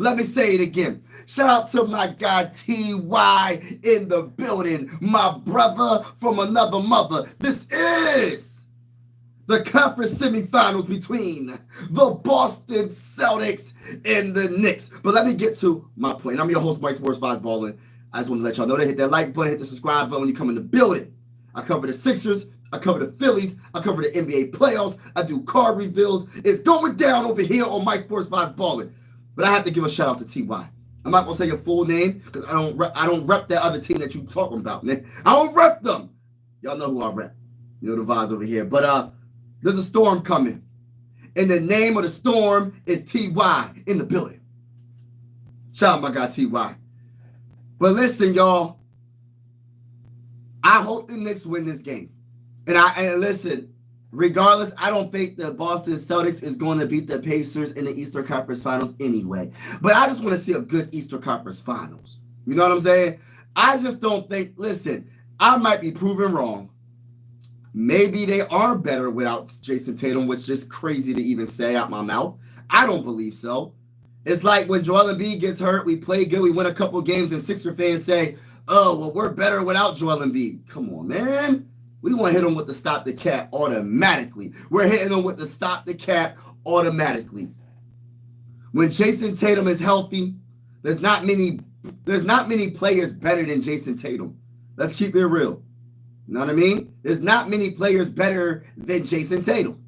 Let me say it again. Shout out to my guy T.Y. in the building, my brother from another mother. This is the conference semifinals between the Boston Celtics and the Knicks. But let me get to my point. I'm your host, Mike Sports Vibes Ballin'. I just want to let y'all know to hit that like button, hit the subscribe button when you come in the building. I cover the Sixers, I cover the Phillies, I cover the NBA playoffs, I do card reveals. It's going down over here on Mike Sports Vibes Ballin'. But I have to give a shout out to T.Y. I'm not gonna say your full name because I don't rep that other team that you talking about, man. I don't rep them. Y'all know who I rep. You know the vibes over here. But there's a storm coming. And the name of the storm is T.Y. in the building. Shout out my guy T.Y. But listen, y'all. I hope the Knicks win this game. And listen, regardless, I don't think the Boston Celtics is going to beat the Pacers in the Eastern Conference Finals anyway. But I just want to see a good Eastern Conference Finals. You know what I'm saying? I just don't think, listen, I might be proven wrong. Maybe they are better without Jason Tatum, which is crazy to even say out my mouth. I don't believe so. It's like when Joel Embiid gets hurt, we play good, we win a couple games, and Sixer fans say, oh, well, we're better without Joel Embiid. Come on, man. We want to hit them with the stop the cap automatically. We're hitting them with the stop the cap automatically. When Jason Tatum is healthy, there's not many players better than Jason Tatum. Let's keep it real. You know what I mean? There's not many players better than Jason Tatum.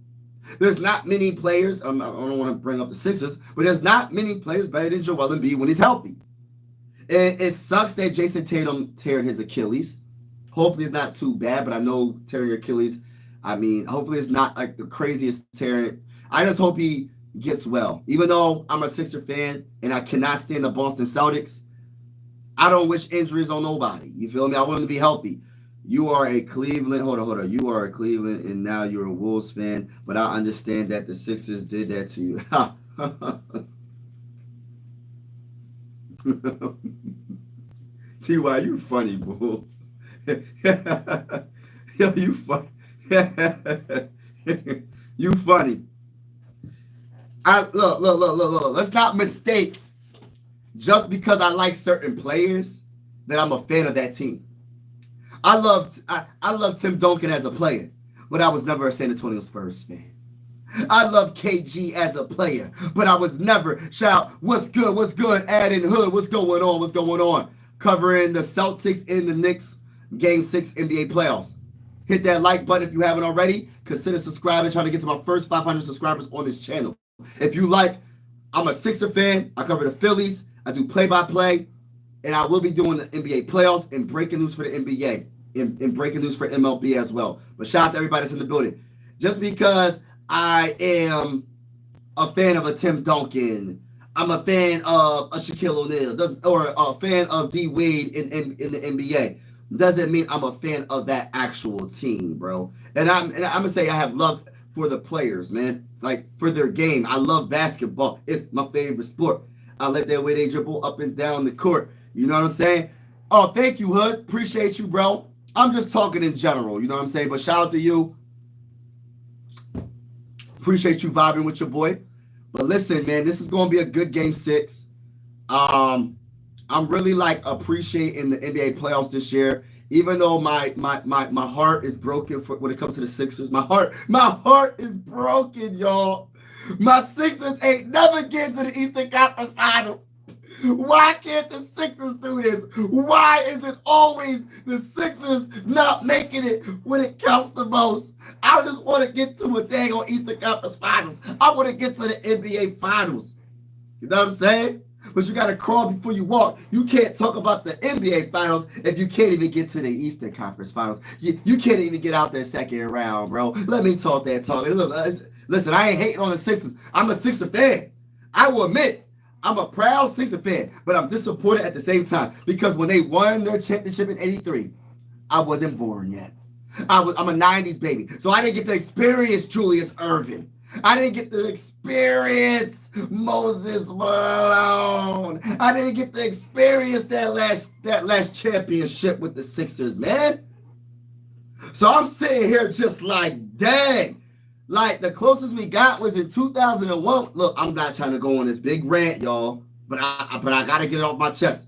There's not many players, I don't want to bring up the Sixers, but there's not many players better than Joel Embiid when he's healthy. And it sucks that Jason Tatum teared his Achilles. Hopefully it's not too bad, but I know tearing your Achilles, hopefully it's not like the craziest tearing. I just hope he gets well. Even though I'm a Sixer fan and I cannot stand the Boston Celtics, I don't wish injuries on nobody. You feel me? I want him to be healthy. You are a Cleveland, hold on. You are a Cleveland and now you're a Wolves fan, but I understand that the Sixers did that to you. T.Y., you funny, bull. Yo, you funny. You funny. Look. Let's not mistake just because I like certain players that I'm a fan of that team. I love Tim Duncan as a player, but I was never a San Antonio Spurs fan. I love KG as a player, but I was never what's good, Adam Hood, what's going on? Covering the Celtics and the Knicks Game 6 NBA playoffs. Hit that like button if you haven't already. Consider subscribing, trying to get to my first 500 subscribers on this channel. If you like, I'm a Sixer fan. I cover the Phillies. I do play-by-play. And I will be doing the NBA playoffs and breaking news for the NBA and breaking news for MLB as well. But shout out to everybody that's in the building. Just because I am a fan of a Tim Duncan, I'm a fan of a Shaquille O'Neal, or a fan of D. Wade in the NBA, doesn't mean I'm a fan of that actual team, bro. And I'm gonna say I have love for the players, man. Like for their game. I love basketball. It's my favorite sport. I like that way they dribble up and down the court. You know what I'm saying? Oh, thank you, Hood. Appreciate you, bro. I'm just talking in general, you know what I'm saying? But shout out to you. Appreciate you vibing with your boy. But listen, man, this is going to be a good Game 6. I'm really appreciating the NBA playoffs this year. Even though my heart is broken when it comes to the Sixers. My heart is broken, y'all. My Sixers ain't never getting to the Eastern Conference Finals. Why can't the Sixers do this? Why is it always the Sixers not making it when it counts the most? I just want to get to a dang on Eastern Conference Finals. I want to get to the NBA Finals. You know what I'm saying? But you got to crawl before you walk. You can't talk about the NBA Finals if you can't even get to the Eastern Conference Finals. You can't even get out that second round, bro. Let me talk that talk. Look, listen, I ain't hating on the Sixers. I'm a Sixer fan. I will admit, I'm a proud Sixer fan, but I'm disappointed at the same time because when they won their championship in '83, I wasn't born yet. I'm a 90s baby, so I didn't get to experience Julius Erving. I didn't get to experience Moses Malone. I didn't get to experience that last championship with the Sixers, man. So I'm sitting here just like, dang. Like, the closest we got was in 2001. Look, I'm not trying to go on this big rant, y'all, but I gotta get it off my chest.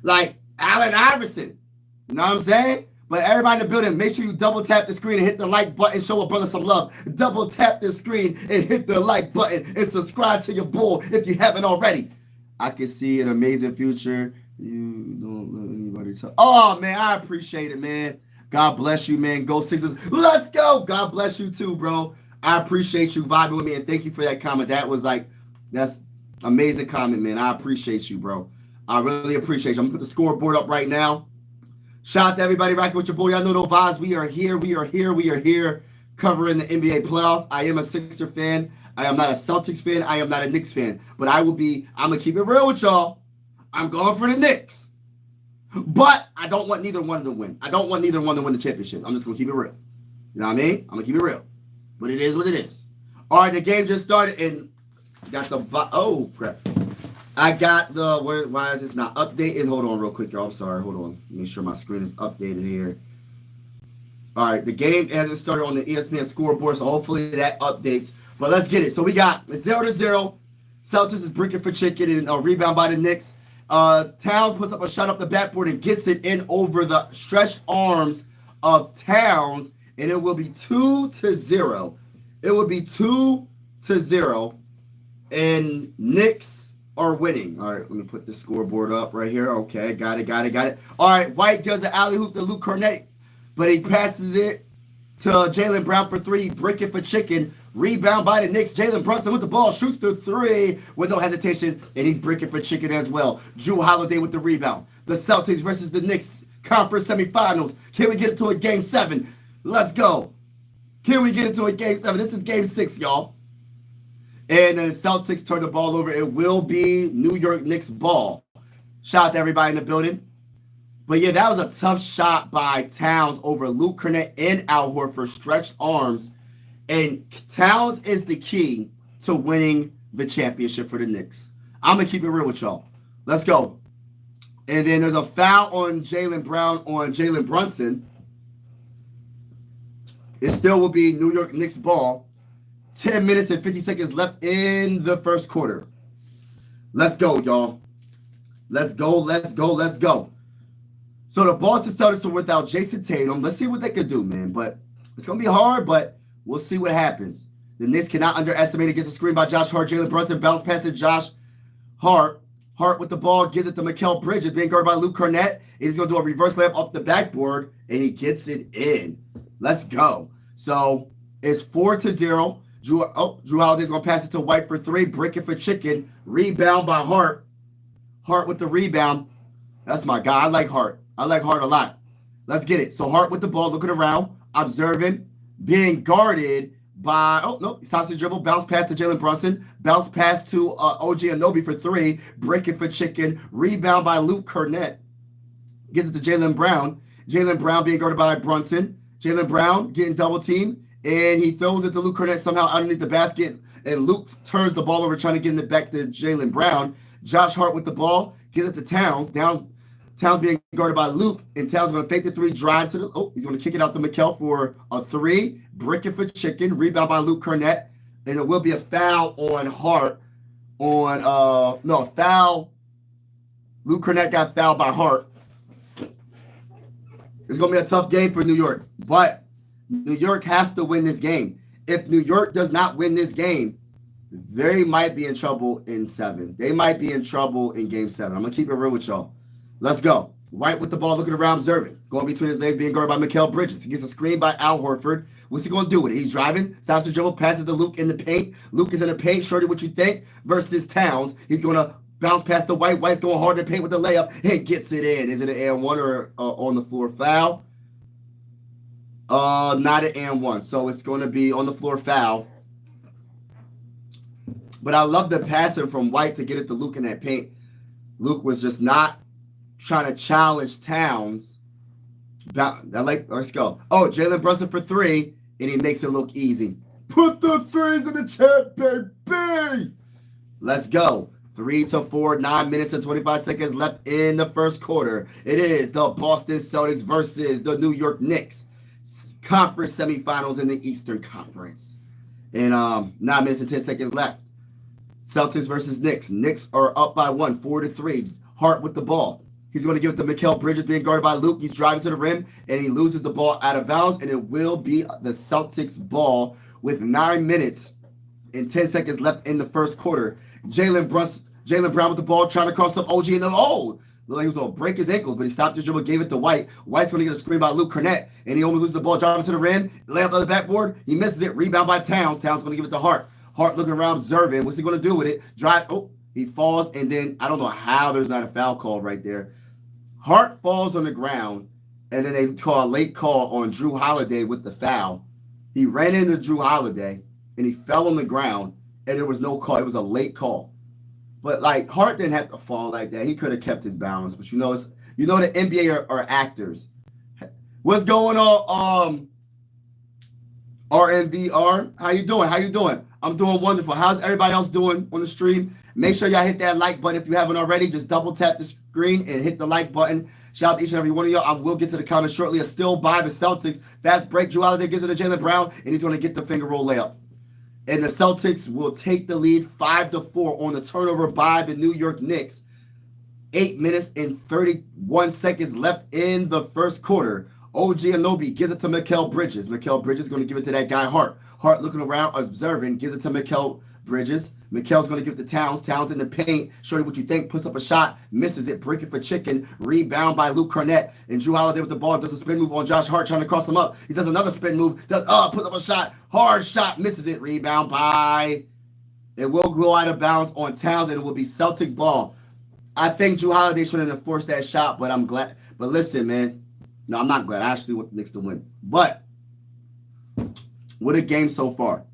Like Allen Iverson, you know what I'm saying? But everybody in the building, make sure you double tap the screen and hit the like button. Show a brother some love. Double tap the screen and hit the like button and subscribe to your bull if you haven't already. I can see an amazing future. You don't let anybody tell. Oh, man, I appreciate it, man. God bless you, man. Go Sixers. Let's go. God bless you too, bro. I appreciate you vibing with me, and thank you for that comment. That's amazing comment, man. I appreciate you, bro. I really appreciate you. I'm going to put the scoreboard up right now. Shout out to everybody rocking with your boy. Y'all know those vibes. We are here covering the NBA playoffs. I am a Sixer fan. I am not a Celtics fan. I am not a Knicks fan. But I'm going to keep it real with y'all. I'm going for the Knicks. But I don't want neither one to win. I don't want neither one to win the championship. I'm just going to keep it real. You know what I mean? I'm going to keep it real. But it is what it is. All right, the game just started and got the... Oh, crap. I got the... Why is this not updating? Hold on real quick, y'all. I'm sorry. Hold on. Make sure my screen is updated here. All right, the game hasn't started on the ESPN scoreboard, so hopefully that updates. But let's get it. So we got 0-0. Celtics is bricking for chicken and a rebound by the Knicks. Towns puts up a shot up the backboard and gets it in over the stretched arms of Towns, and it will be 2-0. It will be 2-0, and Knicks are winning. All right, let me put the scoreboard up right here. Okay, got it. All right, White does the alley-oop to Luke Cornett, but he passes it to Jaylen Brown for three, bricking for chicken. Rebound by the Knicks. Jalen Brunson with the ball. Shoots the three with no hesitation. And he's bricking for chicken as well. Drew Holiday with the rebound. The Celtics versus the Knicks. Conference semifinals. Can we get into a game 7? Let's go. Can we get into a game 7? This is game 6, y'all. And the Celtics turn the ball over. It will be New York Knicks ball. Shout out to everybody in the building. But yeah, that was a tough shot by Towns over Luke Cornett and Al Horford. Stretched arms. And Towns is the key to winning the championship for the Knicks. I'm going to keep it real with y'all. Let's go. And then there's a foul on Jaylen Brown on Jalen Brunson. It still will be New York Knicks ball. 10 minutes and 50 seconds left in the first quarter. Let's go, y'all. Let's go. So the Boston Celtics are without Jason Tatum. Let's see what they can do, man. But it's going to be hard, but we'll see what happens. The Knicks cannot underestimate. It gets a screen by Josh Hart. Jalen Brunson bounce pass to Josh Hart. Hart with the ball gives it to Mikal Bridges, being guarded by Luke Cornett. And he's going to do a reverse layup off the backboard, and he gets it in. Let's go. So it's 4-0. Drew Holiday's going to pass it to White for three. Bricking for chicken. Rebound by Hart. Hart with the rebound. That's my guy. I like Hart. I like Hart a lot. Let's get it. So Hart with the ball, looking around, observing, being guarded by, he stops the dribble, bounce pass to Jalen Brunson, bounce pass to OG Anunoby for three, breaking for chicken, rebound by Luke Cornett, gets it to Jaylen Brown. Jaylen Brown being guarded by Brunson. Jaylen Brown getting double teamed, and he throws it to Luke Cornett somehow underneath the basket, and Luke turns the ball over trying to get it back to Jaylen Brown. Josh Hart with the ball, gives it to Towns. Towns being guarded by Luke, and Towns going to fake the three, drive to the... he's going to kick it out to Mikal for a three, bricking for chicken, rebound by Luke Cornett, and it will be a foul on Hart foul. Luke Cornett got fouled by Hart. It's going to be a tough game for New York, but New York has to win this game. If New York does not win this game, they might be in trouble in 7. They might be in trouble in game 7. I'm going to keep it real with y'all. Let's go. White with the ball, looking around, observing. Going between his legs, being guarded by Mikal Bridges. He gets a screen by Al Horford. What's he going to do with it? He's driving, stops the dribble, passes to Luke in the paint. Luke is in the paint. Shorty, what you think? Versus Towns. He's going to bounce past the White. White's going hard in the paint with the layup and gets it in. Is it an and one or on the floor foul? Not an and one. So it's going to be on the floor foul. But I love the passing from White to get it to Luke in that paint. Luke was just not trying to challenge Towns. Let's go. Oh, Jalen Brunson for three, and he makes it look easy. Put the threes in the chat, baby. Let's go. 3-4, 9 minutes and 25 seconds left in the first quarter. It is the Boston Celtics versus the New York Knicks. Conference semifinals in the Eastern Conference. And 9 minutes and 10 seconds left. Celtics versus Knicks. Knicks are up by 1, 4-3. Hart with the ball. He's going to give it to Mikal Bridges being guarded by Luke. He's driving to the rim, and he loses the ball out of bounds, and it will be the Celtics ball with 9 minutes and 10 seconds left in the first quarter. Jalen Brown with the ball, trying to cross up OG, and then, looked like he was going to break his ankles, but he stopped his dribble, gave it to White. White's going to get a screen by Luke Cornett, and he almost loses the ball, driving to the rim, layup on the backboard. He misses it, rebound by Towns. Towns going to give it to Hart. Hart looking around, observing. What's he going to do with it? He falls, and then I don't know how there's not a foul call right there. Hart falls on the ground, and then they call a late call on Drew Holiday with the foul. He ran into Drew Holiday, and he fell on the ground, and there was no call. It was a late call. But, Hart didn't have to fall like that. He could have kept his balance. But, the NBA are actors. What's going on, RMVR? How you doing? I'm doing wonderful. How's everybody else doing on the stream? Make sure y'all hit that like button if you haven't already. Just double tap the screen and hit the like button. Shout out to each and every one of y'all. I will get to the comments shortly. A still by the Celtics. Fast break. Drew Holiday gives it to Jalen Brown, and he's going to get the finger roll layup. And the Celtics will take the lead 5-4 on the turnover by the New York Knicks. 8 minutes and 31 seconds left in the first quarter. OG Anunoby gives it to Mikal Bridges. Mikal Bridges is going to give it to that guy Hart. Hart looking around, observing, gives it to Mikal Bridges. Mikal's going to give it to Towns. Towns in the paint. Shorty, what you think? Puts up a shot. Misses it. Breaking for chicken. Rebound by Luke Cornett. And Drew Holiday with the ball. Does a spin move on Josh Hart, trying to cross him up. He does another spin move. Puts up a shot. Hard shot. Misses it. Rebound by... It will go out of bounds on Towns, and it will be Celtics ball. I think Drew Holiday shouldn't have forced that shot, but I'm glad. But listen, man. No, I'm not glad. I actually want the Knicks to win. But what a game so far.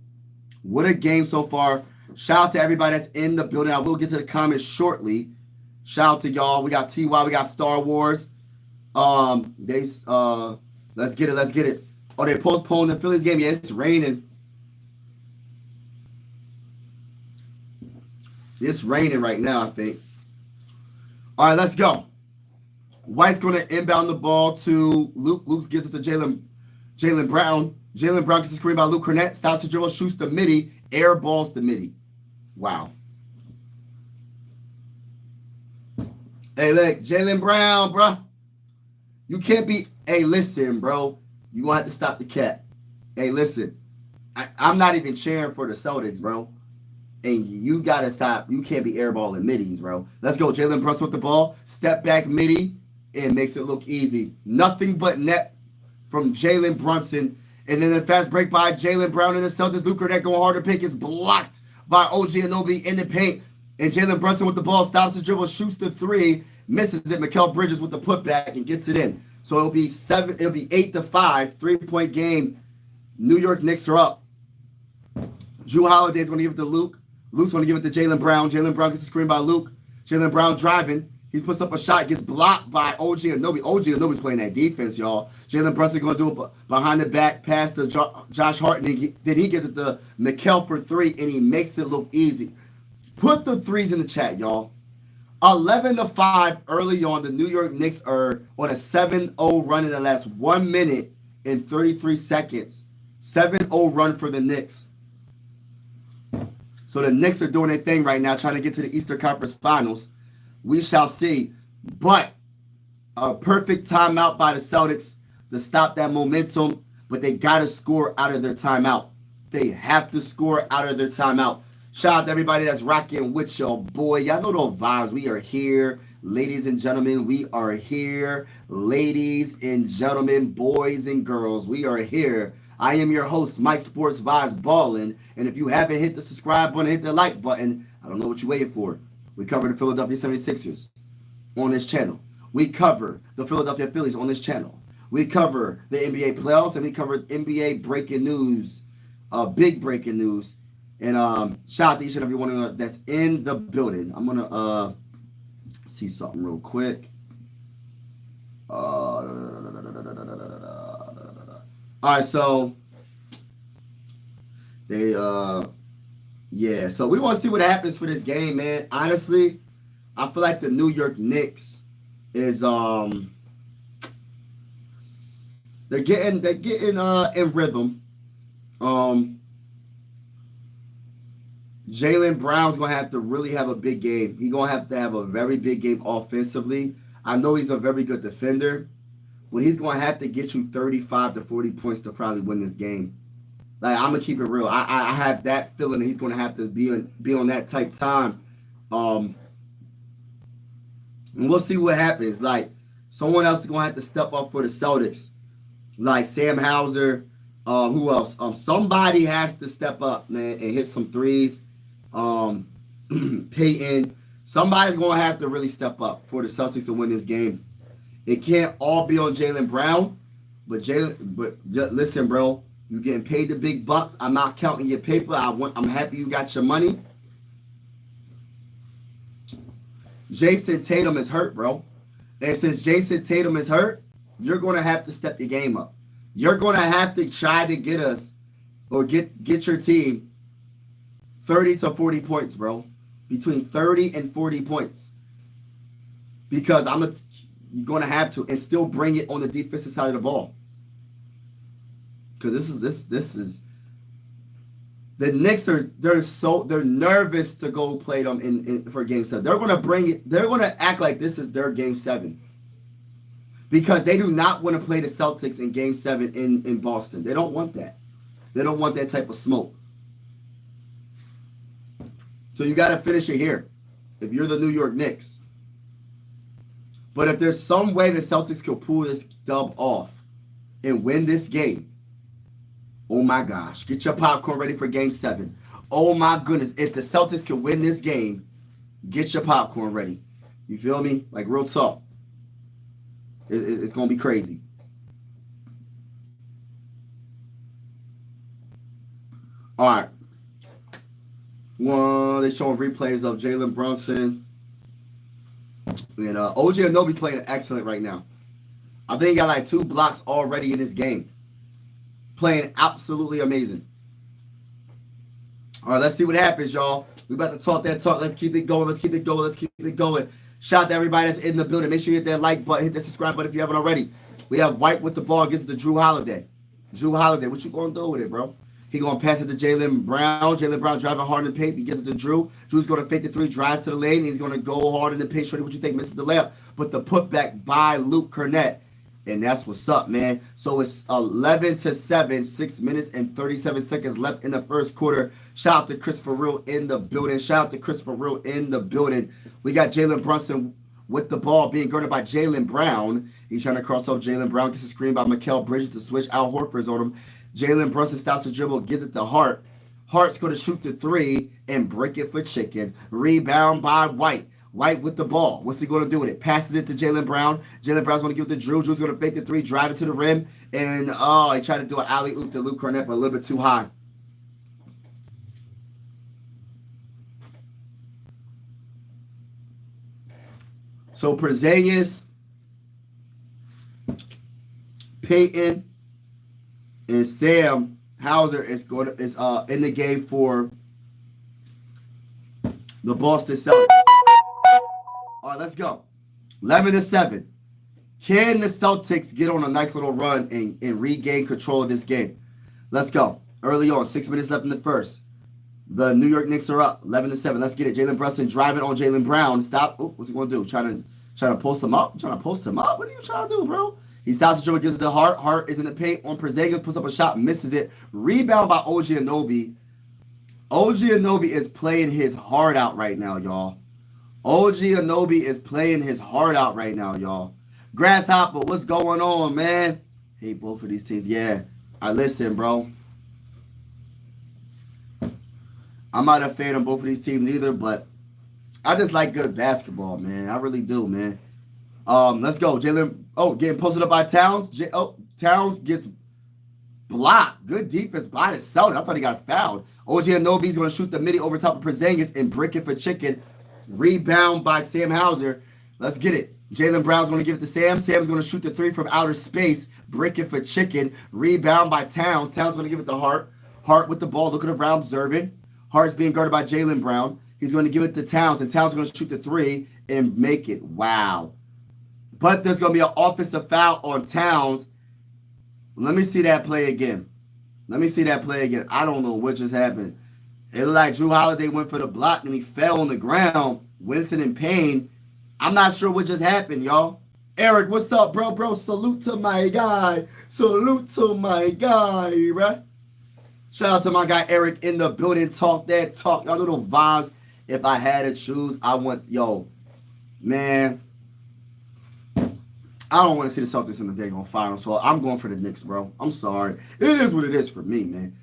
Shout out to everybody that's in the building. I will get to the comments shortly. Shout out to y'all. We got TY. We got Star Wars. Let's get it. Oh, they postponed the Phillies game. Yeah, it's raining. It's raining right now, I think. All right, let's go. White's going to inbound the ball to Luke. Luke gives it to Jalen Brown. Jalen Brown gets a screen by Luke Cornett. Stops the dribble, shoots the midi. Air balls the midi. Wow. Hey, look, Jalen Brown, bro. You can't be... Hey, listen, bro. You going to have to stop the cat. Hey, listen. I'm not even cheering for the Celtics, bro. And you got to stop. You can't be airballing middies, bro. Let's go. Jalen Brunson with the ball. Step back midi. And makes it look easy. Nothing but net from Jalen Brunson. And then a fast break by Jalen Brown and the Celtics. Luke Cornett going hard to pick is blocked by OG Anunoby in the paint. And Jalen Brunson with the ball stops the dribble, shoots the three, misses it. Mikal Bridges with the putback and gets it in. So it'll be 8-5, 3-point game. New York Knicks are up. Drew Holiday's going to give it to Luke. Luke's going to give it to Jalen Brown. Jalen Brown gets a screen by Luke. Jalen Brown driving. He puts up a shot, gets blocked by OG Anunoby. OG Anunoby's playing that defense, y'all. Jalen Brunson going to do it behind the back pass to Josh Hart, and then he gets it to Mikal for three, and he makes it look easy. Put the threes in the chat, y'all. 11-5 early on. The New York Knicks are on a 7-0 run in the last 1 minute and 33 seconds. 7-0 run for the Knicks. So the Knicks are doing their thing right now, trying to get to the Eastern Conference Finals. We shall see. But a perfect timeout by the Celtics to stop that momentum. But they got to score out of their timeout. They have to score out of their timeout. Shout out to everybody that's rocking with your boy. Y'all know those vibes. We are here. Ladies and gentlemen, we are here. Ladies and gentlemen, boys and girls, we are here. I am your host, Mike Sports Vibes Ballin'. And if you haven't hit the subscribe button, hit the like button. I don't know what you're waiting for. We cover the Philadelphia 76ers on this channel. We cover the Philadelphia Phillies on this channel. We cover the NBA playoffs, and we cover NBA breaking news, big breaking news. And shout out to each and every one that's in the building. I'm going to see something real quick. All right, so they yeah, so we want to see what happens for this game, man. Honestly, I feel like the New York Knicks is they're getting in rhythm. Jaylen Brown's going to have to really have a big game. He's going to have a very big game offensively. I know he's a very good defender, but he's going to have to get you 35 to 40 points to probably win this game. Like, I'm going to keep it real. I have that feeling that he's going to have to be on that type time. And we'll see what happens. Like, someone else is going to have to step up for the Celtics. Like Sam Hauser. Who else? Somebody has to step up, man, and hit some threes. Peyton. Somebody's going to have to really step up for the Celtics to win this game. It can't all be on Jaylen Brown, but listen, bro, you getting paid the big bucks. I'm not counting your paper. I'm happy you got your money. Jason Tatum is hurt, bro. And since Jason Tatum is hurt, you're going to have to step your game up. You're going to have to try to get us or get your team 30 to 40 points, bro. Between 30 and 40 points. Because you're going to have to and still bring it on the defensive side of the ball. Because this is the Knicks they're nervous to go play them in for game 7. They're going to bring it. They're going to act like this is their game 7. Because they do not want to play the Celtics in Game 7 in Boston. They don't want that. They don't want that type of smoke. So you got to finish it here if you're the New York Knicks. But if there's some way the Celtics could pull this dub off and win this game, oh my gosh, get your popcorn ready for Game 7. Oh my goodness, if the Celtics can win this game, get your popcorn ready. You feel me? Like real talk. It's going to be crazy. All right. They're showing replays of Jalen Brunson. And OG Anunoby's playing excellent right now. I think he got like 2 blocks already in this game. Playing absolutely amazing. All right, let's see what happens, y'all. We about to talk that talk. Let's keep it going. Let's keep it going. Let's keep it going. Shout out to everybody that's in the building. Make sure you hit that like button, hit that subscribe button if you haven't already. We have White with the ball, gives it to Drew Holiday. Drew Holiday, what you going to do with it, bro? He going to pass it to Jaylen Brown. Jaylen Brown driving hard in the paint. He gives it to Drew. Drew's going to fake the 3, drives to the lane. And he's going to go hard in the paint. Shorty, what you think? Misses the layup. But the putback by Luke Cornett. And that's what's up, man. So it's 11-7, 6 minutes and 37 seconds left in the first quarter. Shout out to Christopher Real in the building. Shout out to Christopher Real in the building. We got Jalen Brunson with the ball being guarded by Jaylen Brown. He's trying to cross up Jaylen Brown. Gets a screen by Mikal Bridges to switch. Al Horford's on him. Jalen Brunson stops the dribble, gives it to Hart. Hart's going to shoot the 3 and break it for chicken. Rebound by White. White with the ball. What's he going to do with it? Passes it to Jaylen Brown. Jaylen Brown's going to give it to Drew. Drew's going to fake the 3, drive it to the rim. And, he tried to do an alley-oop to Luke Cornett, but a little bit too high. So, Porzingis, Peyton, and Sam Hauser is in the game for the Boston Celtics. All right, let's go. 11-7. Can the Celtics get on a nice little run and regain control of this game? Let's go. Early on, 6 minutes left in the first. The New York Knicks are up, 11-7. Let's get it. Jalen Brunson driving on Jaylen Brown. Stop. Ooh, what's he going to do? Trying to post him up? Trying to post him up? What are you trying to do, bro? He stops the dribble, gives it to Hart. Hart is in the paint on Porzingis, puts up a shot, misses it. Rebound by OG Anunoby. OG Anunoby is playing his heart out right now, y'all. OG Anunoby is playing his heart out right now, y'all. Grasshopper, what's going on, man? Hate both of these teams. Yeah, I listen, bro. I'm not a fan of both of these teams either, but I just like good basketball, man. I really do, man. Let's go. Jalen, getting posted up by Towns. Towns gets blocked. Good defense by the Celtics. I thought he got fouled. OG Anunoby's going to shoot the midi over top of Porzingis and brick it for chicken. Rebound by Sam Hauser. Let's get it. Jaylen Brown's going to give it to Sam. Sam's going to shoot the 3 from outer space. Brick it for chicken. Rebound by Towns. Towns going to give it to Hart. Hart with the ball, looking around, observing. Hart's being guarded by Jaylen Brown. He's going to give it to Towns, and Towns is going to shoot the 3 and make it. Wow. But there's going to be an offensive foul on Towns. Let me see that play again. I don't know what just happened. It looked like Drew Holiday went for the block and he fell on the ground. Winston in pain. I'm not sure what just happened, y'all. Eric, what's up, bro? Bro, salute to my guy. Salute to my guy, right? Shout out to my guy Eric in the building. Talk that talk. Y'all know those vibes. If I had to choose, I want, man. I don't want to see the Celtics in the daggone final, so I'm going for the Knicks, bro. I'm sorry. It is what it is for me, man.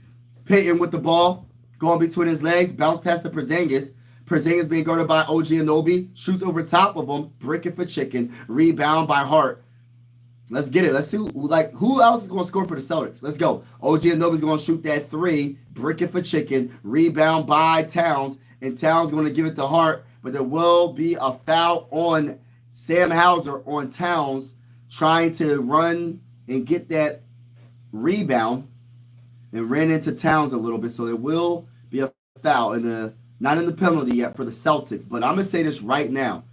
Peyton with the ball, going between his legs, bounce past the Porzingis. Porzingis being guarded by OG Anunoby, shoots over top of him, bricking for chicken, rebound by Hart. Let's get it. Let's see, who else is going to score for the Celtics? Let's go. OG Anunoby's going to shoot that three, bricking for chicken, rebound by Towns, and Towns going to give it to Hart, but there will be a foul on Sam Hauser on Towns trying to run and get that rebound and ran into Towns a little bit, so there will be a foul not in the penalty yet for the Celtics, but I'm going to say this right now.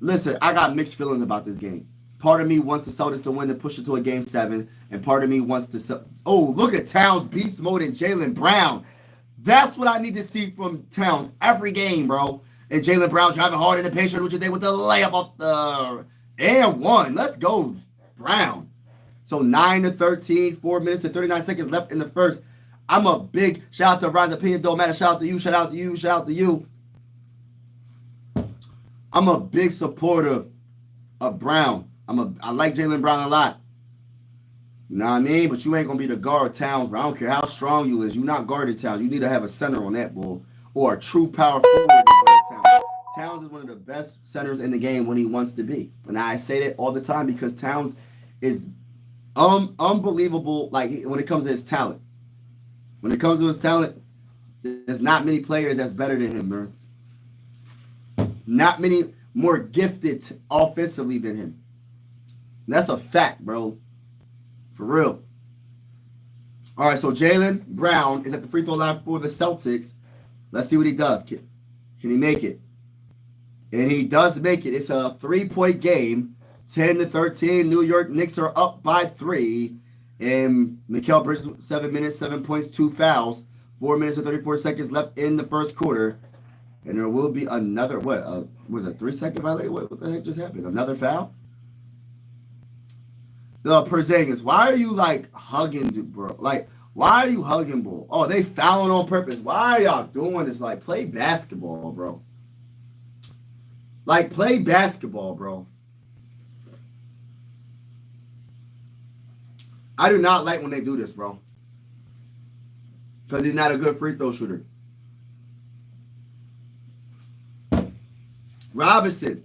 Listen, I got mixed feelings about this game. Part of me wants the Celtics to win and push it to a game 7, and part of me wants to... Oh, look at Towns, beast mode, and Jaylen Brown. That's what I need to see from Towns every game, bro. And Jaylen Brown driving hard in the paint, with the layup off the... And one. Let's go, Brown. So 9-13, 4 minutes and 39 seconds left in the first. I'm a big shout out to Rise Opinion. Don't matter. Shout out to you. Shout out to you. Shout out to you. I'm a big supporter of Brown. I like Jaylen Brown a lot. You know what I mean? But you ain't gonna be the guard Towns, bro. I don't care how strong you is. You're not guarding Towns. You need to have a center on that bull or a true power forward. Towns. Towns is one of the best centers in the game when he wants to be, and I say that all the time because Towns is unbelievable. Like when it comes to his talent. When it comes to his talent, there's not many players that's better than him, man. Not many more gifted offensively than him. And that's a fact, bro. For real. All right, so Jaylen Brown is at the free throw line for the Celtics. Let's see what he does. Can he make it? And he does make it. It's a 3-point game. 10-13. New York Knicks are up by 3. And Mikal Bridges, 7 minutes, 7 points, 2 fouls. 4 minutes and 34 seconds left in the first quarter. And there will be another, was it 3-second violation? What the heck just happened? Another foul? Porzingis, why are you hugging, bro? Why are you hugging, bull? Oh, they fouling on purpose. Why are y'all doing this? Play basketball, bro. Play basketball, bro. I do not like when they do this, bro. Because he's not a good free throw shooter. Robinson,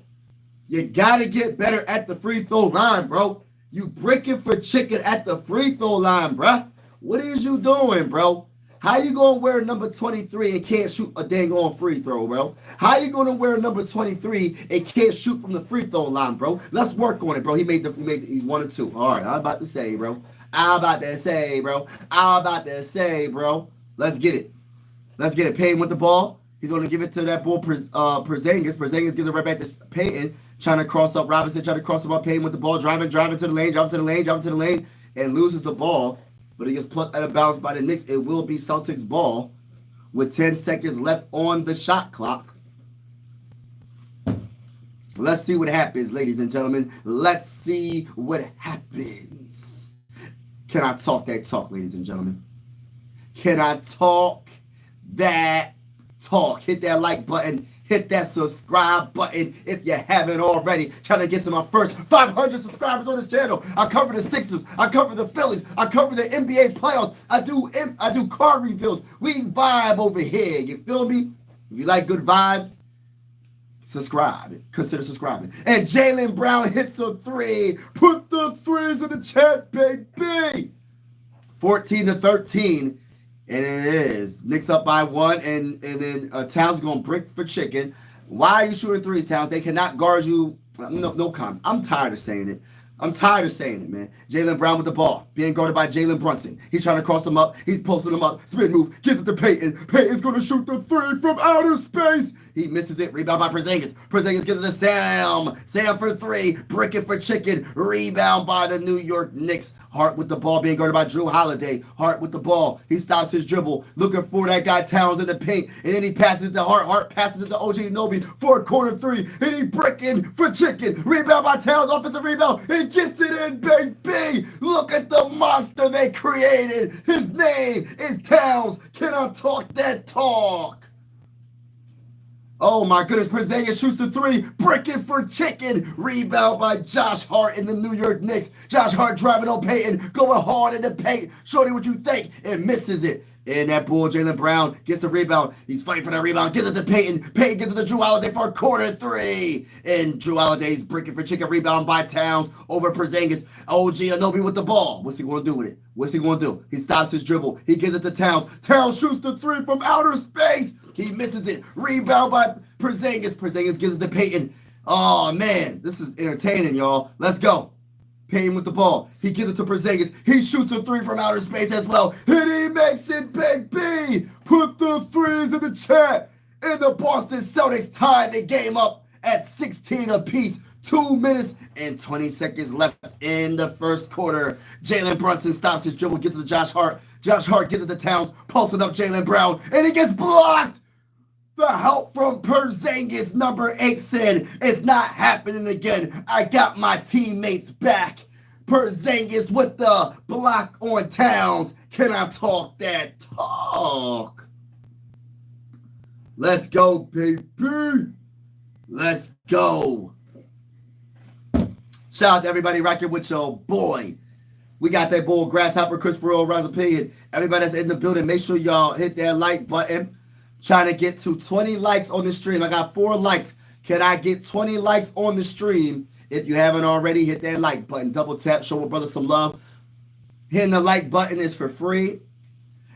you got to get better at the free throw line, bro. You bricking for chicken at the free throw line, bro. What is you doing, bro? How you going to wear number 23 and can't shoot a dang on free throw, bro? How you going to wear number 23 and can't shoot from the free throw line, bro? Let's work on it, bro. He's 1 and 2. All right, I'm about to say, bro. Let's get it. Payton with the ball. He's going to give it to that bull, Porzingis. Porzingis gives it right back to Payton, trying to cross up Robinson, trying to cross up Payton with the ball, driving to the lane, and loses the ball. But he gets plucked out of bounds by the Knicks. It will be Celtics ball with 10 seconds left on the shot clock. Let's see what happens, ladies and gentlemen. Let's see what happens. Can I talk that talk, ladies and gentlemen? Can I talk that talk? Hit that like button. Hit that subscribe button if you haven't already. Trying to get to my first 500 subscribers on this channel. I cover the Sixers. I cover the Phillies. I cover the NBA playoffs. I do car reviews. We vibe over here. You feel me? If you like good vibes, subscribe. Consider subscribing. And Jaylen Brown hits a 3. Put the 3s in the chat, baby. 14-13. And it is. Knicks up by 1, and then Towns is going to brick for chicken. Why are you shooting 3s, Towns? They cannot guard you. No comment. I'm tired of saying it. I'm tired of saying it, man. Jaylen Brown with the ball, being guarded by Jalen Brunson. He's trying to cross him up. He's posting him up. Spin move, gives it to Peyton. Peyton's going to shoot the three from outer space. He misses it. Rebound by Porzingis. Porzingis gives it to Sam. Sam for three. Brick it for chicken. Rebound by the New York Knicks. Hart with the ball, being guarded by Drew Holiday. Hart with the ball. He stops his dribble, looking for that guy Towns in the paint. And then he passes to Hart. Hart passes it to OG Anunoby for a corner three. And he bricking for chicken. Rebound by Towns. Offensive rebound. He gets it in, baby. Look at the monster they created. His name is Towns. Can I talk that talk? Oh my goodness, Porzingis shoots the three, bricking for chicken. Rebound by Josh Hart in the New York Knicks. Josh Hart driving on Peyton, going hard in the paint. Shorty, what you think? And misses it. And that bull, Jaylen Brown, gets the rebound. He's fighting for that rebound, gives it to Peyton. Peyton gives it to Drew Holiday for a corner three. And Drew Holiday's bricking for chicken, rebound by Towns over Porzingis. OG Anunoby with the ball. What's he going to do with it? What's he going to do? He stops his dribble. He gives it to Towns. Towns shoots the three from outer space. He misses it. Rebound by Porzingis. Porzingis gives it to Peyton. Oh, man. This is entertaining, y'all. Let's go. Peyton with the ball. He gives it to Porzingis. He shoots a three from outer space as well. And he makes it, baby. Put the threes in the chat. And the Boston Celtics tie the game up at 16 apiece. 2 minutes and 20 seconds left in the first quarter. Jalen Brunson stops his dribble, gets it to Josh Hart. Josh Hart gives it to Towns, posting up Jaylen Brown, and he gets blocked. The help from Porzingis, number 8, said, it's not happening again. I got my teammates back. Porzingis with the block on Towns. Can I talk that talk? Let's go, baby. Let's go. Shout out to everybody rocking with your boy. We got that boy Grasshopper, Christopher Earl, Rise Opinion. Everybody that's in the building, make sure y'all hit that like button. Trying to get to 20 likes on the stream. I got 4 likes. Can I get 20 likes on the stream? If you haven't already, hit that like button. Double tap, show my brother some love. Hitting the like button is for free.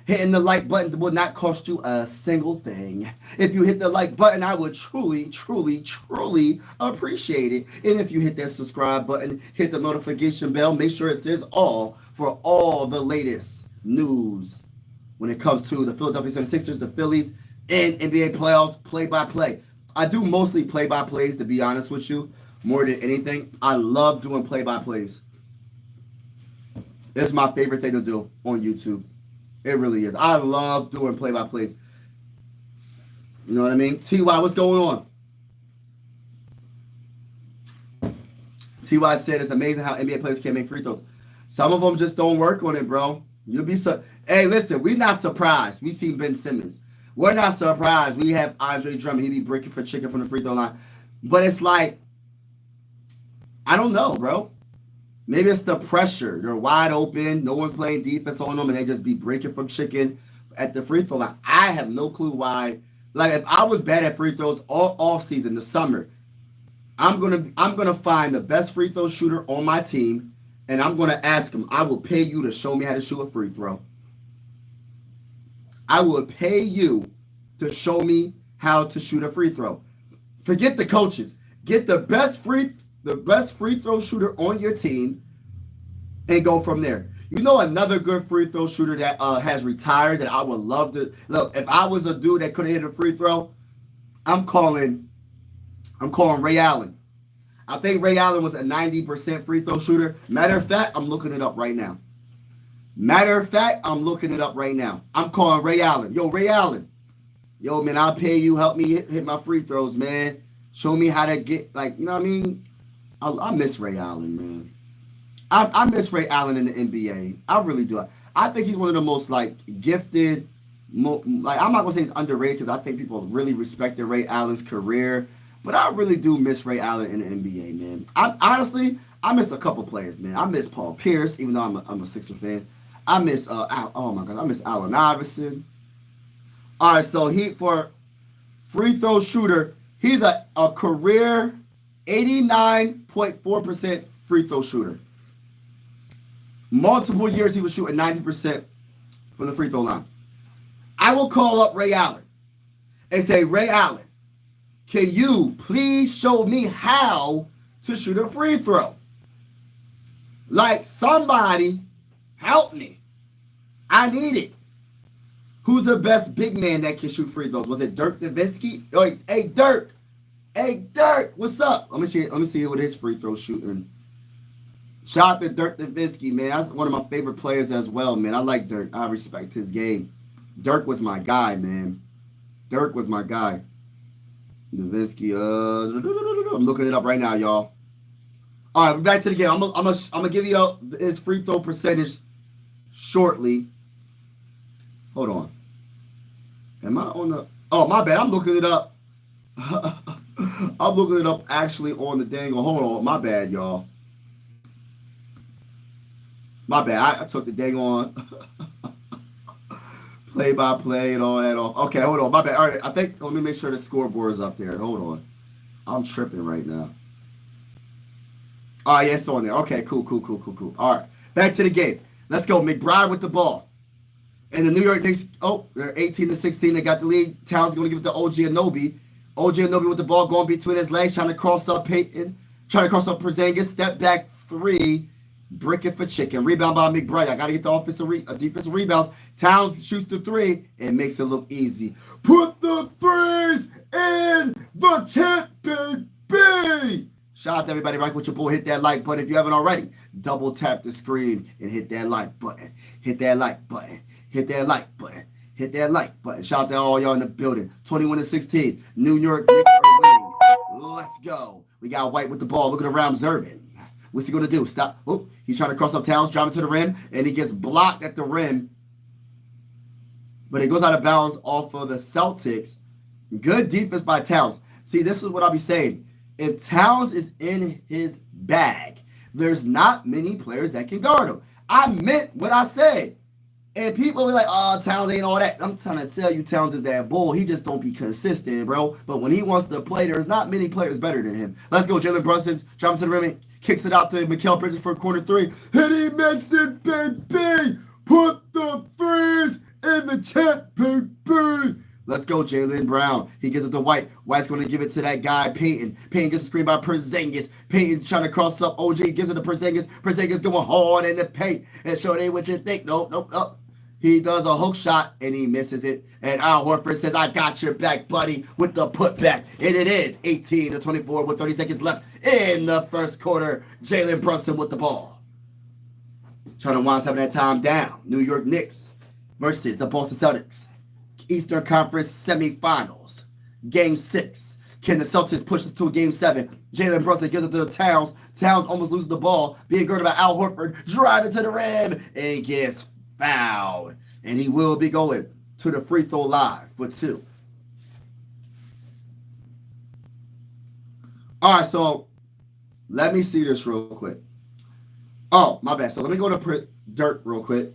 Hitting the like button will not cost you a single thing. If you hit the like button, I would truly, truly, truly appreciate it. And if you hit that subscribe button, hit the notification bell, make sure it says all for all the latest news when it comes to the Philadelphia 76ers, the Phillies, and NBA playoffs, play-by-play. I do mostly play-by-plays, to be honest with you, more than anything. I love doing play-by-plays. It's my favorite thing to do on YouTube. It really is. I love doing play-by-plays. You know what I mean? T.Y., what's going on? T.Y. said it's amazing how NBA players can't make free throws. Some of them just don't work on it, bro. You'll be Hey, listen, we're not surprised. We seen Ben Simmons. We're not surprised. We have Andre Drummond. He be bricking for chicken from the free throw line. But it's like, I don't know, bro. Maybe it's the pressure. They're wide open. No one's playing defense on them, and they just be breaking from chicken at the free throw line. I have no clue why. Like, if I was bad at free throws all off season, the summer, I'm gonna find the best free throw shooter on my team, and I'm gonna ask him. I will pay you to show me how to shoot a free throw. I will pay you to show me how to shoot a free throw. Forget the coaches. Get the best free throw shooter on your team and go from there. You know another good free throw shooter that has retired that I would love to look. If I was a dude that couldn't hit a free throw, I'm calling Ray Allen. I think Ray Allen was a 90% free throw shooter. Matter of fact, I'm looking it up right now. I'm calling Ray Allen. Yo, Ray Allen. Yo, man, I'll pay you. Help me hit my free throws, man. Show me how to get, like, you know what I mean? I miss Ray Allen, man. I miss Ray Allen in the NBA. I really do. I think he's one of the most, like, gifted, I'm not going to say he's underrated because I think people really respected Ray Allen's career. But I really do miss Ray Allen in the NBA, man. I miss a couple players, man. I miss Paul Pierce, even though I'm a Sixer fan. I miss, I miss Allen Iverson. All right, so for free throw shooter, he's a career 89.4% free throw shooter. Multiple years he was shooting 90% from the free throw line. I will call up Ray Allen and say, Ray Allen, can you please show me how to shoot a free throw? Like, somebody help me. I need it. Who's the best big man that can shoot free throws? Was it Dirk Nowitzki? Oh, hey, Dirk. Hey, Dirk, what's up? Let me see what his free throw shooting. Shout out to Dirk Nowitzki, man. That's one of my favorite players as well, man. I like Dirk. I respect his game. Dirk was my guy, man. Dirk was my guy. Nowitzki, I'm looking it up right now, y'all. All right, we're back to the game. I'm gonna give you his free throw percentage shortly. Hold on. Am I on the? Oh, my bad. I'm looking it up. I'm looking it up actually on the dang. Hold on. My bad, y'all. My bad. I took the dang on play by play and all that off. Okay, hold on. My bad. All right. I think let me make sure the scoreboard is up there. Hold on. I'm tripping right now. All right, yeah, it's on there. Okay, cool. All right, back to the game. Let's go. McBride with the ball. And the New York Knicks, they're 18-16. They got the lead. Towns going to give it to OG Anunoby. OG Anunoby with the ball going between his legs, trying to cross up Payton, trying to cross up Porzingis. Step back three. Brick it for chicken. Rebound by McBride. I got to get the defensive rebounds. Towns shoots the three and makes it look easy. Put the threes in the champion B. Shout out to everybody right with your boy. Hit that like button if you haven't already. Double tap the screen and hit that like button. Hit that like button. Hit that like button. Hit that like button. Shout out to all y'all in the building. 21-16. New York Knicks are winning. Let's go. We got White with the ball. Looking around Zervin. What's he going to do? Stop. Oh, he's trying to cross up Towns, driving to the rim, and he gets blocked at the rim. But it goes out of bounds off of the Celtics. Good defense by Towns. See, this is what I'll be saying. If Towns is in his bag, there's not many players that can guard him. I meant what I said. And people be like, oh, Towns ain't all that. I'm trying to tell you, Towns is that bull. He just don't be consistent, bro. But when he wants to play, there's not many players better than him. Let's go, Jalen Brunson's driving to the rim, kicks it out to Mikal Bridges for a corner three. And he makes it, baby. Put the threes in the chat, baby. Let's go, Jaylen Brown. He gives it to White. White's going to give it to that guy, Payton. Payton gets a screen by Porzingis. Payton trying to cross up OG. Gives it to Porzingis. Porzingis going hard in the paint. And show they what you think. Nope. He does a hook shot, and he misses it. And Al Horford says, I got your back, buddy, with the putback. And it is 18-24 with 30 seconds left in the first quarter. Jalen Brunson with the ball. Trying to wind some of that time down. New York Knicks versus the Boston Celtics. Eastern Conference Semifinals. Game 6. Can the Celtics push us to a Game 7? Jalen Brunson gives it to Towns. Towns almost loses the ball. Being guarded by Al Horford. Driving to the rim. And gets fouled. And he will be going to the free throw line for 2. All right, so let me see this real quick. Oh, my bad. So let me go to Dirk real quick.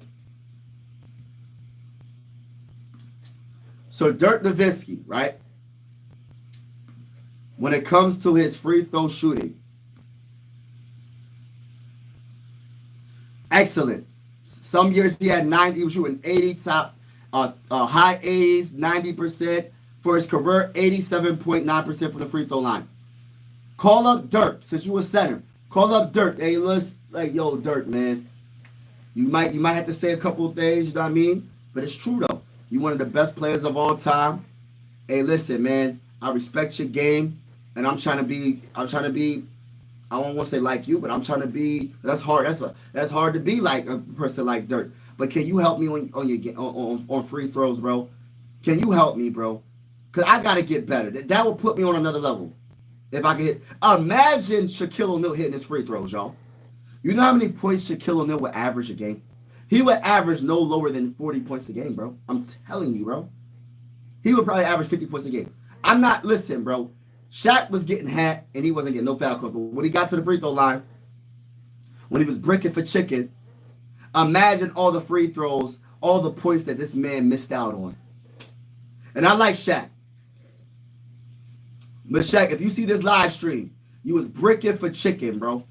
So Dirk Nowitzki, right? When it comes to his free throw shooting, excellent. Some years he had 90, he was shooting 80 top, high 80s, 90%. For his career, 87.9% from the free throw line. Call up Dirk, since you were center. Call up Dirk. Hey, listen, like, yo, Dirk, man. You might have to say a couple of things, you know what I mean? But it's true, though. You're one of the best players of all time. Hey, listen, man. I respect your game, and I'm trying to be. I don't want to say like you, but I'm trying to be. That's hard. That's hard to be like a person like Dirk. But can you help me on free throws, bro? Can you help me, bro? Cause I gotta get better. That will put me on another level. If I can hit. Imagine Shaquille O'Neal hitting his free throws, y'all. You know how many points Shaquille O'Neal would average a game? He would average no lower than 40 points a game, bro. I'm telling you, bro. He would probably average 50 points a game. Listen, bro. Shaq was getting hat, and he wasn't getting no foul calls. But when he got to the free throw line, when he was bricking for chicken, imagine all the free throws, all the points that this man missed out on. And I like Shaq. But Shaq, if you see this live stream, you was bricking for chicken, bro,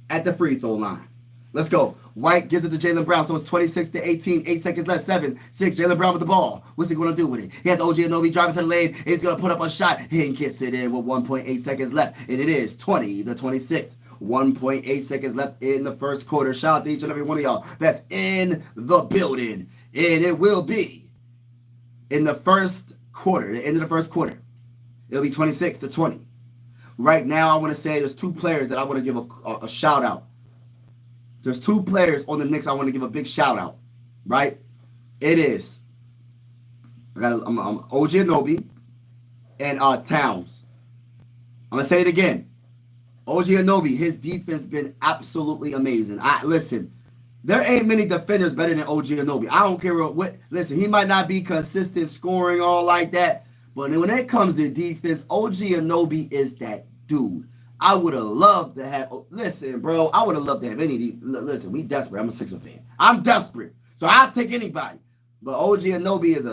at the free throw line. Let's go. White gives it to Jaylen Brown, so it's 26-18, 8 seconds left, 7, 6. Jaylen Brown with the ball. What's he going to do with it? He has OG Anunoby driving to the lane, and he's going to put up a shot. He gets it in with 1.8 seconds left, and it is 20-26. 1.8 seconds left in the first quarter. Shout out to each and every one of y'all that's in the building. And it will be in the first quarter, the end of the first quarter. It'll be 26-20. Right now, I want to say there's two players that I want to give a shout out. There's two players on the Knicks I want to give a big shout out. Right? It is. I'm OG Anunoby and Towns. I'm gonna say it again. OG Anunoby, his defense been absolutely amazing. Listen, there ain't many defenders better than OG Anunoby. I don't care what. Listen, he might not be consistent scoring all like that, but when it comes to defense, OG Anunoby is that dude. I would have loved to have. Listen, bro, I would have loved to have any. Listen, we desperate. I'm a Sixers fan. I'm desperate, so I'll take anybody. But OG Anunoby is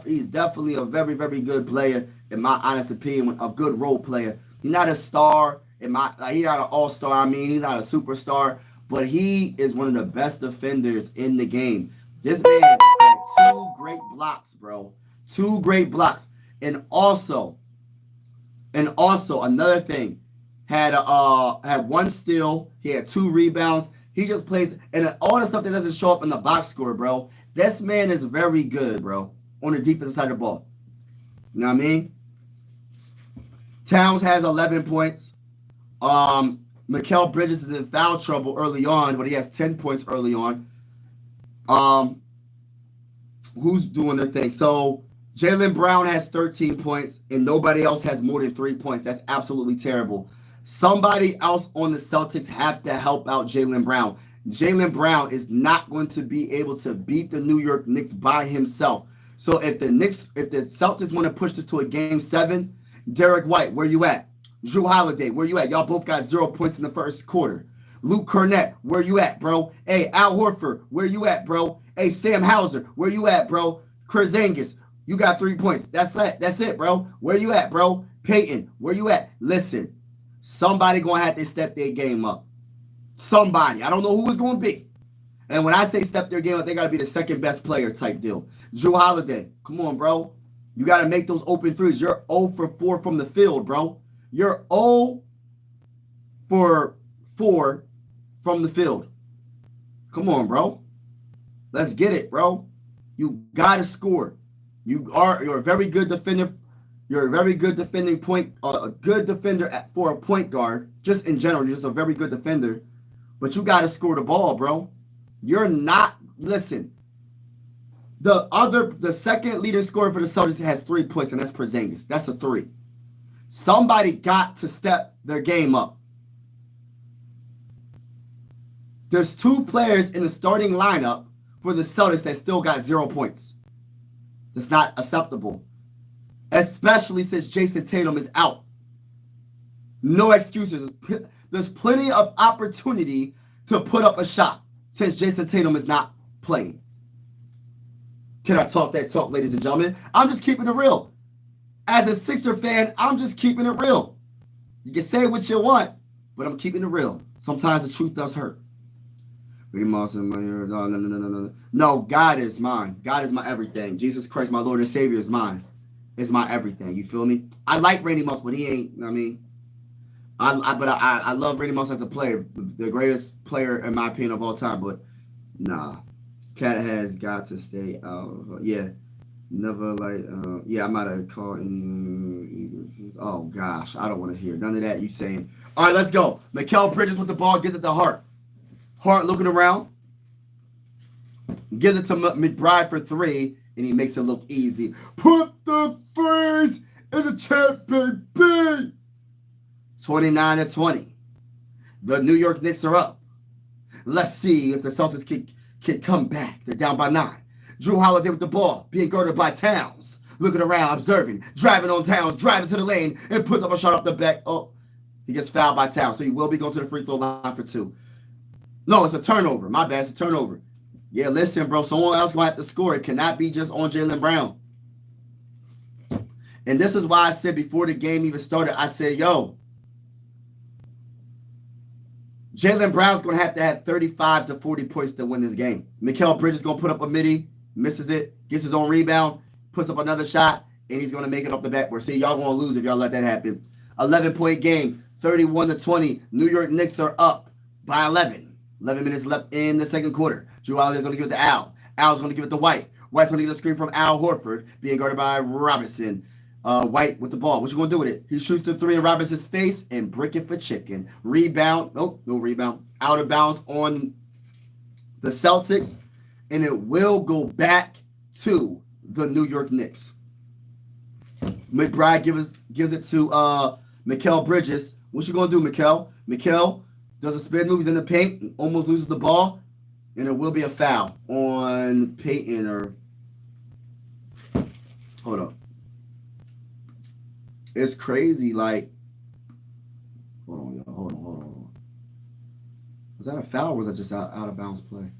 he's definitely a very, very good player, in my honest opinion, a good role player. He's not a star, he's not an all-star, he's not a superstar, but he is one of the best defenders in the game. This man had 2 great blocks, bro. 2 great blocks. And also another thing, had 1 steal, he had 2 rebounds. He just plays, and all the stuff that doesn't show up in the box score, bro. This man is very good, bro, on the defensive side of the ball. You know what I mean? Towns has 11 points. Mikal Bridges is in foul trouble early on, but he has 10 points early on. Who's doing their thing? So Jaylen Brown has 13 points, and nobody else has more than 3 points. That's absolutely terrible. Somebody else on the Celtics have to help out Jaylen Brown. Jaylen Brown is not going to be able to beat the New York Knicks by himself. So if the Celtics want to push this to a game 7, Derek White, where you at? Drew Holiday, where you at? Y'all both got 0 points in the first quarter. Luke Cornett, where you at, bro? Hey, Al Horford, where you at, bro? Hey, Sam Hauser, where you at, bro? Chris Angus, you got 3 points. That's it, bro. Where you at, bro? Peyton, where you at? Listen, somebody going to have to step their game up. Somebody. I don't know who it's going to be. And when I say step their game up, they got to be the second best player type deal. Drew Holiday, come on, bro. You got to make those open threes. You're 0 for 4 from the field, bro. You're 0 for 4 from the field. Come on, bro. Let's get it, bro. You got to score. You're a very good defender. You're a very good defending point, a good defender for a point guard. Just in general, you're just a very good defender. But you got to score the ball, bro. You're not, listen, the second leading scorer for the Celtics has 3 points, and that's Porzingis. That's a 3. Somebody got to step their game up. There's 2 players in the starting lineup for the Celtics that still got 0 points. That's not acceptable. Especially since Jason Tatum is out. No excuses. There's plenty of opportunity to put up a shot since Jason Tatum is not playing. Can I talk that talk, ladies and gentlemen? I'm just keeping it real. As a Sixer fan, I'm just keeping it real. You can say what you want, but I'm keeping it real. Sometimes the truth does hurt. No, God is mine. God is my everything. Jesus Christ, my Lord and Savior, is mine. Is my everything. You feel me? I like Randy Moss, but he ain't. I love Randy Moss as a player, the greatest player in my opinion of all time. But nah, Cat has got to stay out. Yeah, never I might have called any. Oh gosh, I don't want to hear none of that. You saying? All right, let's go. Mikal Bridges with the ball, gets it to Hart. Hart looking around, gives it to McBride for 3, and he makes it look easy. Put the freeze in the chat, baby. 29-20. The New York Knicks are up. Let's see if the Celtics can come back. They're down by 9. Drew Holiday with the ball, being guarded by Towns. Looking around, observing, driving on Towns, driving to the lane, and puts up a shot off the back. Oh, he gets fouled by Towns, so he will be going to the free throw line for 2. No, it's a turnover. My bad, it's a turnover. Yeah, listen, bro, someone else going to have to score. It cannot be just on Jaylen Brown. And this is why I said before the game even started, I said, yo, Jaylen Brown's going to have 35 to 40 points to win this game. Mikal Bridges is going to put up a midi, misses it, gets his own rebound, puts up another shot, and he's going to make it off the backboard. See, y'all going to lose if y'all let that happen. 11-point game. 31-20. New York Knicks are up by 11. 11 minutes left in the second quarter. Drew Holiday is going to give it to Al. Al's going to give it to White. White's going to get a screen from Al Horford, being guarded by Robinson. White with the ball. What you going to do with it? He shoots the three in Robinson's face and brick it for chicken. Rebound. Nope, no rebound. Out of bounds on the Celtics. And it will go back to the New York Knicks. McBride gives it to Mikal Bridges. What you going to do, Mikal? Mikal does a spin move. He's in the paint. And almost loses the ball. And it will be a foul on Peyton or... Hold up. It's crazy, like... Hold on, y'all. Hold on. Was that a foul or was that just out of bounds play?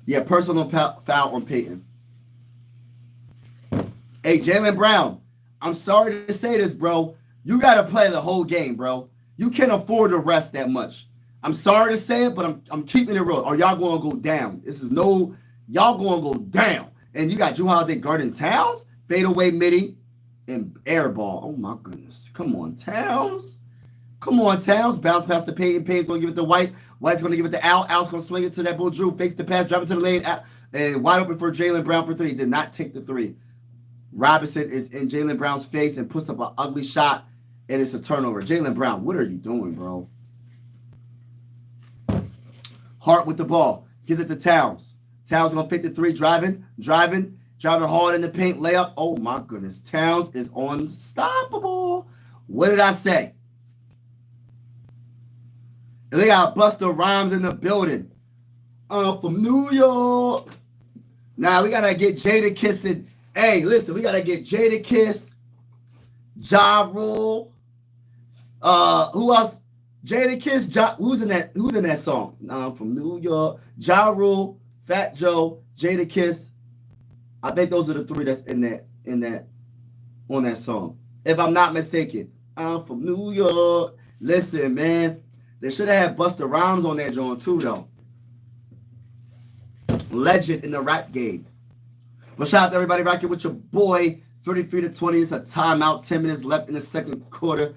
Yeah, personal foul on Peyton. Hey, Jaylen Brown, I'm sorry to say this, bro. You got to play the whole game, bro. You can't afford to rest that much. I'm sorry to say it, but I'm keeping it real. Or y'all going to go down. Y'all going to go down. And you got Drew Holiday guarding Towns, fadeaway midi, and air ball. Oh, my goodness. Come on, Towns. Bounce past the Peyton. Peyton's going to give it to White. White's going to give it to Al. Al's going to swing it to that bull Drew. Fakes the pass, drop it to the lane. And wide open for Jaylen Brown for three. Did not take the three. Robinson is in Jaylen Brown's face and puts up an ugly shot. And it's a turnover. Jaylen Brown, what are you doing, bro? Hart with the ball. Gives it to Towns. Towns going to fake the three. Driving hard in the paint. Layup. Oh, my goodness. Towns is unstoppable. What did I say? And they got Busta Rhymes in the building. From New York. Now, we got to get Jadakiss and... Hey, listen, we got to get Jadakiss, Ja Rule. Who else? Jadakiss, who's in that song? From New York. Ja Rule, Fat Joe, Jadakiss. I think those are the three that's on that song. If I'm not mistaken. I'm from New York. Listen, man. They should have had Busta Rhymes on that joint too, though. Legend in the rap game. But shout out to everybody rocking with your boy. 33-20. It's a timeout. 10 minutes left in the second quarter.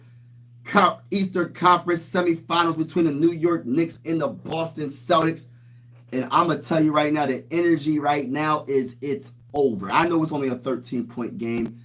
Eastern Conference semifinals between the New York Knicks and the Boston Celtics. And I'm going to tell you right now, the energy right now is it's over. I know it's only a 13-point game.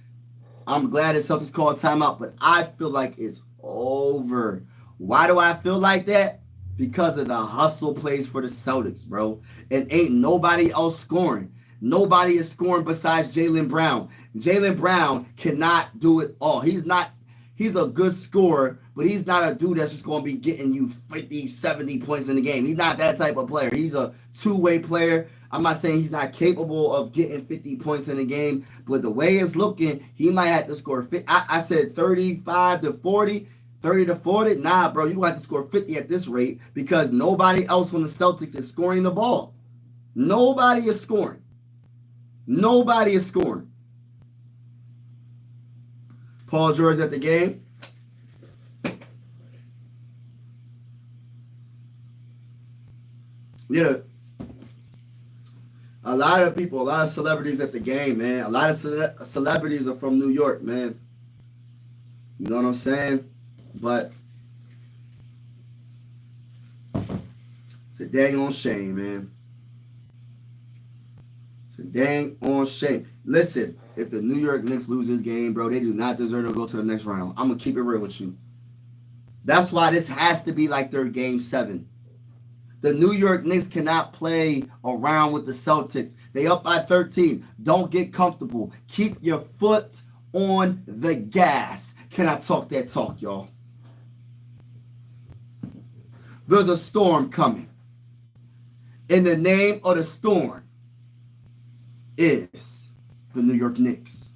I'm glad the Celtics called timeout, but I feel like it's over. Why do I feel like that? Because of the hustle plays for the Celtics, bro. And ain't nobody else scoring. Nobody is scoring besides Jaylen Brown. Jaylen Brown cannot do it all. He's a good scorer, but he's not a dude that's just going to be getting you 50, 70 points in the game. He's not that type of player. He's a two-way player. I'm not saying he's not capable of getting 50 points in the game, but the way it's looking, he might have to score 50. I said 35 to 40. 30 to 40? Nah, bro, you're going to have to score 50 at this rate because nobody else on the Celtics is scoring the ball. Nobody is scoring. Paul George at the game. Yeah. A lot of people, a lot of celebrities at the game, man. A lot of celebrities are from New York, man. You know what I'm saying? But it's a dang on shame, man. It's a dang on shame. Listen, if the New York Knicks lose this game, bro, they do not deserve to go to the next round. I'm going to keep it real with you. That's why this has to be like their game 7. The New York Knicks cannot play around with the Celtics. They up by 13. Don't get comfortable. Keep your foot on the gas. Can I talk that talk, y'all? There's a storm coming. And the name of the storm is the New York Knicks.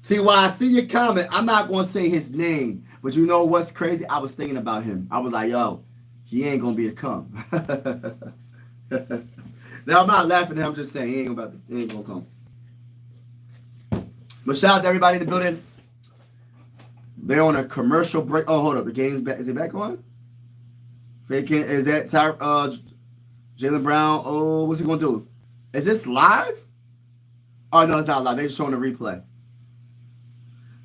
See, while I see your comment, I'm not going to say his name. But you know what's crazy? I was thinking about him. I was like, yo, he ain't going to be to come. Now, I'm not laughing at him. I'm just saying he ain't going to come. But shout out to everybody in the building. They're on a commercial break. Oh, hold up. The game's back. Is it back on? Faking. Is that Jaylen Brown? Oh, what's he going to do? Is this live? Oh, no, it's not live. They're just showing a replay.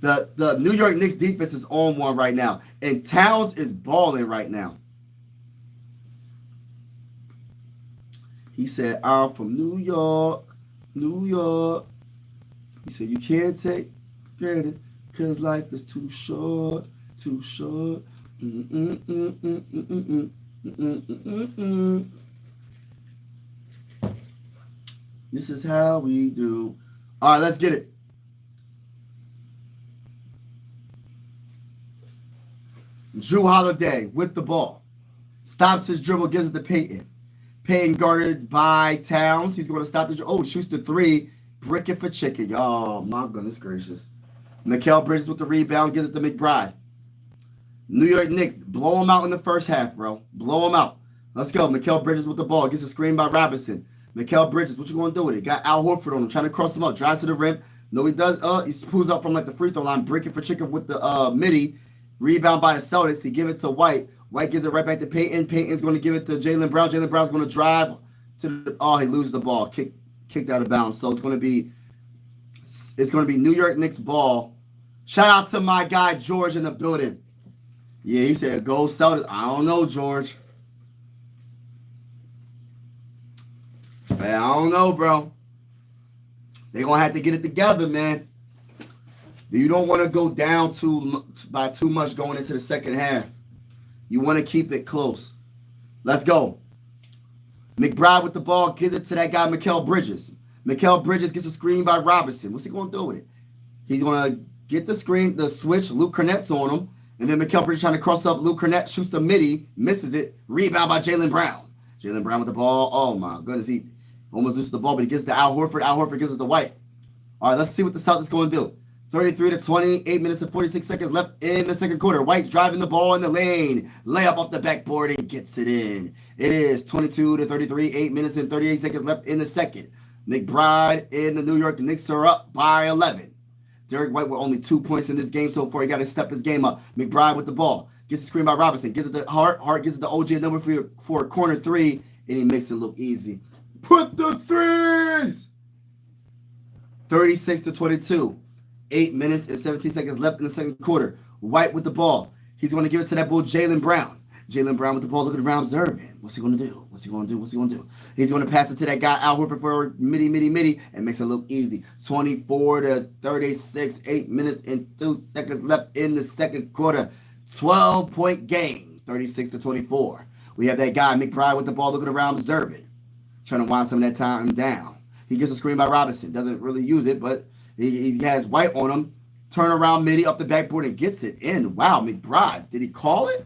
The New York Knicks defense is on one right now, and Towns is balling right now. He said, I'm from New York, New York. He said, you can't take credit because life is too short, too short. This is how we do. All right, let's get it. Drew Holiday with the ball. Stops his dribble, gives it to Peyton. Payton guarded by Towns. He's going to stop his dribble. Oh, shoots the three. Brick it for chicken. Oh, my goodness gracious. Mikal Bridges with the rebound. Gives it to McBride. New York Knicks. Blow him out in the first half, bro. Blow him out. Let's go. Mikal Bridges with the ball. Gets a screen by Robinson. Mikal Bridges, what you going to do with it? Got Al Horford on him. Trying to cross him up. Drives to the rim. No, he does. He pulls up from like the free throw line. Brick it for chicken with the midi. Rebound by the Celtics. He give it to White. White gives it right back to Peyton. Peyton's going to give it to Jaylen Brown. Jaylen Brown's going to drive to the. Oh, he loses the ball. Kicked out of bounds. So it's going to be New York Knicks ball. Shout out to my guy George in the building. Yeah, he said go Celtics. I don't know, George. Man, I don't know, bro. They're going to have to get it together, man. You don't want to go down by too much going into the second half. You want to keep it close. Let's go. McBride with the ball. Gives it to that guy, Mikal Bridges. Mikal Bridges gets a screen by Robinson. What's he going to do with it? He's going to get the screen, the switch. Luke Cornett's on him. And then Mikal Bridges trying to cross up. Luke Cornett shoots the midi. Misses it. Rebound by Jaylen Brown. Jaylen Brown with the ball. Oh, my goodness. He almost loses the ball, but he gets to Al Horford. Al Horford gives it to White. All right, let's see what the Celtics going to do. 33-20, 8 minutes and 46 seconds left in the second quarter. White's driving the ball in the lane. Layup off the backboard and gets it in. It is 22-33, 8 minutes and 38 seconds left in the second. McBride and the New York Knicks are up by 11. Derek White with only 2 points in this game so far. He got to step his game up. McBride with the ball. Gets the screen by Robinson. Gives it to Hart. Hart gives it to OG number for a corner three. And he makes it look easy. Put the threes! 36-22. 8 minutes and 17 seconds left in the second quarter. White with the ball. He's going to give it to that bull, Jaylen Brown. Jaylen Brown with the ball, looking around, observing. What's he going to do? What's he going to do? What's he going to do? He's going to pass it to that guy, Al Horford, for midi, and makes it look easy. 24-36, 8 minutes and 2 seconds left in the second quarter. 12-point game, 36-24. We have that guy, McBride, with the ball, looking around, observing. Trying to wind some of that time down. He gets a screen by Robinson. Doesn't really use it, but he has White on him. Turn around midi up the backboard and gets it in. Wow, McBride. Did he call it?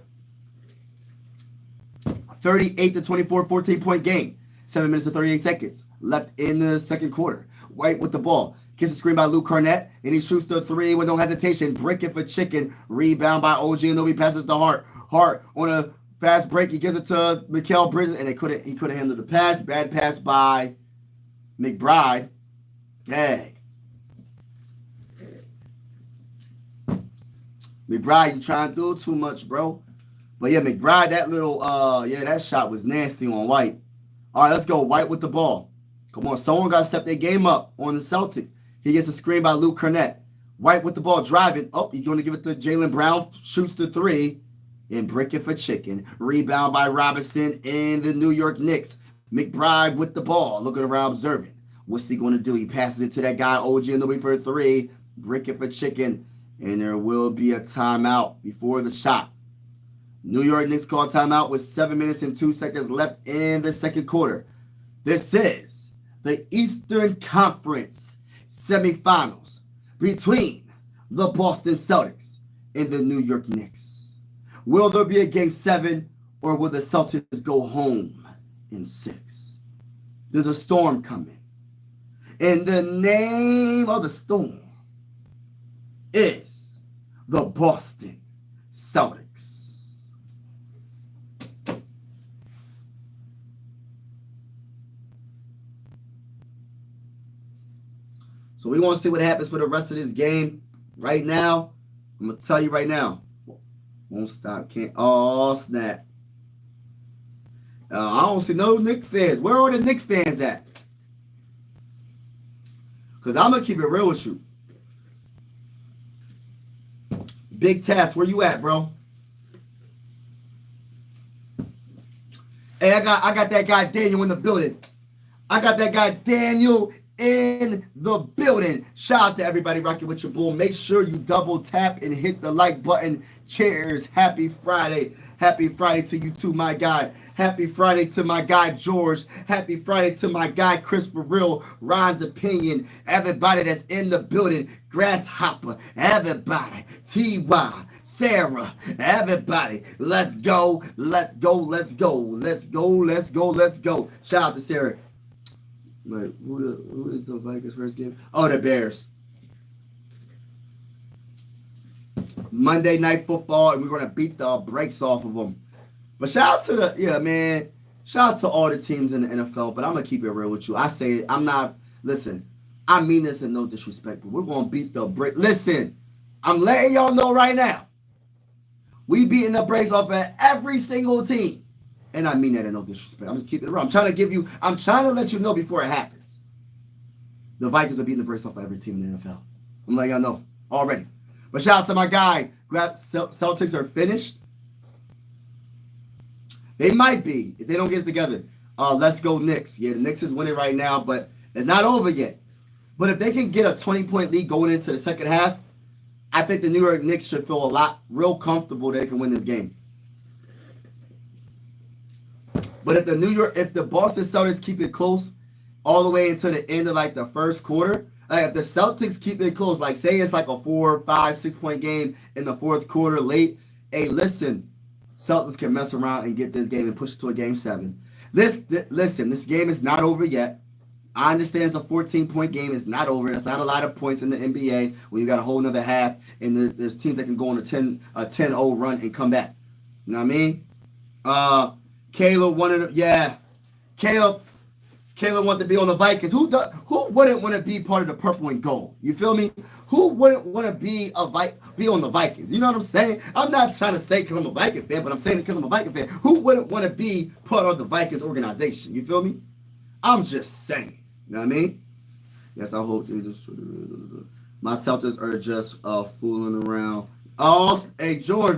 38-24, 14-point game. 7 minutes and 38 seconds left in the second quarter. White with the ball. Gets a screen by Luke Cornett, and he shoots the three with no hesitation. Brick it for chicken. Rebound by OG, and then he passes to Hart. Hart on a fast break. He gives it to Mikal Bridges, and he couldn't handle the pass. Bad pass by McBride. Dang. McBride, you trying to do too much, bro. But yeah, McBride, that little, that shot was nasty on White. All right, let's go. White with the ball. Come on, someone got to step their game up on the Celtics. He gets a screen by Luke Cornett. White with the ball, driving. Oh, he's going to give it to Jaylen Brown. Shoots the three. And brick it for chicken. Rebound by Robinson and the New York Knicks. McBride with the ball, looking around, observing. What's he going to do? He passes it to that guy, OG, and the way for a three. Brick it for chicken. And there will be a timeout before the shot. New York Knicks call timeout with 7 minutes and 2 seconds left in the second quarter. This is the Eastern Conference Semifinals between the Boston Celtics and the New York Knicks. Will there be a game 7 or will the Celtics go home in 6? There's a storm coming. And the name of the storm is the Boston Celtics. So we want to see what happens for the rest of this game. Right now, I'm going to tell you right now. Won't stop. Can't. Oh, snap. I don't see no Knicks fans. Where are the Knicks fans at? Because I'm going to keep it real with you. Big Task, where you at, bro? Hey, I got that guy Daniel in the building. I got that guy Daniel in the building. Shout out to everybody rocking with your bull. Make sure you double tap and hit the like button. Cheers. Happy Friday. Happy Friday to you too, my guy. Happy Friday to my guy George. Happy Friday to my guy Chris for real. Ron's opinion. Everybody that's in the building. Grasshopper. Everybody. T.Y. Sarah. Everybody. Let's go. Let's go. Let's go. Let's go. Let's go. Let's go. Shout out to Sarah. Wait, who is the Vikings first game? Oh, the Bears. Monday Night Football, and we're going to beat the brakes off of them. But shout out to shout out to all the teams in the NFL, but I'm going to keep it real with you. I say, listen, I mean this in no disrespect, but we're going to beat the brakes. Listen, I'm letting y'all know right now, we beating the brakes off of every single team. And I mean that in no disrespect. I'm just keeping it real. I'm trying to let you know before it happens. The Vikings are beating the brakes off of every team in the NFL. I'm letting y'all know already. But shout out to my guy. Celtics are finished. They might be if they don't get it together. Let's go Knicks. Yeah, the Knicks is winning right now, but it's not over yet. But if they can get a 20-point lead going into the second half, I think the New York Knicks should feel real comfortable they can win this game. But if the Boston Celtics keep it close all the way until the end of like the first quarter, like if the Celtics keep it close, like say it's like a 4, 5, 6 point game in the fourth quarter late, hey, listen, Celtics can mess around and get this game and push it to a game 7. Listen, this game is not over yet. I understand it's a 14-point game. It's not over. It's not a lot of points in the NBA when you got a whole another half and there's teams that can go on a 10-0 run and come back. You know what I mean? Caleb wanted to, yeah. Caleb wanted to be on the Vikings. Who wouldn't want to be part of the purple and gold? You feel me? Who wouldn't want to be on the Vikings? You know what I'm saying? I'm not trying to say because I'm a Viking fan, but I'm saying it because I'm a Viking fan. Who wouldn't want to be part of the Vikings organization? You feel me? I'm just saying. You know what I mean? Yes, I hope they just. My Celtics are just fooling around. Oh, hey George,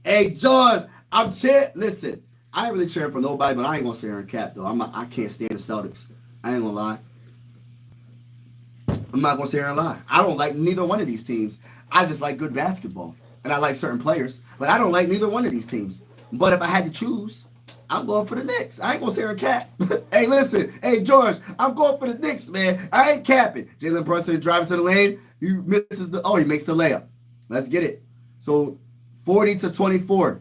Hey George, I'm cheering. Listen. I ain't really cheering for nobody, but I ain't gonna sit here and cap though. I can't stand the Celtics. I ain't gonna lie. I'm not gonna sit here and lie. I don't like neither one of these teams. I just like good basketball, and I like certain players, but I don't like neither one of these teams. But if I had to choose, I'm going for the Knicks. I ain't gonna sit here and cap. Hey, listen, hey George, I'm going for the Knicks, man. I ain't capping. Jalen Brunson driving to the lane. He makes the layup. Let's get it. So 40-24.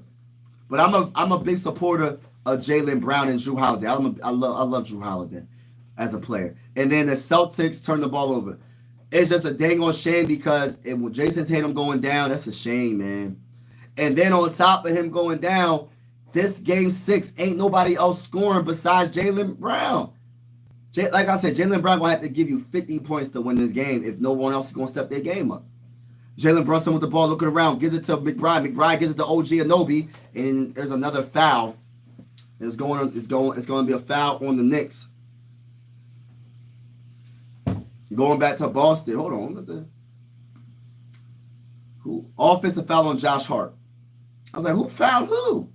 But I'm a big supporter of Jaylen Brown and Jrue Holiday. I love Jrue Holiday as a player. And then the Celtics turn the ball over. It's just a dang on shame because with Jason Tatum going down, that's a shame, man. And then on top of him going down, this game 6 ain't nobody else scoring besides Jaylen Brown. Like I said, Jaylen Brown gonna have to give you 50 points to win this game if no one else is gonna step their game up. Jalen Brunson with the ball looking around, gives it to McBride. McBride gives it to OG Anunoby, and there's another foul. It's going to be a foul on the Knicks. Going back to Boston. Hold on. Offensive foul on Josh Hart. I was like, who fouled who?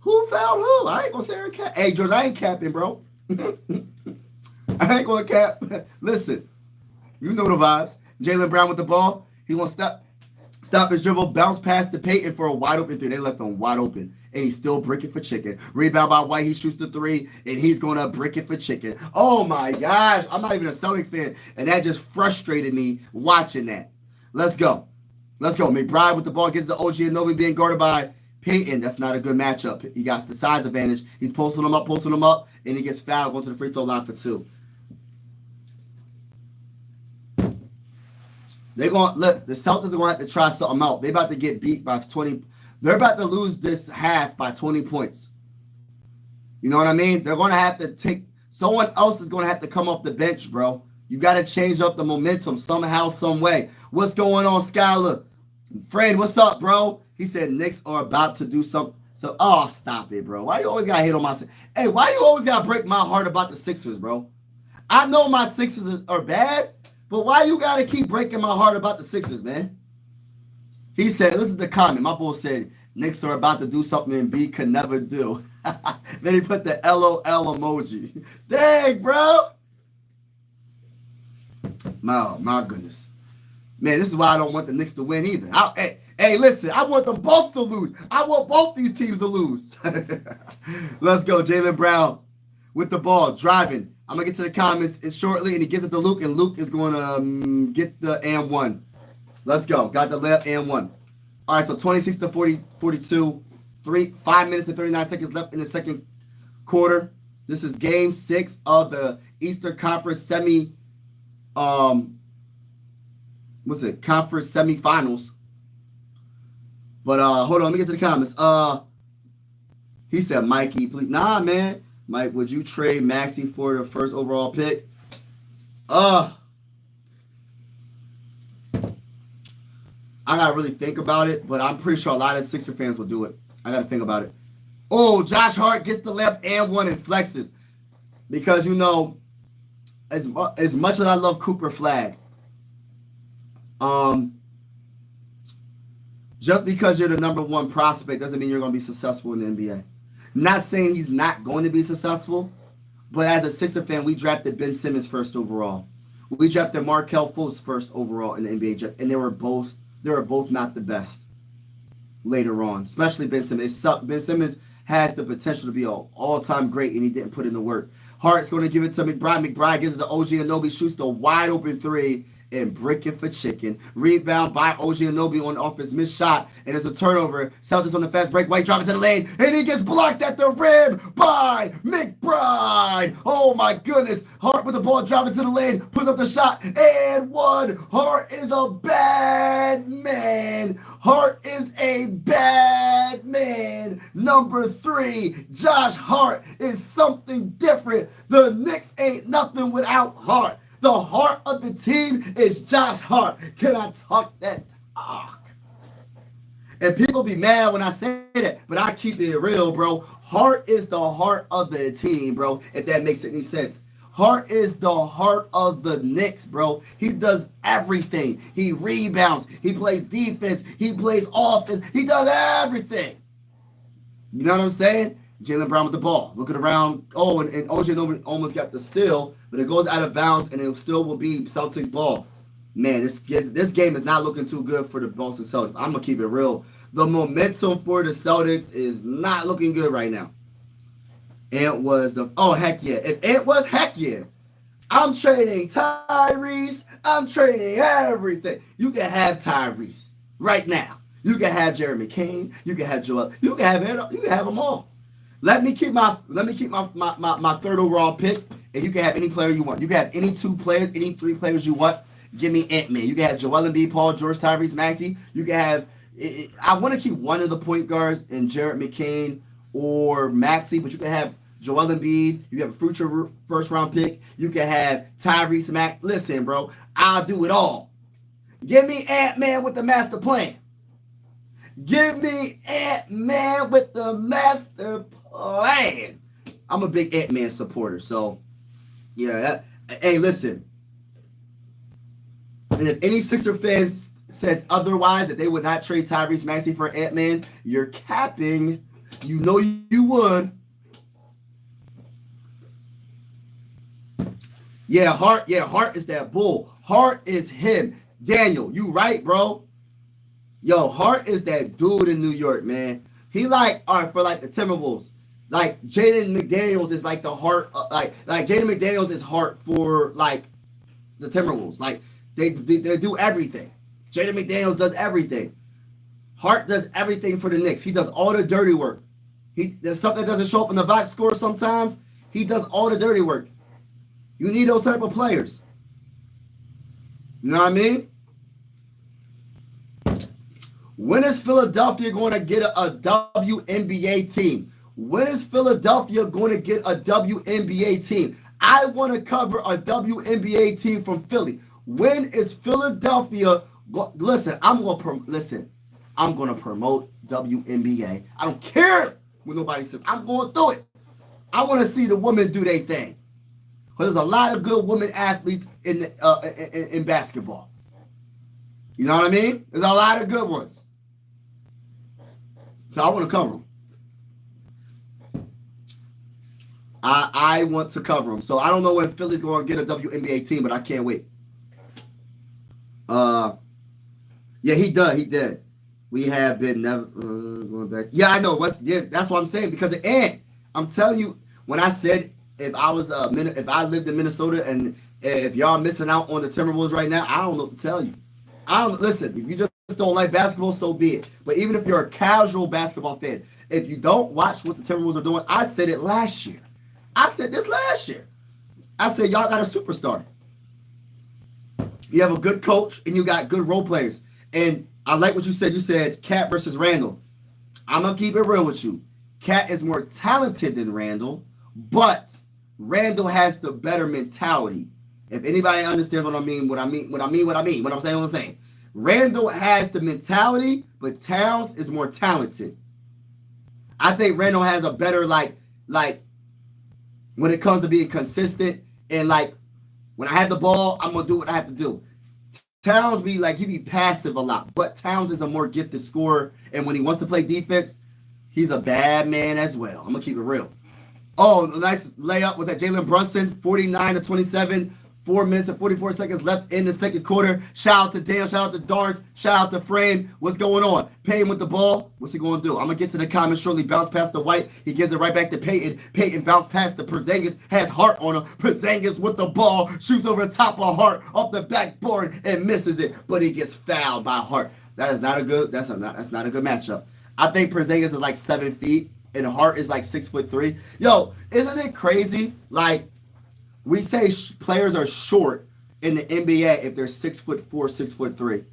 Who fouled who? I ain't gonna say cap. Hey George, I ain't capping, bro. I ain't gonna cap. Listen, you know the vibes. Jaylen Brown with the ball. He wants to stop his dribble, bounce past the Peyton for a wide open 3. They left him wide open, and he's still bricking for chicken. Rebound by White, he shoots the 3, and he's going to brick it for chicken. Oh, my gosh. I'm not even a Celtic fan, and that just frustrated me watching that. Let's go. McBride with the ball gets the OG Anunoby being guarded by Peyton. That's not a good matchup. He got the size advantage. He's posting him up, and he gets fouled going to the free throw line for 2. The Celtics are going to have to try something out. They're about to get beat by 20. They're about to lose this half by 20 points. You know what I mean? They're going to have to someone else is going to have to come off the bench, bro. You got to change up the momentum somehow, some way. What's going on, Skylar? Fred, what's up, bro? He said Knicks are about to do something. So, stop it, bro. Why you always got to hit on my Sixers? Hey, why you always got to break my heart about the Sixers, bro? I know my Sixers are bad. But why you got to keep breaking my heart about the Sixers, man? He said, listen to the comment. My boy said, Knicks are about to do something Embiid could never do. Then he put the LOL emoji. Dang, bro. My goodness. Man, this is why I don't want the Knicks to win either. Hey, listen, I want them both to lose. I want both these teams to lose. Let's go. Jaylen Brown with the ball, driving. I'm going to get to the comments shortly, and he gives it to Luke, and Luke is going to get the and one. Let's go. Got the layup and one. All right, so 26 to 42. 5 minutes and 39 seconds left in the second quarter. This is game 6 of the Eastern Conference conference semifinals. But hold on, let me get to the comments. He said, Mikey, please. Nah, man. Mike, would you trade Maxey for the first overall pick? I gotta really think about it, but I'm pretty sure a lot of Sixer fans will do it. I gotta think about it. Oh, Josh Hart gets the left and one and flexes. Because, you know, as much as I love Cooper Flag, just because you're the number one prospect doesn't mean you're going to be successful in the NBA. Not saying he's not going to be successful, but as a Sixer fan, we drafted Ben Simmons first overall. We drafted Markelle Fultz first overall in the NBA draft, and they were both not the best later on, especially Ben Simmons. Ben Simmons has the potential to be an all-time great, and he didn't put in the work. Hart's going to give it to McBride. McBride gives it to OG Anunoby, shoots the wide-open three, and bricking for chicken. Rebound by OG Anunoby on off his missed shot, and it's a turnover. Celtics on the fast break. White driving to the lane, and he gets blocked at the rim by McBride. Oh my goodness. Hart with the ball driving to the lane, puts up the shot, and one. Hart is a bad man. Hart is a bad man. Number 3, Josh Hart is something different. The Knicks ain't nothing without Hart. The heart of the team is Josh Hart. Can I talk that talk? And people be mad when I say that, but I keep it real, bro. Hart is the heart of the team, bro, if that makes any sense. Hart is the heart of the Knicks, bro. He does everything. He rebounds. He plays defense. He plays offense. He does everything. You know what I'm saying? Jaylen Brown with the ball. Looking around. Oh, and OG almost got the steal, but it goes out of bounds, and it still will be Celtics ball. Man, this game is not looking too good for the Boston Celtics. I'm going to keep it real. The momentum for the Celtics is not looking good right now. It was heck yeah. If it was heck yeah, I'm trading Tyrese. I'm trading everything. You can have Tyrese right now. You can have Jeremy Kane. You can have Joel. You can have them all. Let me keep my third overall pick, and you can have any player you want. You can have any 2 players, any 3 players you want. Give me Ant-Man. You can have Joel Embiid, Paul George, Tyrese Maxey. You can have. I want to keep one of the point guards in Jared McCain or Maxey, but you can have Joel Embiid. You have a future first round pick. You can have Tyrese Maxey. Listen, bro, I'll do it all. Give me Ant-Man with the master plan. Give me Ant-Man with the master plan. I'm a big Ant-Man supporter, so yeah. Hey, listen. And if any Sixer fans says otherwise, that they would not trade Tyrese Maxey for Ant-Man, you're capping. You know you would. Yeah, Hart is that bull. Hart is him. Daniel, you right, bro. Yo, Hart is that dude in New York, man. He for the Timberwolves. Like Jaden McDaniels is like the heart, like Jaden McDaniels is heart for like the Timberwolves. Like they do everything. Jaden McDaniels does everything. Hart does everything for the Knicks. He does all the dirty work. There's stuff that doesn't show up in the box score sometimes. He does all the dirty work. You need those type of players. You know what I mean? When is Philadelphia going to get a WNBA team? When is Philadelphia going to get a WNBA team? I want to cover a WNBA team from Philly. When is Philadelphia? Listen, I'm going to promote WNBA. I don't care what nobody says. I'm going to do it. I want to see the women do their thing. Because there's a lot of good women athletes in basketball. You know what I mean? There's a lot of good ones. So I want to cover them. I want to cover them. So I don't know when Philly's going to get a WNBA team, but I can't wait. Yeah, he did. We have been never going back. Yeah, I know. That's what I'm saying because I'm telling you, when I said if I lived in Minnesota and if y'all missing out on the Timberwolves right now, I don't know what to tell you. Listen. If you just don't like basketball, so be it. But even if you're a casual basketball fan, if you don't watch what the Timberwolves are doing, I said it last year. I said this last year. I said y'all got a superstar. You have a good coach and you got good role players. And I like what you said. You said Cat versus Randall. I'm going to keep it real with you. Cat is more talented than Randall, but Randall has the better mentality. If anybody understands what I'm saying. Randall has the mentality, but Towns is more talented. I think Randall has a better, like when it comes to being consistent and like, when I have the ball, I'm going to do what I have to do. Towns he be passive a lot, but Towns is a more gifted scorer, and when he wants to play defense, he's a bad man as well. I'm going to keep it real. Oh, nice layup was that Jalen Brunson, 49-27, 4 minutes and 44 seconds left in the second quarter. Shout out to Dale, shout out to Darth, shout out to Frame. What's going on? Payton with the ball. What's he going to do? I'm going to get to the comments shortly. Bounce past the White. He gives it right back to Payton. Payton bounce past the Porzingis. Has Hart on him. Porzingis with the ball. Shoots over the top of Hart off the backboard and misses it. But he gets fouled by Hart. That's not a good matchup. I think Porzingis is like 7 feet and Hart is like 6'3". Yo, isn't it crazy? Like, we say players are short in the NBA if they're 6'4", 6'3".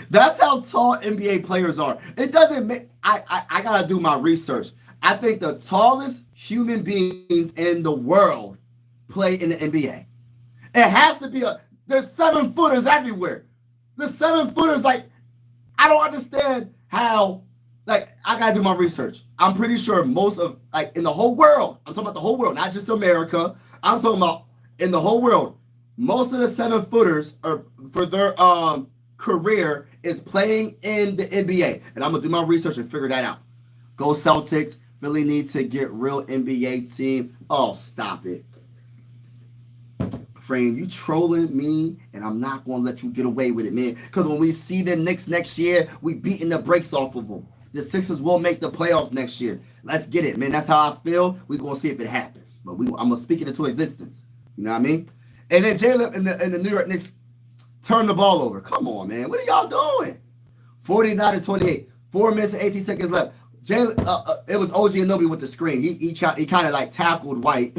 That's how tall NBA players are. It doesn't make. I gotta do my research. I think the tallest human beings in the world play in the NBA. It has to be there's 7-footers everywhere. The 7-footers, like, I don't understand how. Like, I gotta do my research. I'm pretty sure most of, like, in the whole world. I'm talking about the whole world, not just America. I'm talking about in the whole world, most of the 7-footers are for their career is playing in the NBA. And I'm going to do my research and figure that out. Go Celtics. Philly need to get real NBA team. Oh, stop it. Frame, you trolling me, and I'm not going to let you get away with it, man. Because when we see the Knicks next year, we beating the brakes off of them. The Sixers will make the playoffs next year. Let's get it, man. That's how I feel. We're going to see if it happens. But I'm going to speak it into existence. You know what I mean? And then Jalen and the New York Knicks turn the ball over. Come on, man. What are y'all doing? 49-28. 4 minutes and 18 seconds left. Jalen, it was OG Anunoby with the screen. He kind of like tackled White.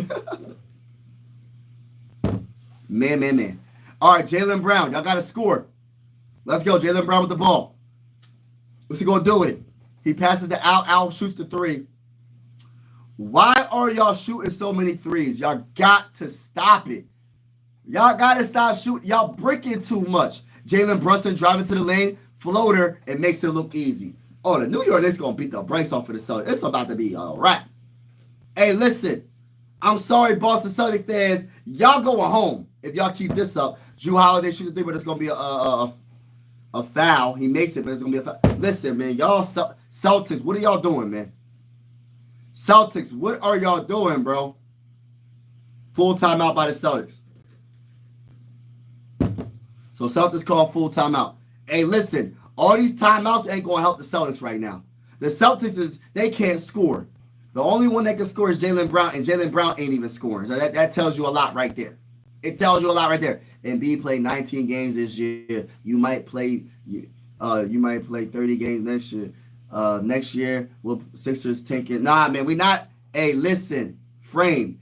Man. All right, Jaylen Brown. Y'all got to score. Let's go. Jaylen Brown with the ball. What's he going to do with it? He passes the out. Al shoots the 3. Why are y'all shooting so many threes? Y'all got to stop it. Y'all got to stop shooting. Y'all bricking too much. Jalen Brunson driving to the lane, floater, and makes it look easy. Oh, the New York Knicks going to beat the brakes off of the Celtics. It's about to be a wrap. Hey, listen. I'm sorry, Boston Celtics fans. Y'all going home if y'all keep this up. Drew Holiday shoots the 3, but it's going to be a foul. He makes it, but it's going to be a foul. Listen, man. Y'all Celtics, what are y'all doing, man? Celtics, what are y'all doing, bro? Full timeout by the Celtics. So Celtics call full timeout. Hey, listen, all these timeouts ain't going to help the Celtics right now. The Celtics, they can't score. The only one that can score is Jaylen Brown, and Jaylen Brown ain't even scoring. So that tells you a lot right there. It tells you a lot right there. Embiid played 19 games this year. You might play 30 games next year. Next year, will Sixers take it? Nah, man, we not. Hey, listen, Frame.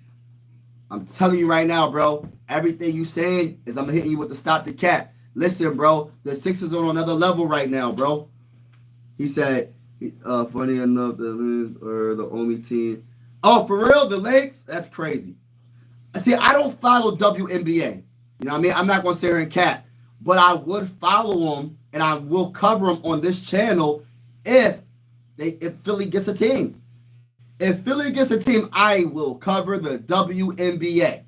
I'm telling you right now, bro. Everything you saying is I'm hitting you with the stop the cat. Listen, bro. The Sixers are on another level right now, bro. He said, funny enough, the Lakers are the only team. Oh, for real? The Lakers? That's crazy. See, I don't follow WNBA. You know what I mean? I'm not going to sit here and cat. But I would follow them, and I will cover them on this channel if Philly gets a team. If Philly gets a team, I will cover the WNBA.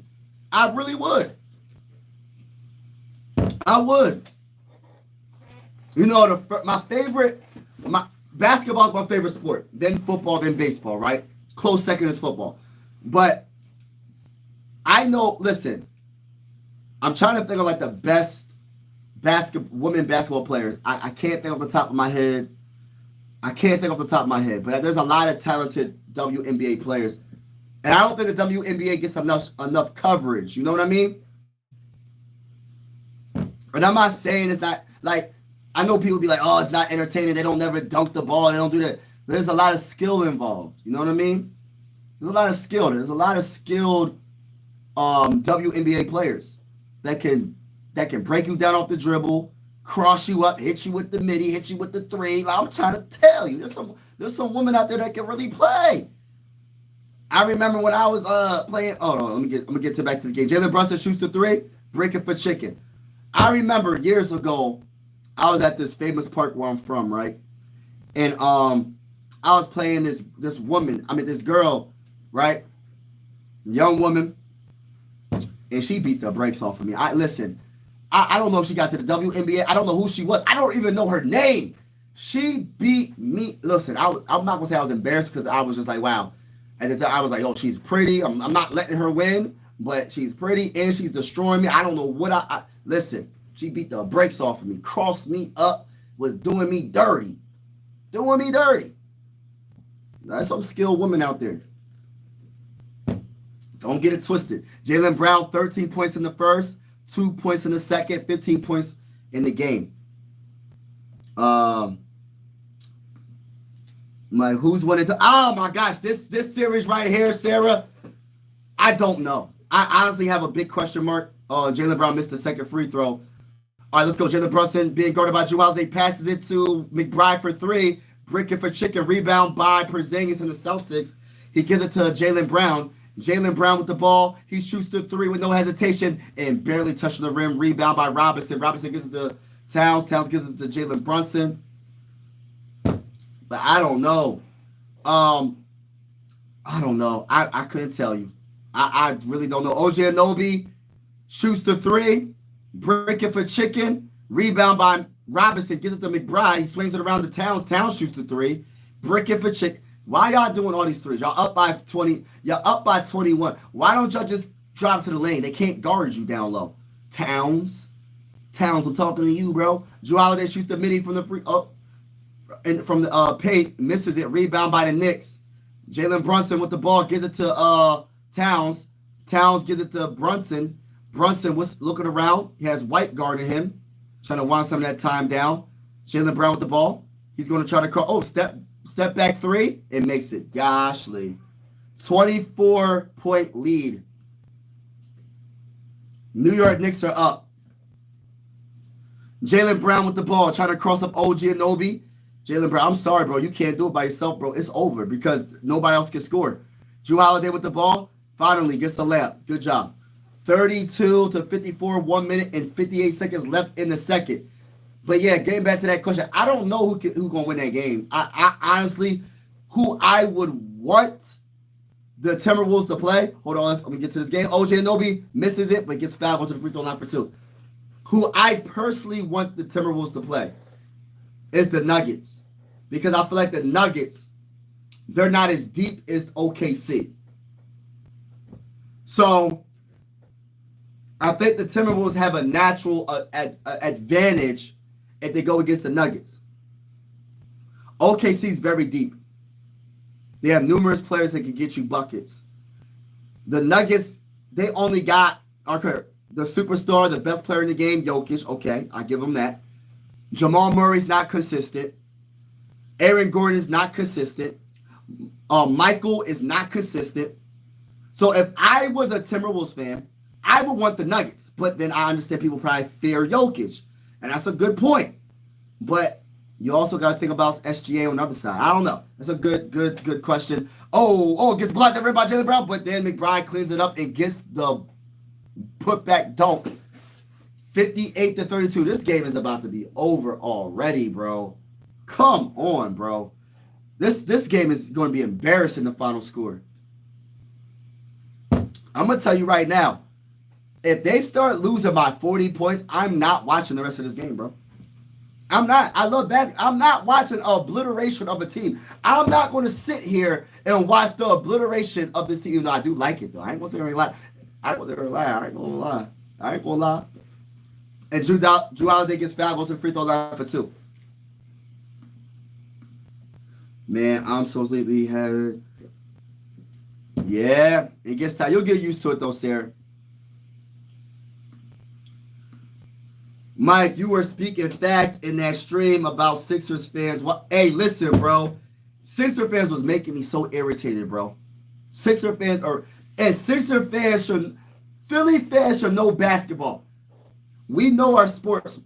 I really would. I would. You know, my basketball is my favorite sport. Then football, then baseball, right? Close second is football. But I know, listen, I'm trying to think of like the best women basketball players. I can't think off the top of my head. But there's a lot of talented WNBA players. And I don't think the WNBA gets enough coverage. You know what I mean? And I'm not saying it's not like, I know people be like, oh, it's not entertaining. They don't never dunk the ball. They don't do that. There's a lot of skill involved. You know what I mean? There's a lot of skill. There's a lot of skilled WNBA players that can break you down off the dribble, cross you up, hit you with the midi, hit you with the three. Like, I'm trying to tell you, there's some women out there that can really play. I remember when I was playing. Oh no, I'm gonna get back to the game. Jalen Brunson shoots the three, breaking for chicken. I remember years ago, I was at this famous park where I'm from, right? And I was playing this girl, right? Young woman, and she beat the brakes off of me. I don't know if she got to the WNBA. I don't know who she was. I don't even know her name. She beat me. Listen, I'm not gonna say I was embarrassed because I was just like, wow. At the time, I was like, oh, she's pretty. I'm not letting her win, but she's pretty and she's destroying me. I don't know what listen. She beat the brakes off of me, crossed me up, was doing me dirty. There's some skilled women out there. Don't get it twisted. Jaylen Brown, 13 points in the first, 2 points in the second, 15 points in the game. Who's winning? Oh my gosh, this series right here, Sarah. I don't know. I honestly have a big question mark. Jaylen Brown missed the second free throw. All right, let's go. Jalen Brunson being guarded by Jrue Holiday, passes it to McBride for three, breaking for chicken, rebound by Porzingis and the Celtics. He gives it to Jaylen Brown. Jaylen Brown with the ball. He shoots the three with no hesitation and barely touching the rim. Rebound by Robinson. Robinson gives it to Towns. Towns gives it to Jalen Brunson. But I don't know. I don't know. I couldn't tell you. I really don't know. OG Anunoby shoots the three, breaking for chicken. Rebound by Robinson, gives it to McBride. He swings it around to Towns. Towns shoots the three, breaking for chicken. Why y'all doing all these threes? Y'all up by 20. Y'all up by 21. Why don't y'all just drive to the lane? They can't guard you down low. Towns, I'm talking to you, bro. Jrue Holiday shoots the midi from the free and from the paint, misses it. Rebound by the Knicks. Jalen Brunson with the ball, gives it to Towns. Towns gives it to Brunson. Brunson was looking around. He has White guarding him, trying to wind some of that time down. Jaylen Brown with the ball. He's going to try to cross. Oh, step back three. It makes it. Goshly. 24-point lead. New York Knicks are up. Jaylen Brown with the ball, trying to cross up OG Anunoby. Jaylen Brown, I'm sorry, bro. You can't do it by yourself, bro. It's over because nobody else can score. Jrue Holiday with the ball. Finally gets the layup. Good job. 32-54, 1 minute and 58 seconds left in the second. But yeah, getting back to that question, I don't know who's going to win that game. I honestly, who I would want the Timberwolves to play. Hold on, let me get to this game. OG Anunoby misses it, but gets fouled, goes to the free throw line for two. Who I personally want the Timberwolves to play is the Nuggets. Because I feel like the Nuggets, they're not as deep as OKC. So I think the Timberwolves have a natural advantage if they go against the Nuggets. OKC is very deep. They have numerous players that can get you buckets. The Nuggets, they only got the superstar, the best player in the game, Jokic. Okay, I give them that. Jamal Murray's not consistent. Aaron Gordon is not consistent. Michael is not consistent. So if I was a Timberwolves fan, I would want the Nuggets. But then I understand people probably fear Jokic. And that's a good point. But you also got to think about SGA on the other side. I don't know. That's a good question. Oh, gets blocked at rim by Jaylen Brown, but then McBride cleans it up and gets the putback dunk. 58-32. This game is about to be over already, bro. Come on, bro. This game is going to be embarrassing, the final score. I'm going to tell you right now, if they start losing by 40 points, I'm not watching the rest of this game, bro. I'm not. I love basketball. I'm not watching an obliteration of a team. I'm not going to sit here and watch the obliteration of this team. Even though I do like it, though. I ain't going to sit here and lie. I ain't going to lie. I ain't going to lie. I ain't going to lie. And Drew Holiday gets fouled, go to the free throw line for 2. Man, I'm so sleepy. Yeah, it gets tired. You'll get used to it, though, Sarah. Mike, you were speaking facts in that stream about Sixers fans. What? Hey, listen, bro. Sixer fans was making me so irritated, bro. Sixer fans should, Philly fans should know basketball. We know our sports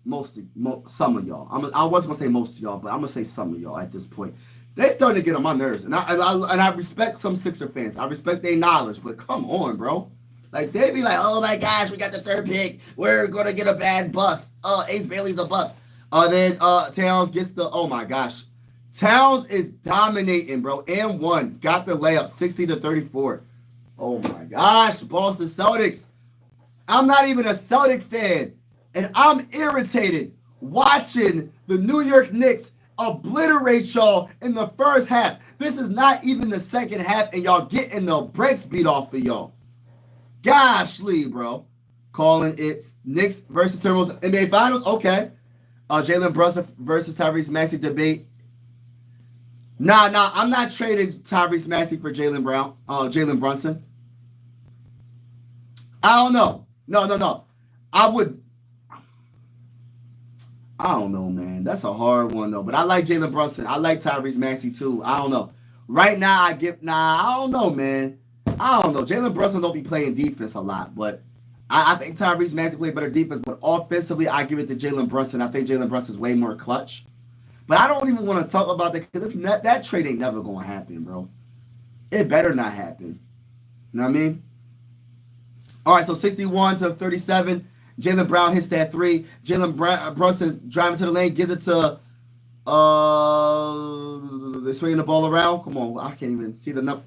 some of y'all. I wasn't gonna say most of y'all, but I'm gonna say some of y'all at this point. They starting to get on my nerves, and I respect some Sixer fans. I respect their knowledge, but come on, bro. Like, they be like, oh my gosh, we got the 3rd pick. We're going to get a bad bust. Ace Bailey's a bust. Then Towns gets the, oh my gosh. Towns is dominating, bro. And 1. Got the layup, 60-34. Oh my gosh, Boston Celtics. I'm not even a Celtic fan. And I'm irritated watching the New York Knicks obliterate y'all in the first half. This is not even the second half, and y'all getting the brakes beat off of y'all. Goshly, bro. Calling it Knicks versus Timberwolves NBA Finals. Okay. Jalen Brunson versus Tyrese Maxey debate. Nah, I'm not trading Tyrese Maxey for Jalen Brunson. I don't know. No. I don't know, man. That's a hard one, though. But I like Jalen Brunson. I like Tyrese Maxey, too. I don't know. Right now, I don't know, man. I don't know. Jalen Brunson don't be playing defense a lot, but I think Tyrese Maxey play better defense. But offensively, I give it to Jalen Brunson. I think Jalen Brunson's way more clutch. But I don't even want to talk about that because that trade ain't never going to happen, bro. It better not happen. You know what I mean? All right, so 61-37. Jaylen Brown hits that 3. Brunson driving to the lane, gives it to they're swinging the ball around. Come on, I can't even see the number.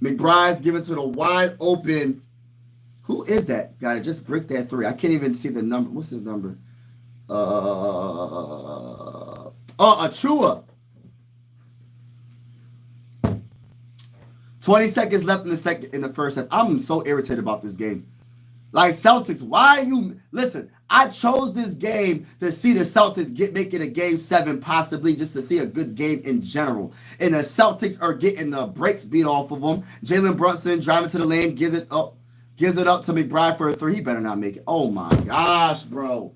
McBride's giving to the wide open. Who is that guy? Just bricked that 3. I can't even see the number. What's his number? Achua. 20 seconds left in the first half. I'm so irritated about this game. Like, Celtics, why are you... Listen, I chose this game to see the Celtics make it a game 7, possibly, just to see a good game in general. And the Celtics are getting the brakes beat off of them. Jalen Brunson driving to the lane, gives it up to McBride for a 3. He better not make it. Oh, my gosh, bro.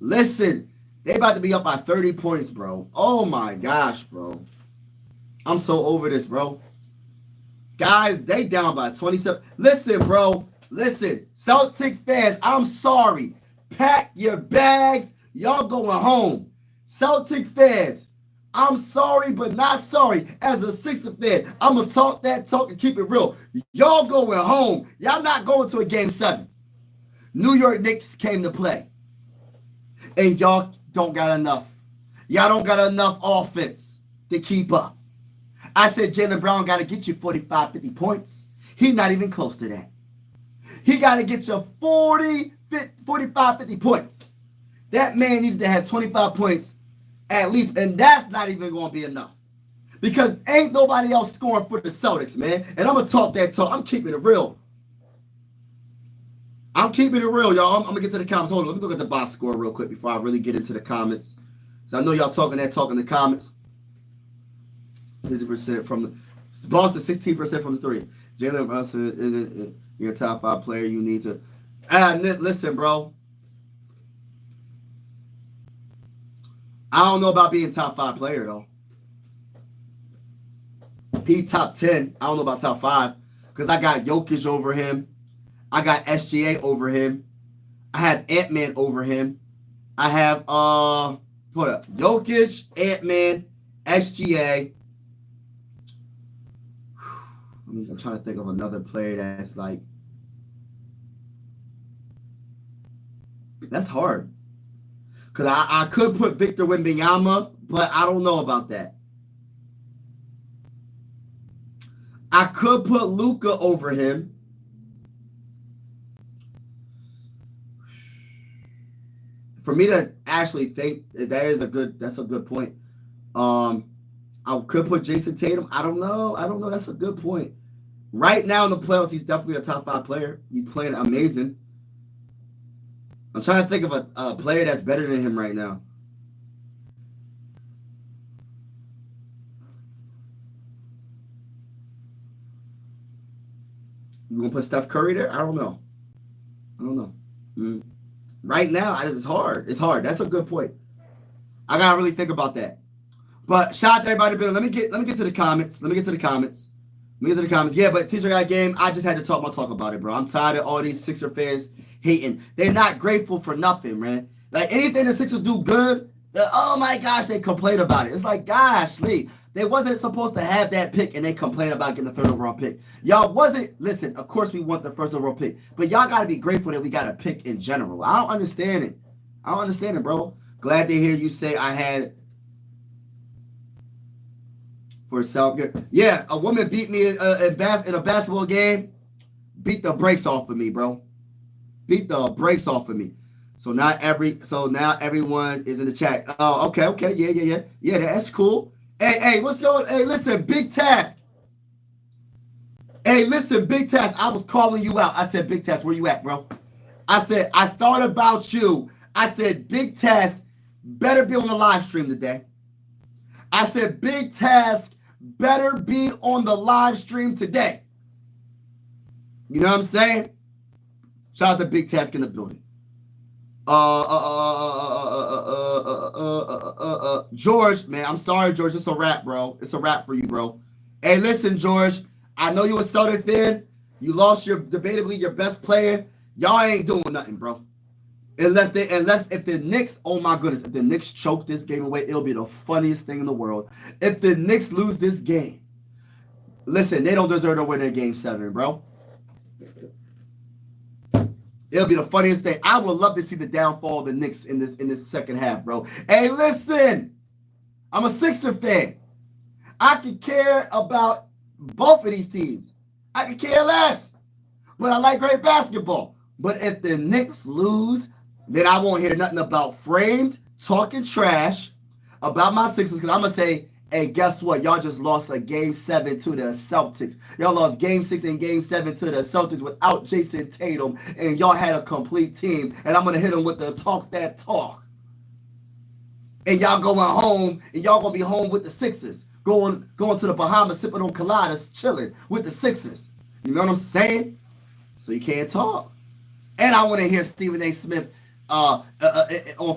Listen, they about to be up by 30 points, bro. Oh, my gosh, bro. I'm so over this, bro. Guys, they down by 27. Listen, bro. Listen, Celtic fans, I'm sorry. Pack your bags. Y'all going home. Celtic fans, I'm sorry, but not sorry. As a Sixers fan, I'm going to talk that talk and keep it real. Y'all going home. Y'all not going to a game 7. New York Knicks came to play. And y'all don't got enough. Y'all don't got enough offense to keep up. I said Jaylen Brown got to get you 45, 50 points. He's not even close to that. He got to get you 40, 50, 45, 50 points. That man needed to have 25 points at least, and that's not even going to be enough. Because ain't nobody else scoring for the Celtics, man. And I'm going to talk that talk. I'm keeping it real. I'm keeping it real, y'all. I'm going to get to the comments. Hold on. Let me look at the box score real quick before I really get into the comments. So I know y'all talking that talk in the comments. 50% from the Boston, 16% from the 3. Jalen Brunson isn't your top 5 player. You need to listen, bro. I don't know about being top 5 player though. He top 10. I don't know about top 5 because I got Jokic over him. I got SGA over him. I have Ant-Man over him. I have Jokic, Ant-Man, SGA. I'm trying to think of another player that's like... That's hard. Because I could put Victor Wembanyama, but I don't know about that. I could put Luka over him. For me to actually think that's a good point. I could put Jason Tatum. I don't know. That's a good point. Right now in the playoffs, he's definitely a top 5 player. He's playing amazing. I'm trying to think of a player that's better than him right now. You gonna put Steph Curry there? I don't know. Right now, it's hard. That's a good point. I gotta really think about that. But shout out to everybody. Let me get to the comments. Yeah, but teacher got game. I just had to talk about it, bro. I'm tired of all these Sixer fans hating. They're not grateful for nothing, man. Like anything the Sixers do good, oh my gosh, they complain about it. It's like, gosh, Lee, they wasn't supposed to have that pick, and they complain about getting the 3rd overall pick. Y'all listen, of course we want the 1st overall pick, but y'all got to be grateful that we got a pick in general. I don't understand it, bro. Glad to hear you say I had for South. Yeah, a woman beat me in a basketball game. Beat the brakes off of me, bro. So now everyone is in the chat. Oh, okay. Yeah, that's cool. Hey, what's going? Hey, listen, Big Task. I was calling you out. I said, Big Task, where you at, bro? I said, I thought about you. I said, Big Task better be on the live stream today. I said, Big Task better be on the live stream today. You know what I'm saying? Shout out to Big Task in the building. George, man, I'm sorry, George. It's a wrap, bro. It's a wrap for you, bro. Hey, listen, George. I know you a Celtics fan. You lost debatably your best player. Y'all ain't doing nothing, bro. Unless if the Knicks, oh my goodness, if the Knicks choke this game away, it'll be the funniest thing in the world. If the Knicks lose this game, listen, they don't deserve to win their game 7, bro. It'll be the funniest thing. I would love to see the downfall of the Knicks in this second half, bro. Hey, listen, I'm a Sixer fan. I could care about both of these teams. I could care less. But I like great basketball. But if the Knicks lose, then I won't hear nothing about Framed talking trash about my Sixers, because I'm going to say, hey, guess what? Y'all just lost a Game 7 to the Celtics. Y'all lost Game 6 and Game 7 to the Celtics without Jason Tatum, and y'all had a complete team, and I'm going to hit them with the talk that talk. And y'all going home, and y'all going to be home with the Sixers, going to the Bahamas, sipping on coladas, chilling with the Sixers. You know what I'm saying? So you can't talk. And I want to hear Stephen A. Smith on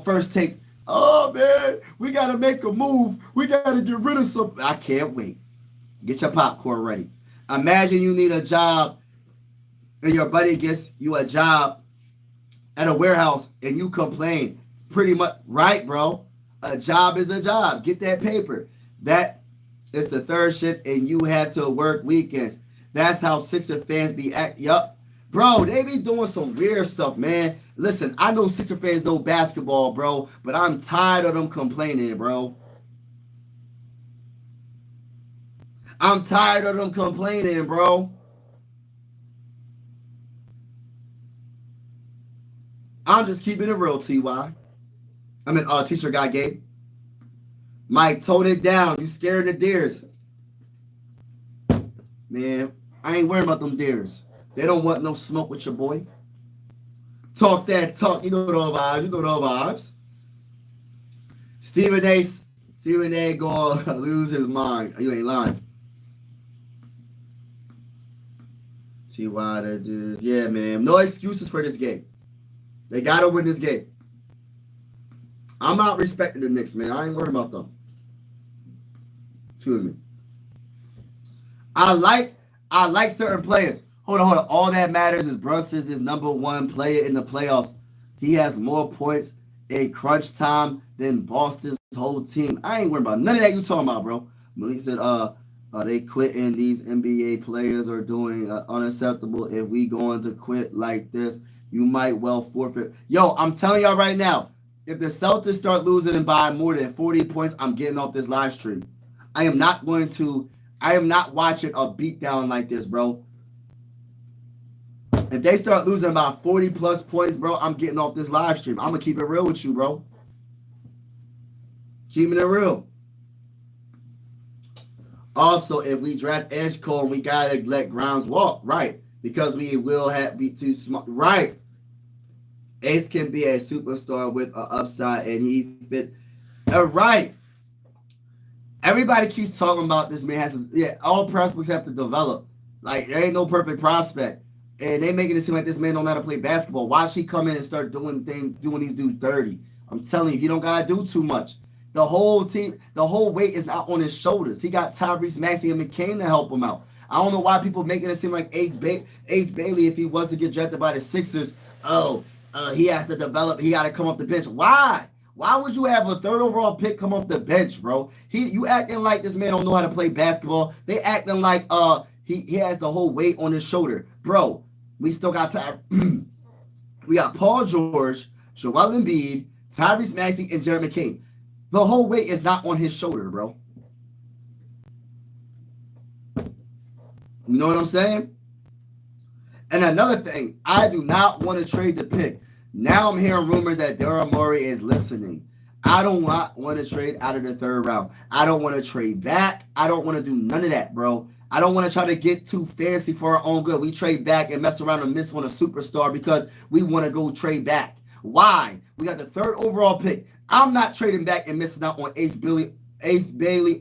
First Take. Oh, man, we got to make a move. We got to get rid of some. I can't wait. Get your popcorn ready. Imagine you need a job and your buddy gets you a job at a warehouse and you complain. Pretty much, right, bro? A job is a job. Get that paper. That is the third shift and you have to work weekends. That's how Sixer fans be at. Yup. Bro, they be doing some weird stuff, man. Listen, I know Sixer fans know basketball, bro, but I'm tired of them complaining, bro. I'm tired of them complaining, bro. I'm just keeping it real, T.Y. Teacher got game. Mike, tone it down. You scared of the deers. Man, I ain't worried about them deers. They don't want no smoke with your boy. Talk that talk. You know the vibes. Stephen A. gonna lose his mind. You ain't lying. See why that is. Yeah, man. No excuses for this game. They gotta win this game. I'm not respecting the Knicks, man. I ain't worried about them. Excuse me. I like certain players. Hold on. All that matters is Brunson's his number 1 player in the playoffs. He has more points in crunch time than Boston's whole team. I ain't worried about none of that you talking about, bro. Malik said, are they quitting? These NBA players are doing unacceptable. If we going to quit like this, you might well forfeit. Yo, I'm telling y'all right now, if the Celtics start losing by more than 40 points, I'm getting off this live stream. I am not watching a beatdown like this, bro. If they start losing about 40 plus points, bro, I'm getting off this live stream. I'm going to keep it real with you, bro. Keeping it real. Also, if we draft Edgecombe, we gotta let Grimes walk, right? Because we will be too smart, right? Ace can be a superstar with an upside, and he fits. Right. Everybody keeps talking about this man has to, yeah, all prospects have to develop. Like, there ain't no perfect prospect. And they making it seem like this man don't know how to play basketball. Watch he come in and start doing these dudes dirty. I'm telling you, he don't gotta do too much. The whole team, the whole weight is not on his shoulders. He got Tyrese Maxey and McCain to help him out. I don't know why people making it seem like Ace Bailey, if he was to get drafted by the Sixers, he has to develop. He got to come off the bench. Why? Why would you have a third overall pick come off the bench, bro? You acting like this man don't know how to play basketball. They acting like he has the whole weight on his shoulder, bro. We still got we got Paul George, Joel Embiid, Tyrese Maxey, and Jared McCain. The whole weight is not on his shoulder, bro. You know what I'm saying? And another thing, I do not want to trade the pick. Now I'm hearing rumors that Daryl Morey is listening. I don't want to trade out of the third round. I don't want to trade back. I don't want to do none of that, bro. I don't want to try to get too fancy for our own good. We trade back and mess around and miss on a superstar because we want to go trade back. Why? We got the third overall pick. I'm not trading back and missing out on Ace Bailey,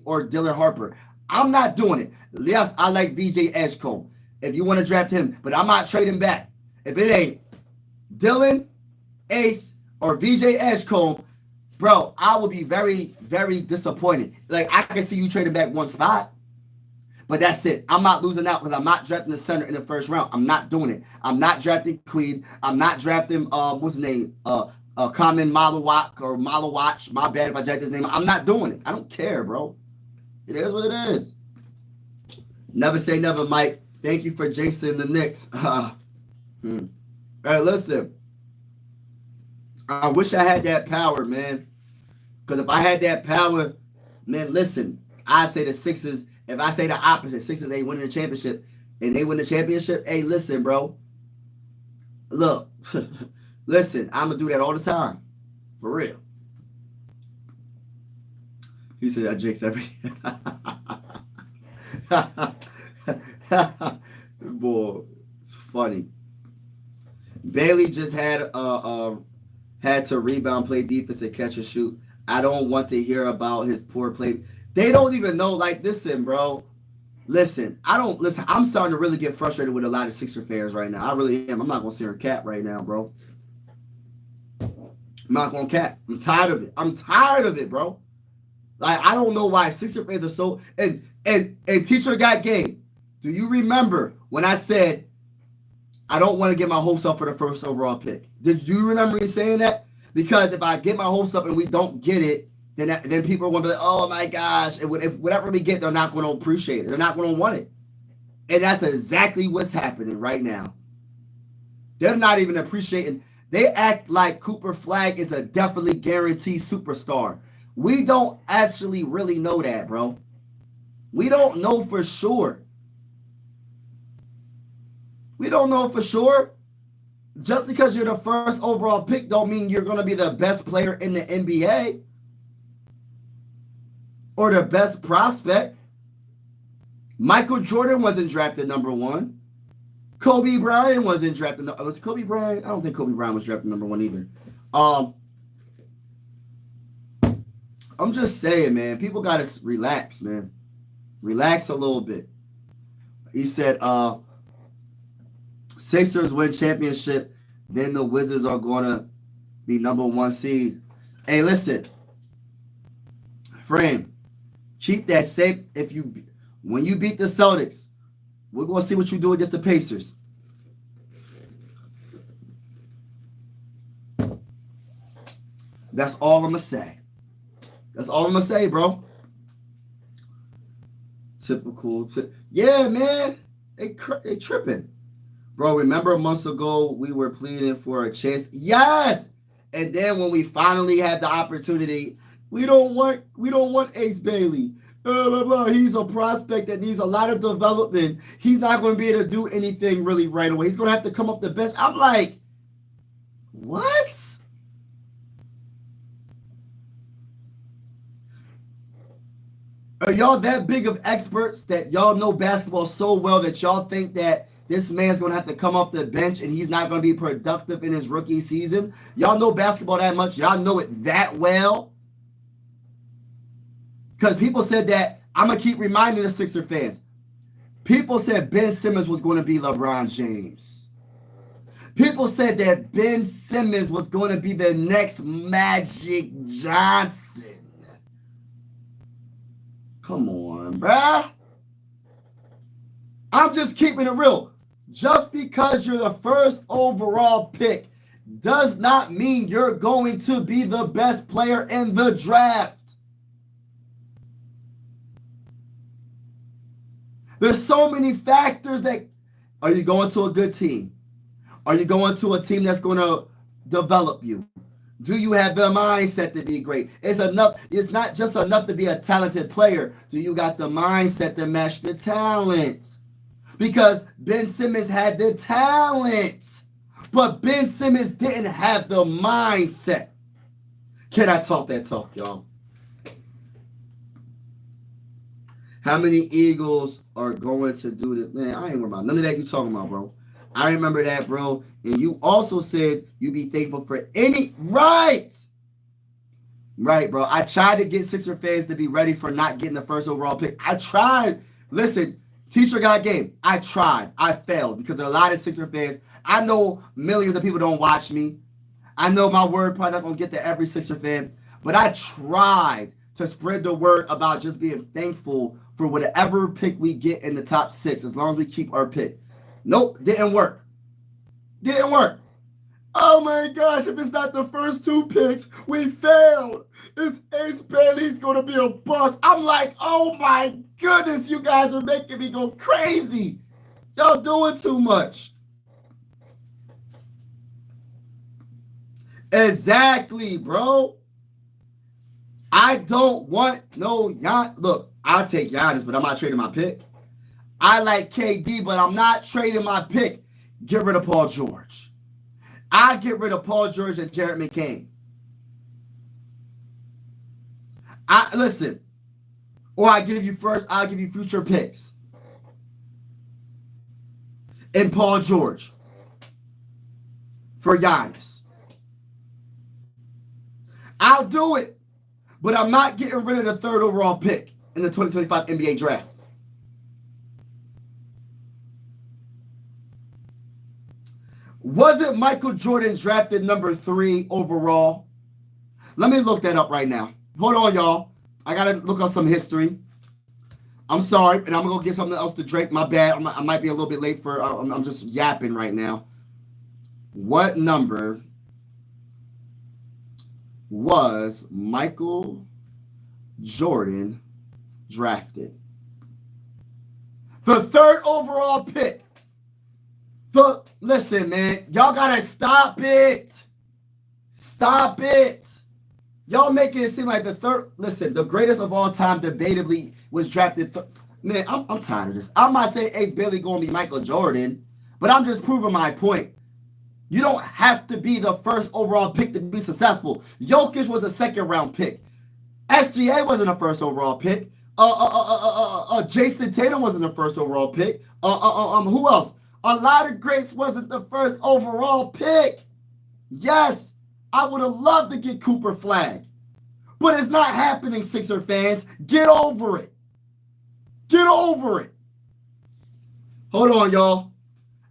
or Dylan Harper. I'm not doing it. Yes, I like VJ Edgecombe if you want to draft him, but I'm not trading back. If it ain't Dylan, Ace, or VJ Edgecombe, bro, I would be very, very disappointed. Like, I can see you trading back one spot, but that's it. I'm not losing out because I'm not drafting the center in the first round. I'm not doing it. I'm not drafting Queen. I'm not drafting, what's his name? Common Malawatch. My bad if I jacked his name. I'm not doing it. I don't care, bro. It is what it is. Never say never, Mike. Thank you for jinxing the Knicks. All right, listen. I wish I had that power, man. Because if I had that power, man, listen. I say the Sixers. If I say the opposite, Sixers ain't winning the championship, and they win the championship, hey, listen, bro. Look. Listen, I'm going to do that all the time. For real. He said I jinx every... Boy, it's funny. Bailey just had to rebound, play defense, and catch and shoot. I don't want to hear about his poor play. They don't even know. Like, listen, bro. Listen. I'm starting to really get frustrated with a lot of Sixer fans right now. I really am. I'm not gonna sit here and cap right now, bro. I'm not gonna cap. I'm tired of it. I'm tired of it, bro. Like, I don't know why Sixer fans are so and teacher got game. Do you remember when I said I don't want to get my hopes up for the first overall pick? Did you remember me saying that? Because if I get my hopes up and we don't get it, then people are going to be like, oh my gosh, if whatever we get, they're not going to appreciate it. They're not going to want it. And that's exactly what's happening right now. They're not even appreciating. They act like Cooper Flagg is a definitely guaranteed superstar. We don't actually really know that, bro. We don't know for sure. We don't know for sure. Just because you're the first overall pick don't mean you're going to be the best player in the NBA or the best prospect. Michael Jordan wasn't drafted number 1. Kobe Bryant wasn't drafted. Was Kobe Bryant? I don't think Kobe Bryant was drafted number 1 either. I'm just saying, man. People got to relax, man. Relax a little bit. He said, Sixers win championship, then the Wizards are going to be number 1 seed. Hey, listen. Frame, keep that safe. When you beat the Celtics, we're going to see what you do against the Pacers. That's all I'm going to say. That's all I'm going to say, bro. Typical. Yeah, man. They tripping. Bro, remember months ago we were pleading for a chance? Yes! And then when we finally had the opportunity, we don't want Ace Bailey. Blah, blah, blah. He's a prospect that needs a lot of development. He's not going to be able to do anything really right away. He's going to have to come up the bench. I'm like, what? Are y'all that big of experts that y'all know basketball so well that y'all think that this man's going to have to come off the bench and he's not going to be productive in his rookie season? Y'all know basketball that much? Y'all know it that well? Because people said that, I'm going to keep reminding the Sixer fans. People said Ben Simmons was going to be LeBron James. People said that Ben Simmons was going to be the next Magic Johnson. Come on, bruh. I'm just keeping it real. Just because you're the first overall pick does not mean you're going to be the best player in the draft. There's so many factors that, are you going to a good team? Are you going to a team that's going to develop you? Do you have the mindset to be great? It's enough. It's not just enough to be a talented player. Do you got the mindset to match the talent? Because Ben Simmons had the talent, but Ben Simmons didn't have the mindset. Can I talk that talk, y'all? How many Eagles are going to do this? Man, I ain't worried about none of that you talking about, bro. I remember that, bro. And you also said you be thankful for any... Right, bro. I tried to get Sixer fans to be ready for not getting the first overall pick. I tried. Listen, teacher got game. I tried. I failed because there are a lot of Sixer fans. I know millions of people don't watch me. I know my word probably not going to get to every Sixer fan. But I tried to spread the word about just being thankful for whatever pick we get in the top 6 as long as we keep our pick. Nope, didn't work. Didn't work. Oh my gosh, if it's not the first 2 picks, we failed. It's Ace Bailey's going to be a bust. I'm like, oh my goodness, you guys are making me go crazy. Y'all doing too much. Exactly, bro. I don't want no Giannis. Look, I'll take Giannis, but I'm not trading my pick. I like KD, but I'm not trading my pick. Get rid of Paul George. I get rid of Paul George and Jared McCain. Listen, or I'll give you future picks. And Paul George for Giannis. I'll do it, but I'm not getting rid of the 3rd overall pick in the 2025 NBA draft. Wasn't Michael Jordan drafted number 3 overall? Let me look that up right now. Hold on, y'all. I got to look up some history. I'm sorry, and I'm going to go get something else to drink. My bad. I might be a little bit late for, I'm just yapping right now. What number was Michael Jordan drafted? The 3rd overall pick. Listen, man, y'all gotta stop it. Stop it. Y'all making it seem like the 3rd. Listen, the greatest of all time debatably was drafted. Man, I'm tired of this. I'm not saying Ace Bailey gonna be Michael Jordan, but I'm just proving my point. You don't have to be the 1st overall pick to be successful. Jokic was a 2nd round pick. SGA wasn't a 1st overall pick. Jason Tatum wasn't a 1st overall pick. Who else? A lot of greats wasn't the 1st overall pick. Yes, I would have loved to get Cooper Flag. But it's not happening, Sixer fans. Get over it. Get over it. Hold on, y'all.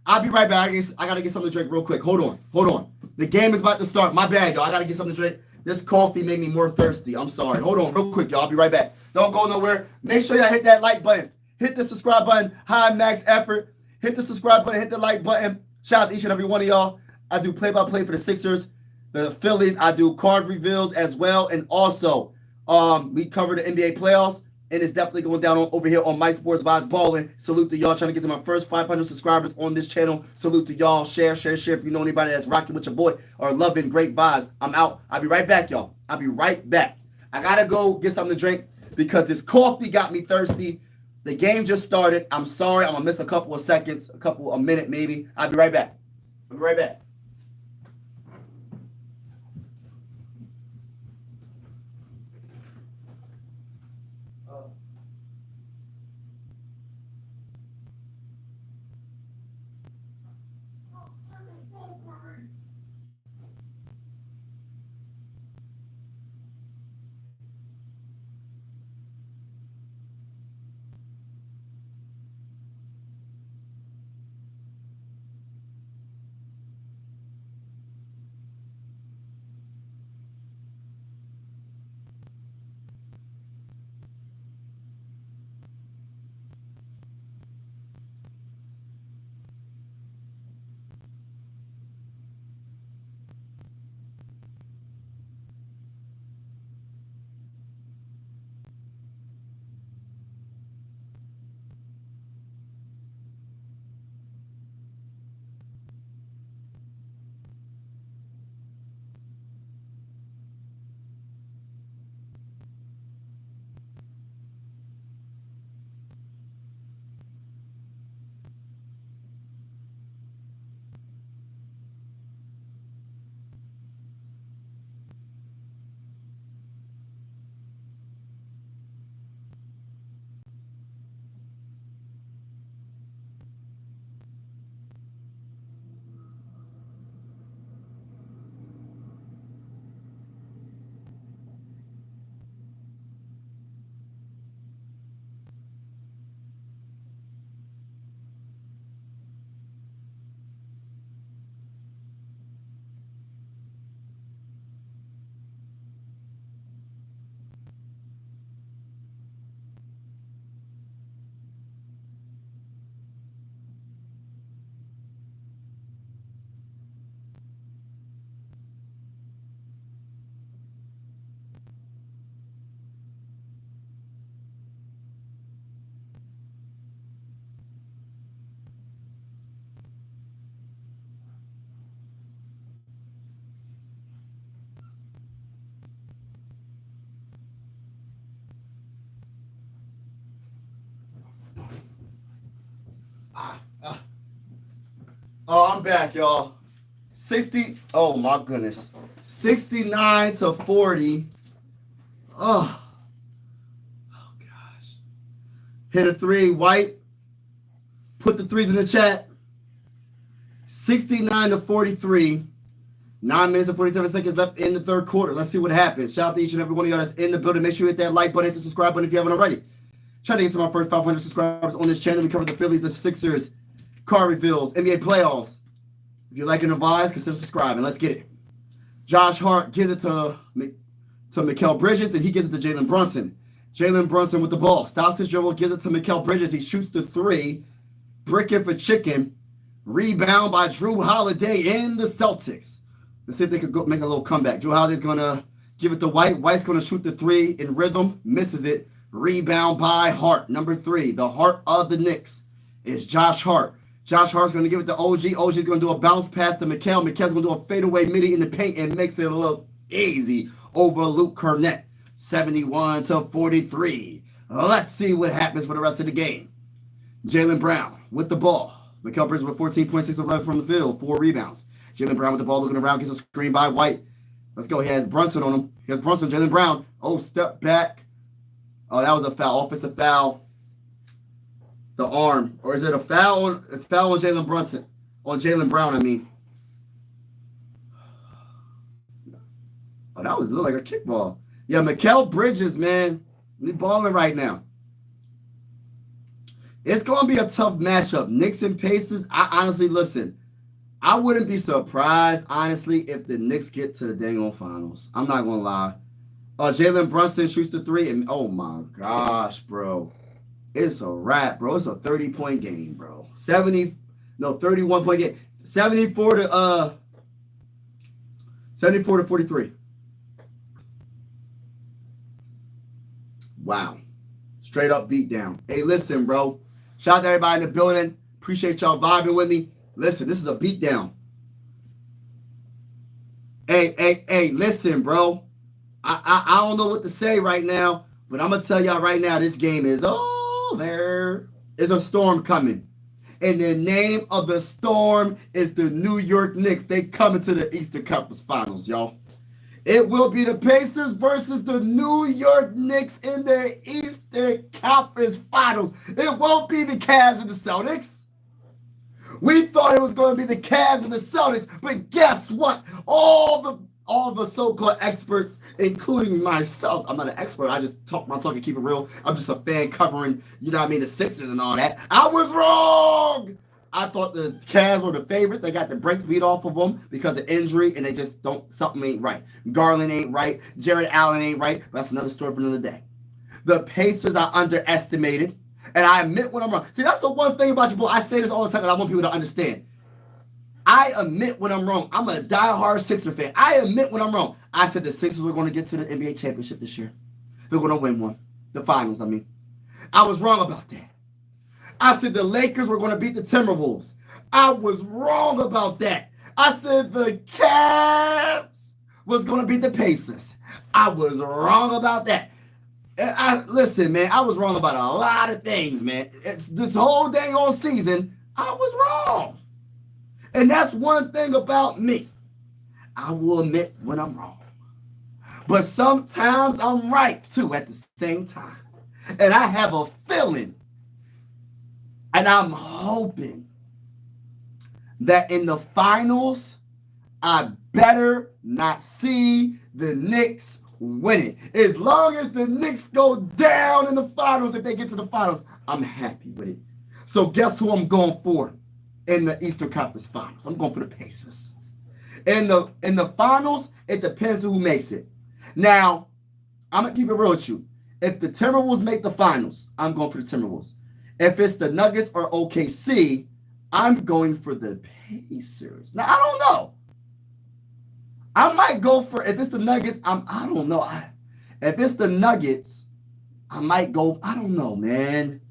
I'll be right back. I got to get something to drink real quick. Hold on. The game is about to start. My bad, y'all. I got to get something to drink. This coffee made me more thirsty. I'm sorry. Hold on real quick, y'all. I'll be right back. Don't go nowhere. Make sure y'all hit that like button. Hit the subscribe button. High max effort. Hit the subscribe button, hit the like button. Shout out to each and every one of y'all. I do play-by-play for the Sixers, the Phillies. I do card reveals as well. And also, we cover the NBA playoffs. And it's definitely going down over here on My Sports Vibes Ballin'. Salute to y'all. Trying to get to my first 500 subscribers on this channel. Salute to y'all. Share. If you know anybody that's rocking with your boy or loving great vibes, I'm out. I'll be right back, y'all. I'll be right back. I got to go get something to drink because this coffee got me thirsty. The game just started. I'm sorry. I'm going to miss a couple of seconds, a minute maybe. I'll be right back. Oh, I'm back, y'all. 60. Oh my goodness. 69-40. Oh, gosh. Hit a three, White. Put the threes in the chat. 69-43. 9 minutes and 47 seconds left in the third quarter. Let's see what happens. Shout out to each and every one of y'all that's in the building. Make sure you hit that like button, hit the subscribe button if you haven't already. Trying to get to my first 500 subscribers on this channel. We cover the Phillies, the Sixers, car reveals, NBA playoffs. If you're liking the vibes, consider subscribing. Let's get it. Josh Hart gives it to Mikal Bridges. Then he gives it to Jalen Brunson. Jalen Brunson with the ball. Stops his dribble, gives it to Mikal Bridges. He shoots the three. Bricking for chicken. Rebound by Drew Holiday in the Celtics. Let's see if they could go make a little comeback. Drew Holiday's going to give it to White. White's going to shoot the three in rhythm. Misses it. Rebound by Hart. Number 3. The heart of the Knicks is Josh Hart. Josh Hart's going to give it to OG. OG's going to do a bounce pass to Mikal. Mikal's going to do a fadeaway midi in the paint and makes it look easy over Luke Cornett. 71-43. Let's see what happens for the rest of the game. Jaylen Brown with the ball. Mikal Bridges with 14.6 of 11 from the field. 4 rebounds. Jaylen Brown with the ball looking around. Gets a screen by White. Let's go. He has Brunson on him. He has Brunson. Jaylen Brown. Oh, step back. Oh, that was a foul. Offensive foul. The arm. Or is it a foul on Jalen Brunson? On Jaylen Brown, I mean. Oh, that was look like a kickball. Yeah, Mikal Bridges, man. He's balling right now. It's going to be a tough matchup. Knicks and Pacers. I honestly, listen, I wouldn't be surprised, honestly, if the Knicks get to the dang on finals. I'm not going to lie. Jalen Brunson shoots the three, and oh my gosh, bro. It's a wrap, bro. It's a 30-point game, bro. 31-point game. 74 to 43. Wow. Straight up beat down. Hey, listen, bro. Shout out to everybody in the building. Appreciate y'all vibing with me. Listen, this is a beat down. Hey, listen, bro. I don't know what to say right now, but I'm going to tell y'all right now, this game is over. There's a storm coming. And the name of the storm is the New York Knicks. They coming to the Eastern Conference Finals, y'all. It will be the Pacers versus the New York Knicks in the Eastern Conference Finals. It won't be the Cavs and the Celtics. We thought it was going to be the Cavs and the Celtics, but guess what? All the so-called experts, including myself, I'm not an expert. I just talk my talk and keep it real. I'm just a fan covering, you know what I mean, the Sixers and all that. I was wrong. I thought the Cavs were the favorites. They got the brakes beat off of them because of injury, and they just don't. Something ain't right. Garland ain't right. Jared Allen ain't right. That's another story for another day. The Pacers are underestimated, and I admit when I'm wrong. See, that's the one thing about you, boy. I say this all the time because I want people to understand. I admit when I'm wrong. I'm a diehard Sixer fan. I admit when I'm wrong. I said the Sixers were going to get to the NBA championship this year. They're going to win one. The finals, I mean. I was wrong about that. I said the Lakers were going to beat the Timberwolves. I was wrong about that. I said the Cavs was going to beat the Pacers. I was wrong about that. Listen, man, I was wrong about a lot of things, man. This whole dang on season, I was wrong. And that's one thing about me. I will admit when I'm wrong. But sometimes I'm right, too, at the same time. And I have a feeling, and I'm hoping that in the finals, I better not see the Knicks winning. As long as the Knicks go down in the finals, if they get to the finals, I'm happy with it. So guess who I'm going for in the Eastern Conference Finals? I'm going for the Pacers. In the finals, it depends on who makes it. Now, I'm going to keep it real with you. If the Timberwolves make the finals, I'm going for the Timberwolves. If it's the Nuggets or OKC, I'm going for the Pacers. Now, I don't know. I might go for, if it's the Nuggets, I don't know. If it's the Nuggets, I might go, I don't know, man.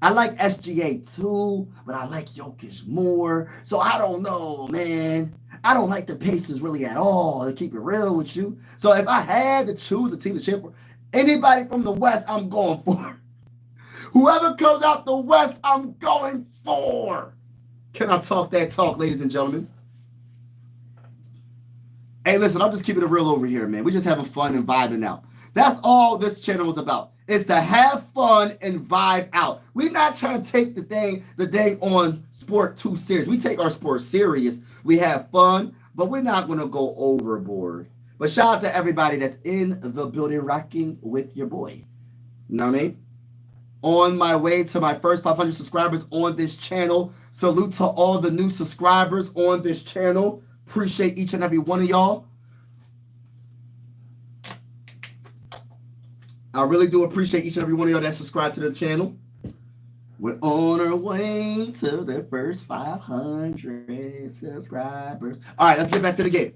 I like SGA too, but I like Jokic more. So I don't know, man. I don't like the Pacers really at all, to keep it real with you. So if I had to choose a team to cheer for, anybody from the West, I'm going for. Whoever comes out the West, I'm going for. Can I talk that talk, ladies and gentlemen? Hey, listen, I'm just keeping it real over here, man. We're just having fun and vibing out. That's all this channel is about. It's to have fun and vibe out. We're not trying to take the thing on sport too serious. We take our sport serious. We have fun, but we're not going to go overboard. But shout out to everybody that's in the building rocking with your boy. You know what I mean? On my way to my first 500 subscribers on this channel. Salute to all the new subscribers on this channel. Appreciate each and every one of y'all. I really do appreciate each and every one of y'all that subscribe to the channel. We're on our way to the first 500 subscribers. All right, let's get back to the game.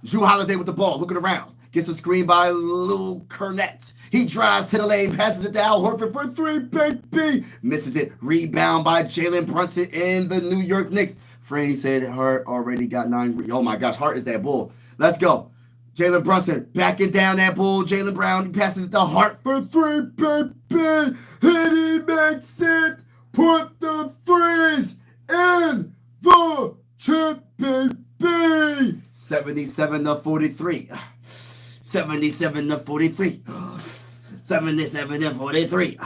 Jrue Holiday with the ball, looking around. Gets a screen by Luke Cornett. He drives to the lane, passes it to Al Horford for three, baby. Misses it. Rebound by Jalen Brunson in the New York Knicks. Franny said Hart already got 9. Oh, my gosh, Hart is that bull. Let's go. Jalen Brunson backing down that bull. Jalen Brown passes it to Hart for three, baby. And he makes it. Put the threes in the chip, baby. 77-43. 77-43. 77-43.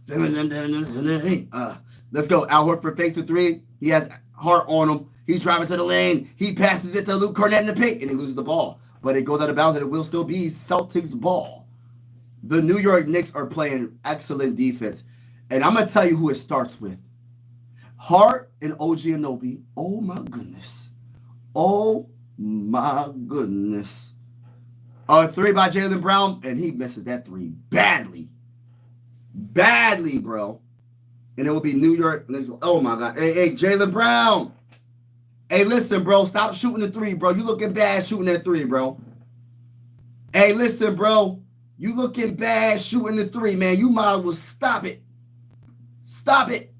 77-43. Let's go. Al Horford fakes the three. He has Hart on him. He's driving to the lane. He passes it to Luke Cornett in the paint, and he loses the ball. But it goes out of bounds, and it will still be Celtics ball. The New York Knicks are playing excellent defense. And I'm going to tell you who it starts with. Hart and OG Anunoby. Oh, my goodness. Oh, my goodness. A three by Jalen Brown, and he misses that three badly. Badly, bro. And it will be New York. Oh, my God. Hey, Jalen Brown. Hey, listen, bro. Stop shooting the three, bro. You looking bad shooting that three, bro. Hey, listen, bro. You looking bad shooting the three, man. You might as well stop it. Stop it.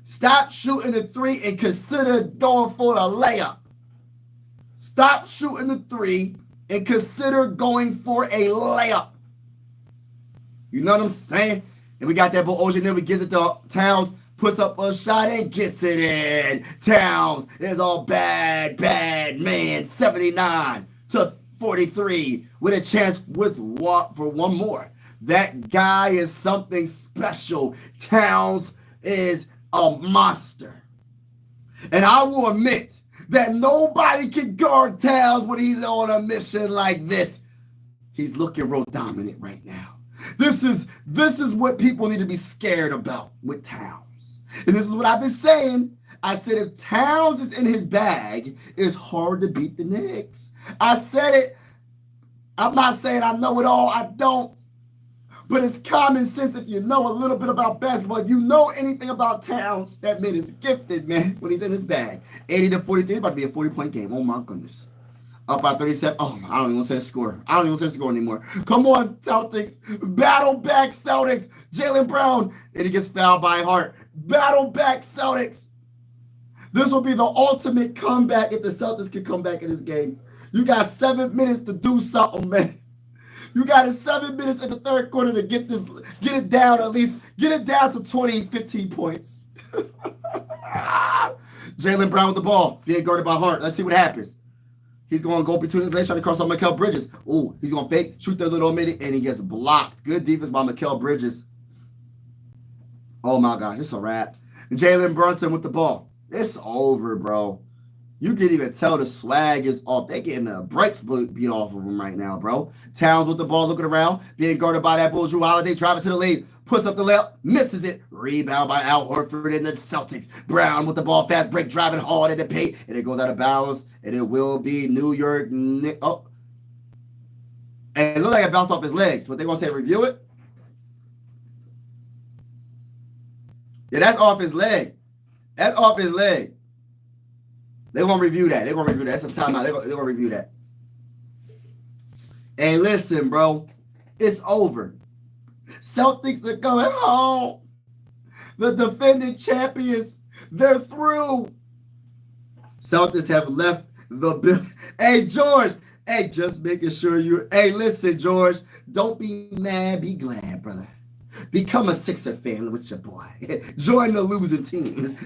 Stop shooting the three and consider going for the layup. Stop shooting the three and consider going for a layup. You know what I'm saying? And we got that ball. OJ then we gives it to Towns, puts up a shot and gets it in. Towns is all bad man. 79-43 with a chance for one more. That guy is something special. Towns is a monster. And I will admit that nobody can guard Towns when he's on a mission like this. He's looking real dominant right now. This is what people need to be scared about with Towns. And this is what I've been saying. I said if Towns is in his bag, it's hard to beat the Knicks. I said it. I'm not saying I know it all. I don't. But it's common sense if you know a little bit about basketball. If you know anything about Towns, that man is gifted, man, when he's in his bag. 80 to 43, it's about to be a 40-point game. Oh, my goodness. Up by 37. Oh, I don't even say the score. I don't even say the score anymore. Come on, Celtics. Battle back, Celtics. Jaylen Brown. And he gets fouled by Hart. Battle back, Celtics. This will be the ultimate comeback if the Celtics can come back in this game. You got 7 minutes to do something, man. You got 7 minutes in the third quarter to get it down at least. Get it down to 20, 15 points. Jaylen Brown with the ball, being guarded by Hart. Let's see what happens. He's going to go between his legs, trying to cross on Mikal Bridges. Ooh, he's going to fake, shoot the little minute, and he gets blocked. Good defense by Mikal Bridges. Oh, my gosh, it's a wrap. And Jalen Brunson with the ball. It's over, bro. You can even tell the swag is off. They're getting the brakes beat off of him right now, bro. Towns with the ball looking around, being guarded by that bull. Drew Holiday driving to the lead. Puts up the layup, misses it. Rebound by Al Horford and the Celtics. Brown with the ball, fast break, driving hard at the paint. And it goes out of bounds. And it will be New York Knicks. Oh. And it looked like it bounced off his legs. But they're going to say review it. Yeah, that's off his leg. That's off his leg. They're going to review that. They're going to review that. That's a timeout. They're going to review that. And listen, bro. It's over. Celtics are going home. The defending champions, they're through. Celtics have left the building. Hey, George. Hey, just making sure you. Hey, listen, George. Don't be mad. Be glad, brother. Become a Sixer fan with your boy. Join the losing team.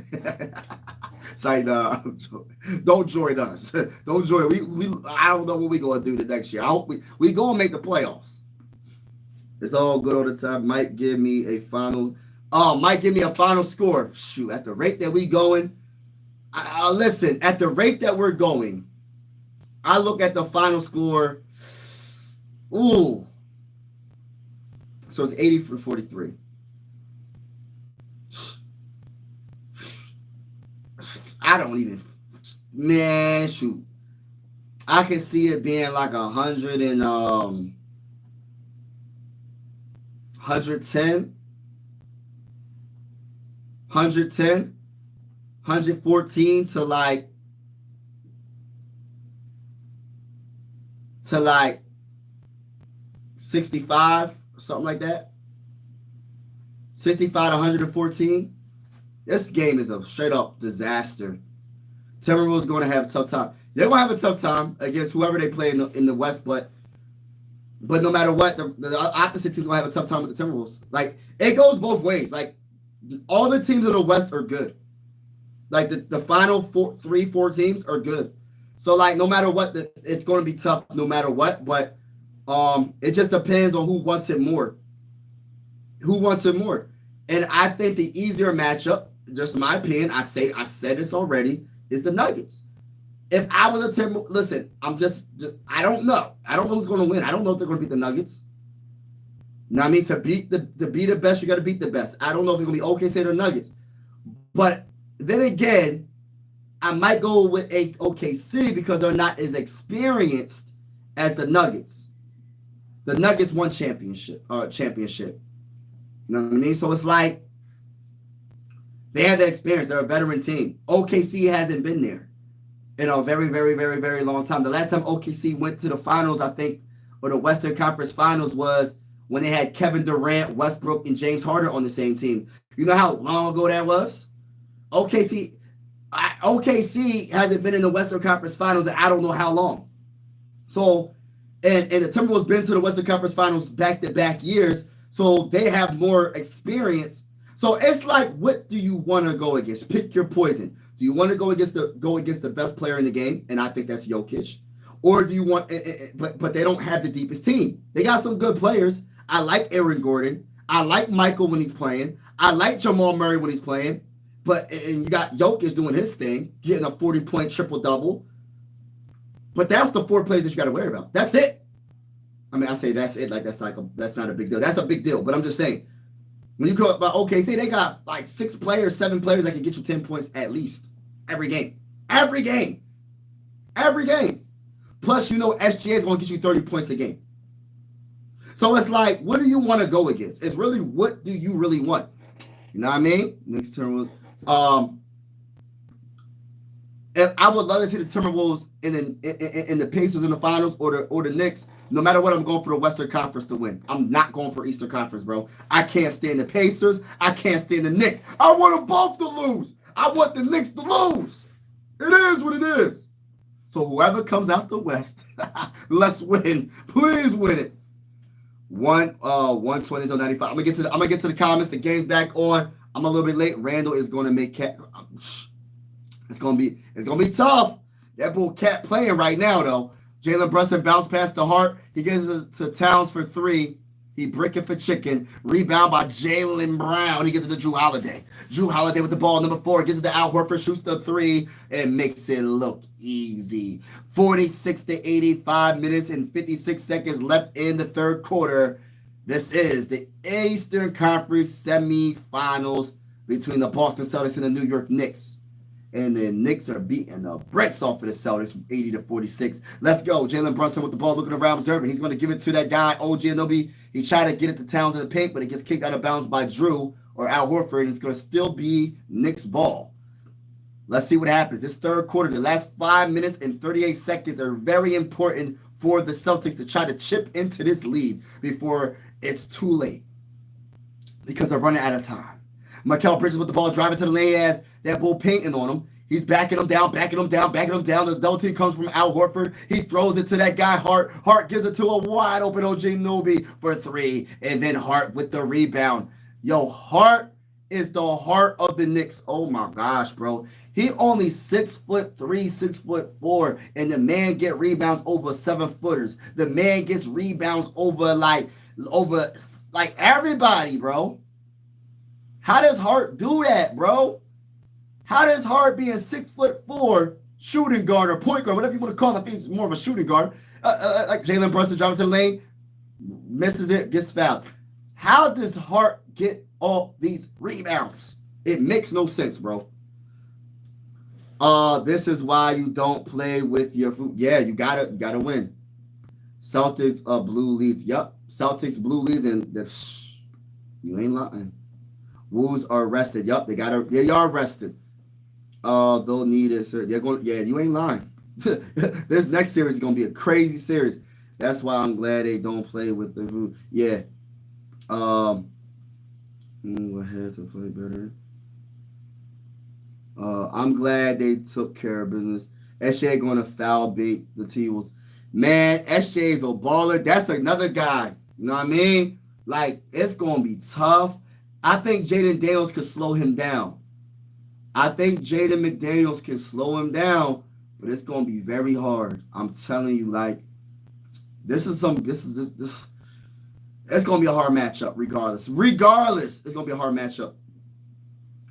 It's like, don't join us. Don't join. I don't know what we're going to do the next year. I hope we going to make the playoffs. It's all good all the time. Might give me a final. Might give me a final score. Shoot, at the rate that we going. Listen, at the rate that we're going, I look at the final score. Ooh. So it's 80 for 43. I don't even, man, shoot. I can see it being like 100 and 110, 114 to like 65, something like that. 65 to 114. This game is a straight up disaster. Timberwolves going to have a tough time. They're going to have a tough time against whoever they play in the West, but no matter what, the opposite team's going to have a tough time with the Timberwolves. Like, it goes both ways. Like, all the teams in the West are good. Like, the final 4 teams are good. So, like, no matter what, it's going to be tough no matter what, but it just depends on who wants it more. Who wants it more? And I think the easier matchup, just my opinion, I said this already, is the Nuggets. If I was a Timberwolves, listen, I'm just I don't know. I don't know who's going to win. I don't know if they're going to beat the Nuggets. You know what I mean? To be the best, you got to beat the best. I don't know if it's going to be OKC or Nuggets. But then again, I might go with OKC because they're not as experienced as the Nuggets. The Nuggets won championship. You know what I mean? So it's like they have the experience. They're a veteran team. OKC hasn't been there in a very, very, very, very long time. The last time OKC went to the finals, I think, or the Western Conference Finals was when they had Kevin Durant, Westbrook, and James Harden on the same team. You know how long ago that was? OKC hasn't been in the Western Conference Finals in I don't know how long. So, and the Timberwolves been to the Western Conference Finals back-to-back years, so they have more experience. So it's like, what do you want to go against? Pick your poison. Do you want to go against the best player in the game? And I think that's Jokic. Or do you want? But they don't have the deepest team. They got some good players. I like Aaron Gordon. I like Michael when he's playing. I like Jamal Murray when he's playing. And you got Jokic doing his thing, getting a 40-point triple-double. But that's the 4 plays that you got to worry about. That's it. I mean, I say that's it. Like that's not a big deal. That's a big deal. But I'm just saying, when you go about OKC, they got like 6 players, 7 players that can get you 10 points at least every game. Every game. Every game. Plus, SGA is going to get you 30 points a game. So it's like, what do you want to go against? It's really, what do you really want? You know what I mean? Next turn. If I would love to see the Timberwolves in the Pacers in the finals or the Knicks. No matter what, I'm going for the Western Conference to win. I'm not going for Eastern Conference, bro. I can't stand the Pacers. I can't stand the Knicks. I want them both to lose. I want the Knicks to lose. It is what it is. So whoever comes out the West, let's win. Please win it. 120 to 95. I'm gonna get to the comments. The game's back on. I'm a little bit late. Randall is gonna make Cat. It's gonna be tough. That bull Cat playing right now though. Jalen Brunson bounced past the Hart. He gives it to Towns for 3. He bricking for chicken. Rebound by Jaylen Brown. He gets it to Drew Holiday. Drew Holiday with the ball, number 4. Gets it to Al Horford. Shoots the 3 and makes it look easy. 46 to 85 minutes and 56 seconds left in the third quarter. This is the Eastern Conference Semifinals between the Boston Celtics and the New York Knicks. And the Knicks are beating the brakes off of the Celtics, 80 to 46. Let's go. Jalen Brunson with the ball, looking around, observing. He's going to give it to that guy, OG Anunoby. He tried to get it to Towns in the paint, but it gets kicked out of bounds by Drew or Al Horford, and it's going to still be Knicks ball. Let's see what happens. This third quarter, the last 5 minutes and 38 seconds are very important for the Celtics to try to chip into this lead before it's too late because they're running out of time. Mikal Bridges with the ball, driving to the lane, as that bull painting on him. He's backing him down. The double team comes from Al Horford. He throws it to that guy, Hart. Hart gives it to a wide open OG Anunoby for 3. And then Hart with the rebound. Yo, Hart is the heart of the Knicks. Oh my gosh, bro. He only 6'3", 6'4", and the man get rebounds over 7-footers. The man gets rebounds over like everybody, bro. How does Hart do that, bro? How does Hart being 6'4" shooting guard or point guard, whatever you want to call him, I think it's more of a shooting guard, like Jalen Brunson driving to the lane, misses it, gets fouled. How does Hart get all these rebounds? It makes no sense, bro. This is why you don't play with your food. Yeah, you gotta win. Celtics blue leads. Yep, Celtics blue leads, and you ain't lying. Wolves are rested. Yup, they are rested. They'll need it, sir. They're going. Yeah, you ain't lying. This next series is gonna be a crazy series. That's why I'm glad they don't play with the. Yeah. I had to play better. I'm glad they took care of business. SJ going to foul bait the T-Wolves. Man, SJ is a baller. That's another guy. You know what I mean? Like, it's going to be tough. I think Jaden Daniels could slow him down. I think Jaden McDaniels can slow him down, but it's going to be very hard. I'm telling you, like, it's going to be a hard matchup regardless. Regardless, it's going to be a hard matchup.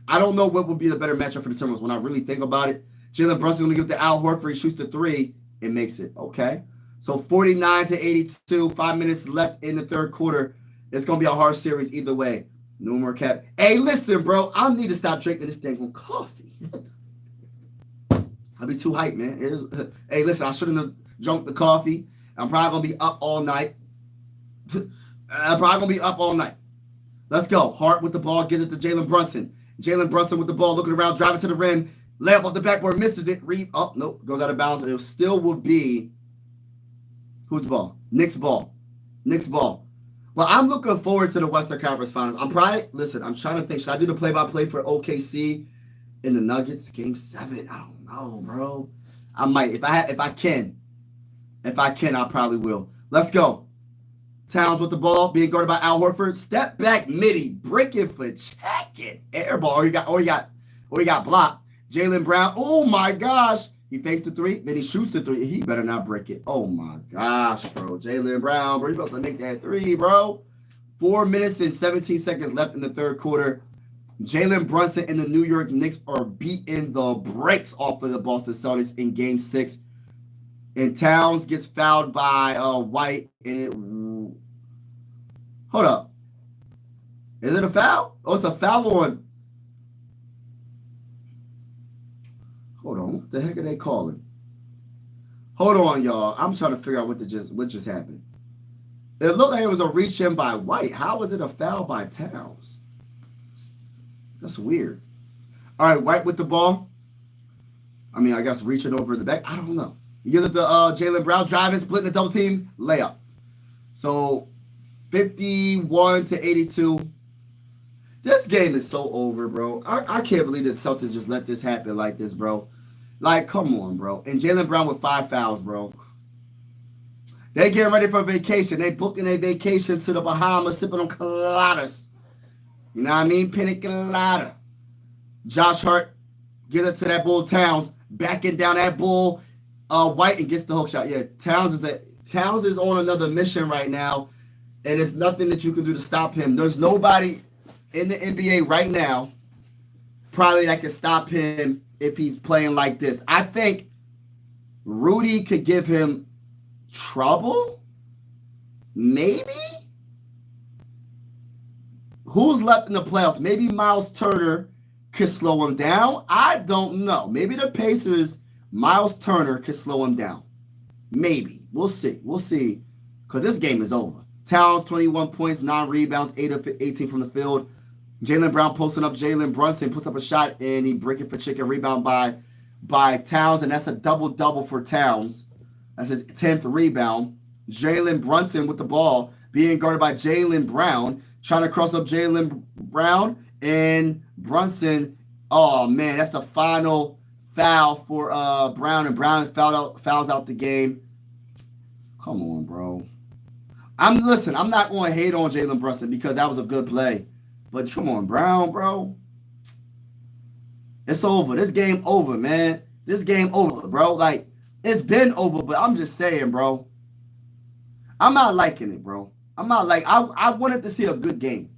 I don't know what would be the better matchup for the Timberwolves when I really think about it. Jalen Brunson going to give it to Al Horford. He shoots the 3 and makes it. Okay. So 49 to 82, 5 minutes left in the third quarter. It's going to be a hard series either way. No more cap. Hey, listen, bro. I need to stop drinking this dang coffee. I'll be too hyped, man. Hey, listen, I shouldn't have drunk the coffee. I'm probably going to be up all night. Let's go. Hart with the ball. Gives it to Jalen Brunson. Jalen Brunson with the ball, looking around, driving to the rim. Layup off the backboard, misses it. Nope, goes out of bounds. And it still will be whose ball? Knicks ball. Well, I'm looking forward to the Western Conference Finals. I'm trying to think, should I do the play-by-play for OKC in the Nuggets game 7? I don't know, bro. I might. If I can, I probably will. Let's go. Towns with the ball, being guarded by Al Horford. Step back midi, breaking for checking. Air ball. Or he got blocked. Jaylen Brown. Oh my gosh. He fakes the 3, then he shoots the 3. He better not break it. Oh my gosh, bro. Jaylen Brown, bro. You about to make that 3, bro. 4 minutes and 17 seconds left in the third quarter. Jalen Brunson and the New York Knicks are beating the brakes off of the Boston Celtics in Game 6. And Towns gets fouled by White. Hold up. Is it a foul? Oh, it's a foul on. Hold on. What the heck are they calling? Hold on, y'all. I'm trying to figure out what just happened. It looked like it was a reach in by White. How was it a foul by Towns? That's weird. All right, White with the ball. I mean, I guess reaching over the back. I don't know. He gives it to Jaylen Brown, driving, splitting the double team, layup. So 51-82. This game is so over, bro. I can't believe that Celtics just let this happen like this, bro. Like, come on, bro. And Jaylen Brown with 5 fouls, bro. They getting ready for vacation. They booking a vacation to the Bahamas, sipping on coladas. You know what I mean? Pina colada. Josh Hart gives it to that bull Towns, backing down that bull White and gets the hook shot. Yeah, Towns is on another mission right now, and there's nothing that you can do to stop him. There's nobody in the NBA right now probably that can stop him if he's playing like this. I think Rudy could give him trouble, maybe. Who's left in the playoffs? Maybe Miles Turner could slow him down. I don't know. Maybe the Pacers, Miles Turner could slow him down. Maybe. We'll see. We'll see. Because this game is over. Towns, 21 points, 9 rebounds, 8 of 18 from the field. Jaylen Brown posting up. Jalen Brunson puts up a shot, and he breaking for chicken. Rebound by Towns, and that's a double-double for Towns. That's his 10th rebound. Jalen Brunson with the ball, being guarded by Jaylen Brown. Trying to cross up Jaylen Brown and Brunson. Oh, man, that's the final foul for Brown. And Brown fouls out the game. Come on, bro. I'm not going to hate on Jalen Brunson because that was a good play. But come on, Brown, bro. It's over. This game over, man. This game over, bro. Like, it's been over, but I'm just saying, bro. I'm not liking it, bro. I'm not like, I wanted to see a good game.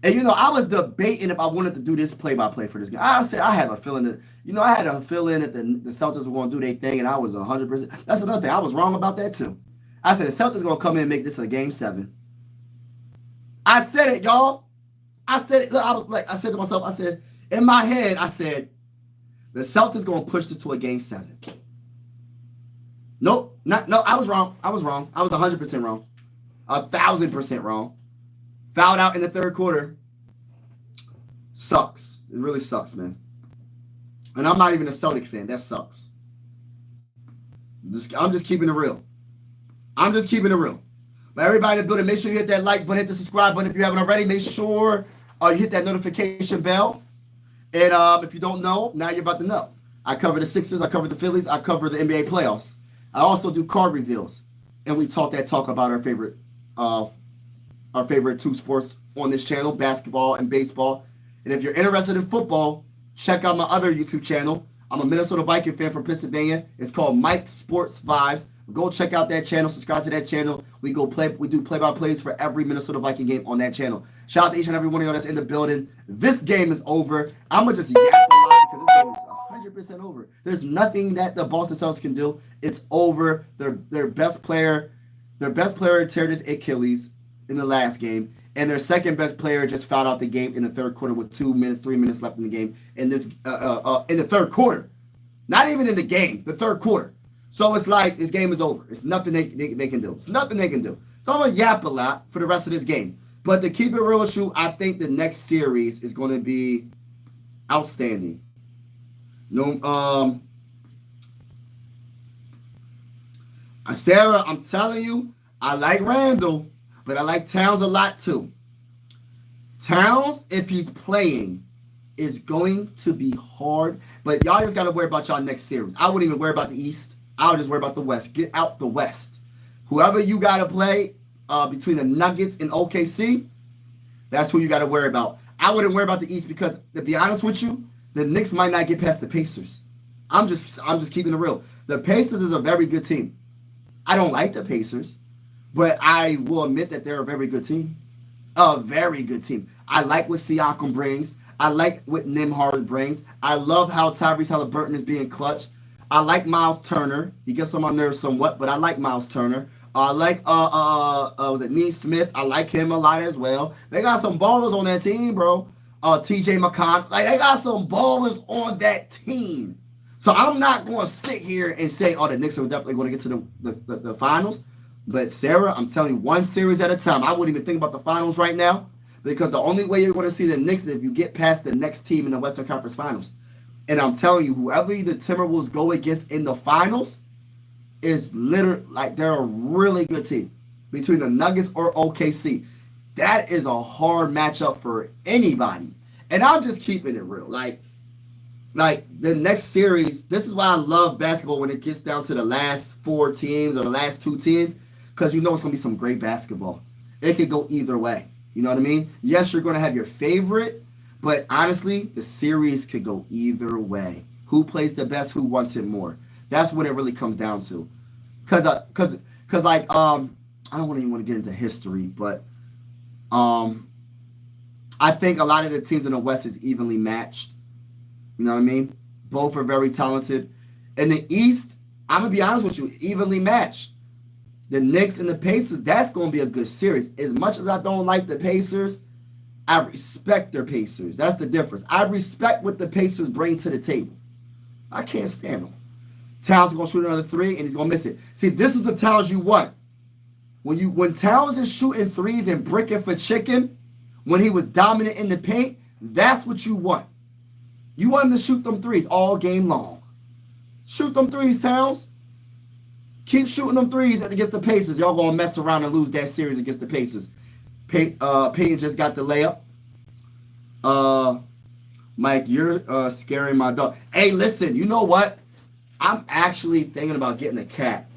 And, I was debating if I wanted to do this play-by-play for this game. I said, I have a feeling that, I had a feeling that the Celtics were going to do their thing, and I was 100%. That's another thing. I was wrong about that, too. I said, the Celtics are going to come in and make this a Game 7. I said it, y'all. I said it. Look, I said to myself, I said, in my head, I said, the Celtics going to push this to a Game 7. Nope. I was wrong. I was 100% wrong. 1,000% wrong. Fouled out in the third quarter. Sucks. It really sucks, man. And I'm not even a Celtic fan. That sucks. I'm just keeping it real. But everybody in the building, make sure you hit that like button, hit the subscribe button if you haven't already. Make sure you hit that notification bell. And if you don't know, now you're about to know. I cover the Sixers. I cover the Phillies. I cover the NBA playoffs. I also do card reveals. And we talk about our favorite two sports on this channel, basketball and baseball. And if you're interested in football, check out my other YouTube channel. I'm a Minnesota Viking fan from Pennsylvania. It's called Mike Sports Vibes. Go check out that channel. Subscribe to that channel. We do play-by-plays for every Minnesota Viking game on that channel. Shout out to each and every one of y'all that's in the building. This game is over. I'm going to just yap a lot because this game is 100% over. There's nothing that the Boston Celtics can do. It's over. Their best player teared his Achilles in the last game, and their second best player just fouled out the game in the third quarter with 3 minutes left in the game. In the third quarter, not even in the game, the third quarter. So it's like this game is over. It's nothing they can do. It's nothing they can do. So I'm gonna yap a lot for the rest of this game. But to keep it real with you, I think the next series is going to be outstanding. Sarah, I'm telling you, I like Randall, but I like Towns a lot too. Towns, if he's playing, is going to be hard. But y'all just got to worry about y'all next series. I wouldn't even worry about the East. I'll just worry about the West. Get out the West. Whoever you got to play between the Nuggets and OKC, that's who you got to worry about. I wouldn't worry about the East because, to be honest with you, the Knicks might not get past the Pacers. I'm just keeping it real. The Pacers is a very good team. I don't like the Pacers, but I will admit that they're a very good team. A very good team. I like what Siakam brings. I like what Nembhard brings. I love how Tyrese Halliburton is being clutch. I like Miles Turner. He gets on my nerves somewhat, but I like Miles Turner. I like was it Neesmith? I like him a lot as well. They got some ballers on that team, bro. TJ McConnell. Like they got some ballers on that team. So I'm not going to sit here and say, oh, the Knicks are definitely going to get to the finals. But Sarah, I'm telling you, one series at a time. I wouldn't even think about the finals right now because the only way you're going to see the Knicks is if you get past the next team in the Western Conference Finals. And I'm telling you, whoever the Timberwolves go against in the finals is literally like they're a really good team between the Nuggets or OKC. That is a hard matchup for anybody. And I'm just keeping it real. Like the next series, this is why I love basketball when it gets down to the last 4 teams or the last 2 teams, because you know it's going to be some great basketball. It could go either way. You know what I mean? Yes, you're going to have your favorite, but honestly, the series could go either way. Who plays the best? Who wants it more? That's what it really comes down to. Because like, I don't even want to get into history, but I think a lot of the teams in the West is evenly matched. You know what I mean? Both are very talented. In the East, I'm going to be honest with you, evenly matched. The Knicks and the Pacers, that's going to be a good series. As much as I don't like the Pacers, I respect their Pacers. That's the difference. I respect what the Pacers bring to the table. I can't stand them. Towns is going to shoot another 3, and he's going to miss it. See, this is the Towns you want. When Towns is shooting 3s and bricking for chicken, when he was dominant in the paint, that's what you want. You want him to shoot them 3s all game long. Shoot them 3s, Towns. Keep shooting them 3s against the Pacers. Y'all going to mess around and lose that series against the Pacers. Peyton just got the layup. Mike, you're scaring my dog. Hey, listen, you know what? I'm actually thinking about getting a cat.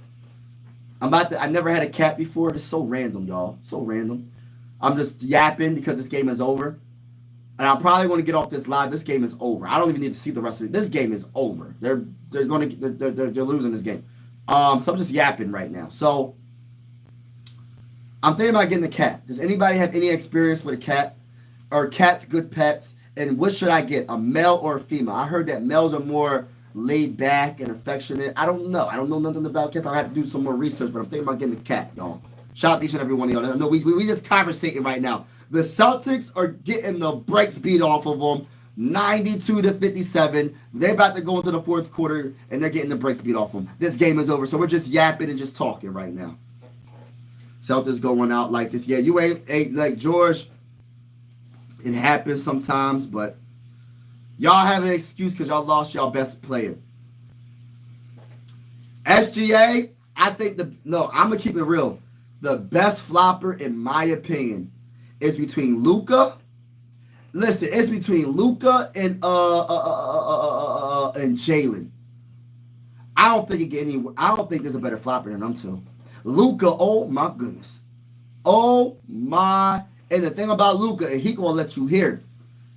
I never had a cat before. It's so random, y'all. So random. I'm just yapping because this game is over. And I'm probably going to get off this live. This game is over. I don't even need to see the rest of it. This game is over. They're losing this game. So I'm just yapping right now. So I'm thinking about getting a cat. Does anybody have any experience with a cat? Are cats good pets? And what should I get? A male or a female? I heard that males are more laid back and affectionate. I don't know. I don't know nothing about cats. I'll have to do some more research, but I'm thinking about getting a cat, y'all. Shout out to each and every one of y'all. No, we just conversating right now. The Celtics are getting the brakes beat off of them, 92-57. They're about to go into the 4th quarter, and they're getting the brakes beat off them. This game is over, so we're just yapping and just talking right now. Celtics going out like this. Yeah, you ain't like George. It happens sometimes, but y'all have an excuse because y'all lost y'all best player. SGA, I'm going to keep it real. The best flopper, in my opinion, is between Luka. Listen, it's between Luka and Jalen. I don't think there's a better flopper than them two. Luka, oh my goodness. Oh my. And the thing about Luka, and he gonna let you hear it.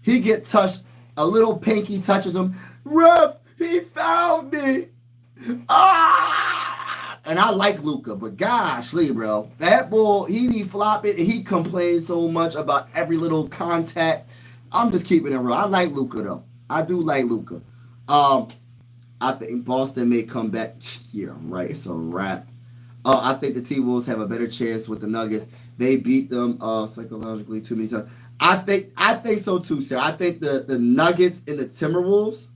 He get touched, a little pinky touches him. Ref, he found me. And I like Luka, but gosh, bro, that bull, he be flopping, and he complains so much about every little contact. I'm just keeping it real. I like Luka, though. I do like Luka. I think Boston may come back. Yeah, right. It's a wrap. I think the T-Wolves have a better chance with the Nuggets. They beat them psychologically too many times. I think so too, sir. I think the Nuggets and the Timberwolves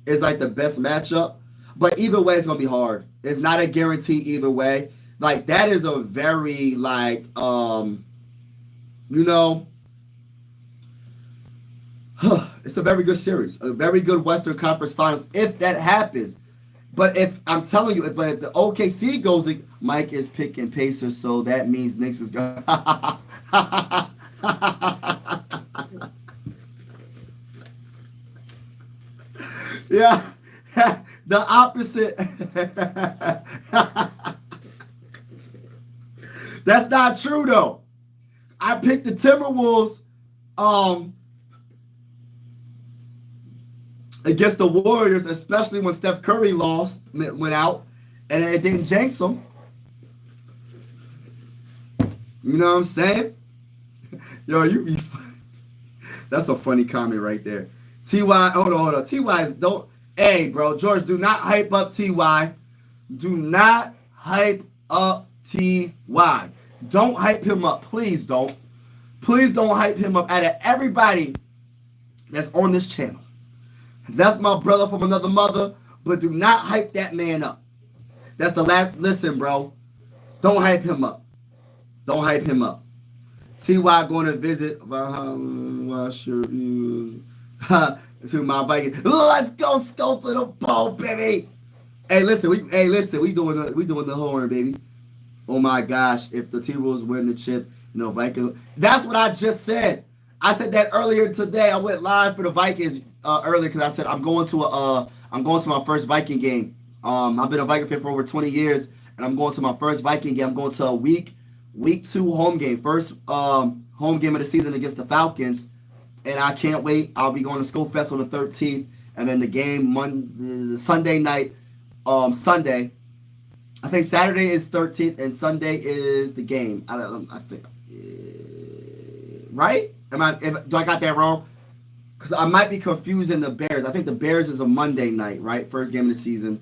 is like the best matchup. But either way, it's going to be hard. It's not a guarantee either way. Like, that is a very, it's a very good series. A very good Western Conference Finals if that happens. But if the OKC goes, Mike is picking Pacers, so that means Knicks is going. Yeah, the opposite. That's not true though. I picked the Timberwolves against the Warriors, especially when Steph Curry went out, and it didn't jinx them. You know what I'm saying? Yo, you be That's a funny comment right there. Ty, hold on. Ty is don't. Hey, bro, George, do not hype up Ty. Do not hype up Ty. Don't hype him up, please. Don't. Please don't hype him up. Out of everybody that's on this channel, that's my brother from another mother. But do not hype that man up. That's the last. Listen, bro. Don't hype him up. Don't hype him up. Ty going to visit to my Vikings. Let's go to the bowl, baby. Hey, listen, we doing the horn, baby. Oh my gosh, if the T-Wolves win the chip, Vikings. That's what I just said. I said that earlier today. I went live for the Vikings earlier because I said I'm going to my first Viking game. I've been a Viking fan for over 20 years, and I'm going to my first Viking game. I'm going to a week 2 home game, first home game of the season against the Falcons, and I can't wait. I'll be going to School Fest on the 13th, and then the game Sunday night. Sunday, I think Saturday is 13th, and Sunday is the game. I think, right? Do I got that wrong? Because I might be confusing the Bears. I think the Bears is a Monday night, right? First game of the season.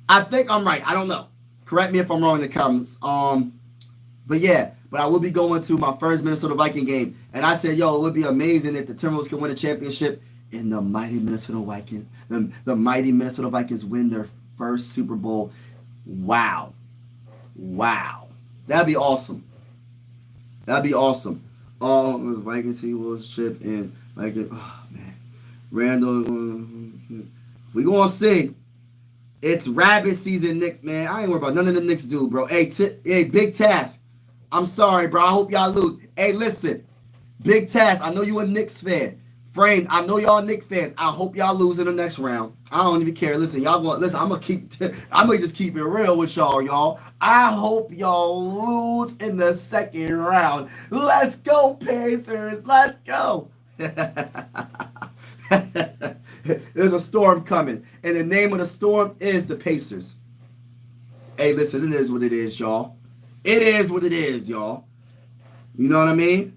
I think I'm right. I don't know. Correct me if I'm wrong in the comments. But I will be going to my first Minnesota Viking game. And I said, it would be amazing if the Timberwolves could win a championship and the mighty Minnesota Vikings, the mighty Minnesota Vikings win their first Super Bowl. Wow. That'd be awesome. Viking T-Wolves chip and Viking. Oh, man. Randall. We gonna see. It's rabbit season, Knicks, man. I ain't worried about none of the Knicks do, bro. Hey, big task. I'm sorry, bro. I hope y'all lose. Hey, listen. Big task. I know you a Knicks fan. Frame, I know y'all Knicks fans. I hope y'all lose in the next round. I don't even care. Listen, I'm gonna just keep it real with y'all. I hope y'all lose in the second round. Let's go, Pacers. Let's go. There's a storm coming, and the name of the storm is the Pacers. Hey, listen, it is what it is, y'all. It is what it is, y'all. You know what I mean?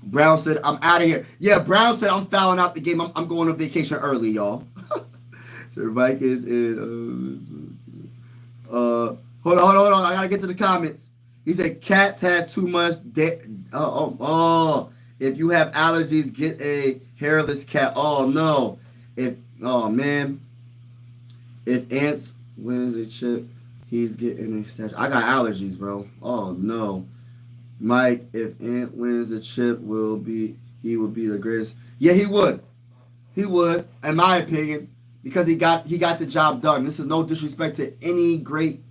Brown said, I'm out of here. Yeah, Brown said, I'm fouling out the game. I'm going on vacation early, y'all. So Vikings and hold on. I gotta get to the comments. He said cats have too much. If you have allergies, get a hairless cat. Oh no. If Ants wins a chip, he's getting a stash. I got allergies, bro. Oh no. Mike, if Ant wins the chip, he would be the greatest. Yeah, he would. He would, in my opinion, because he got the job done. This is no disrespect to any great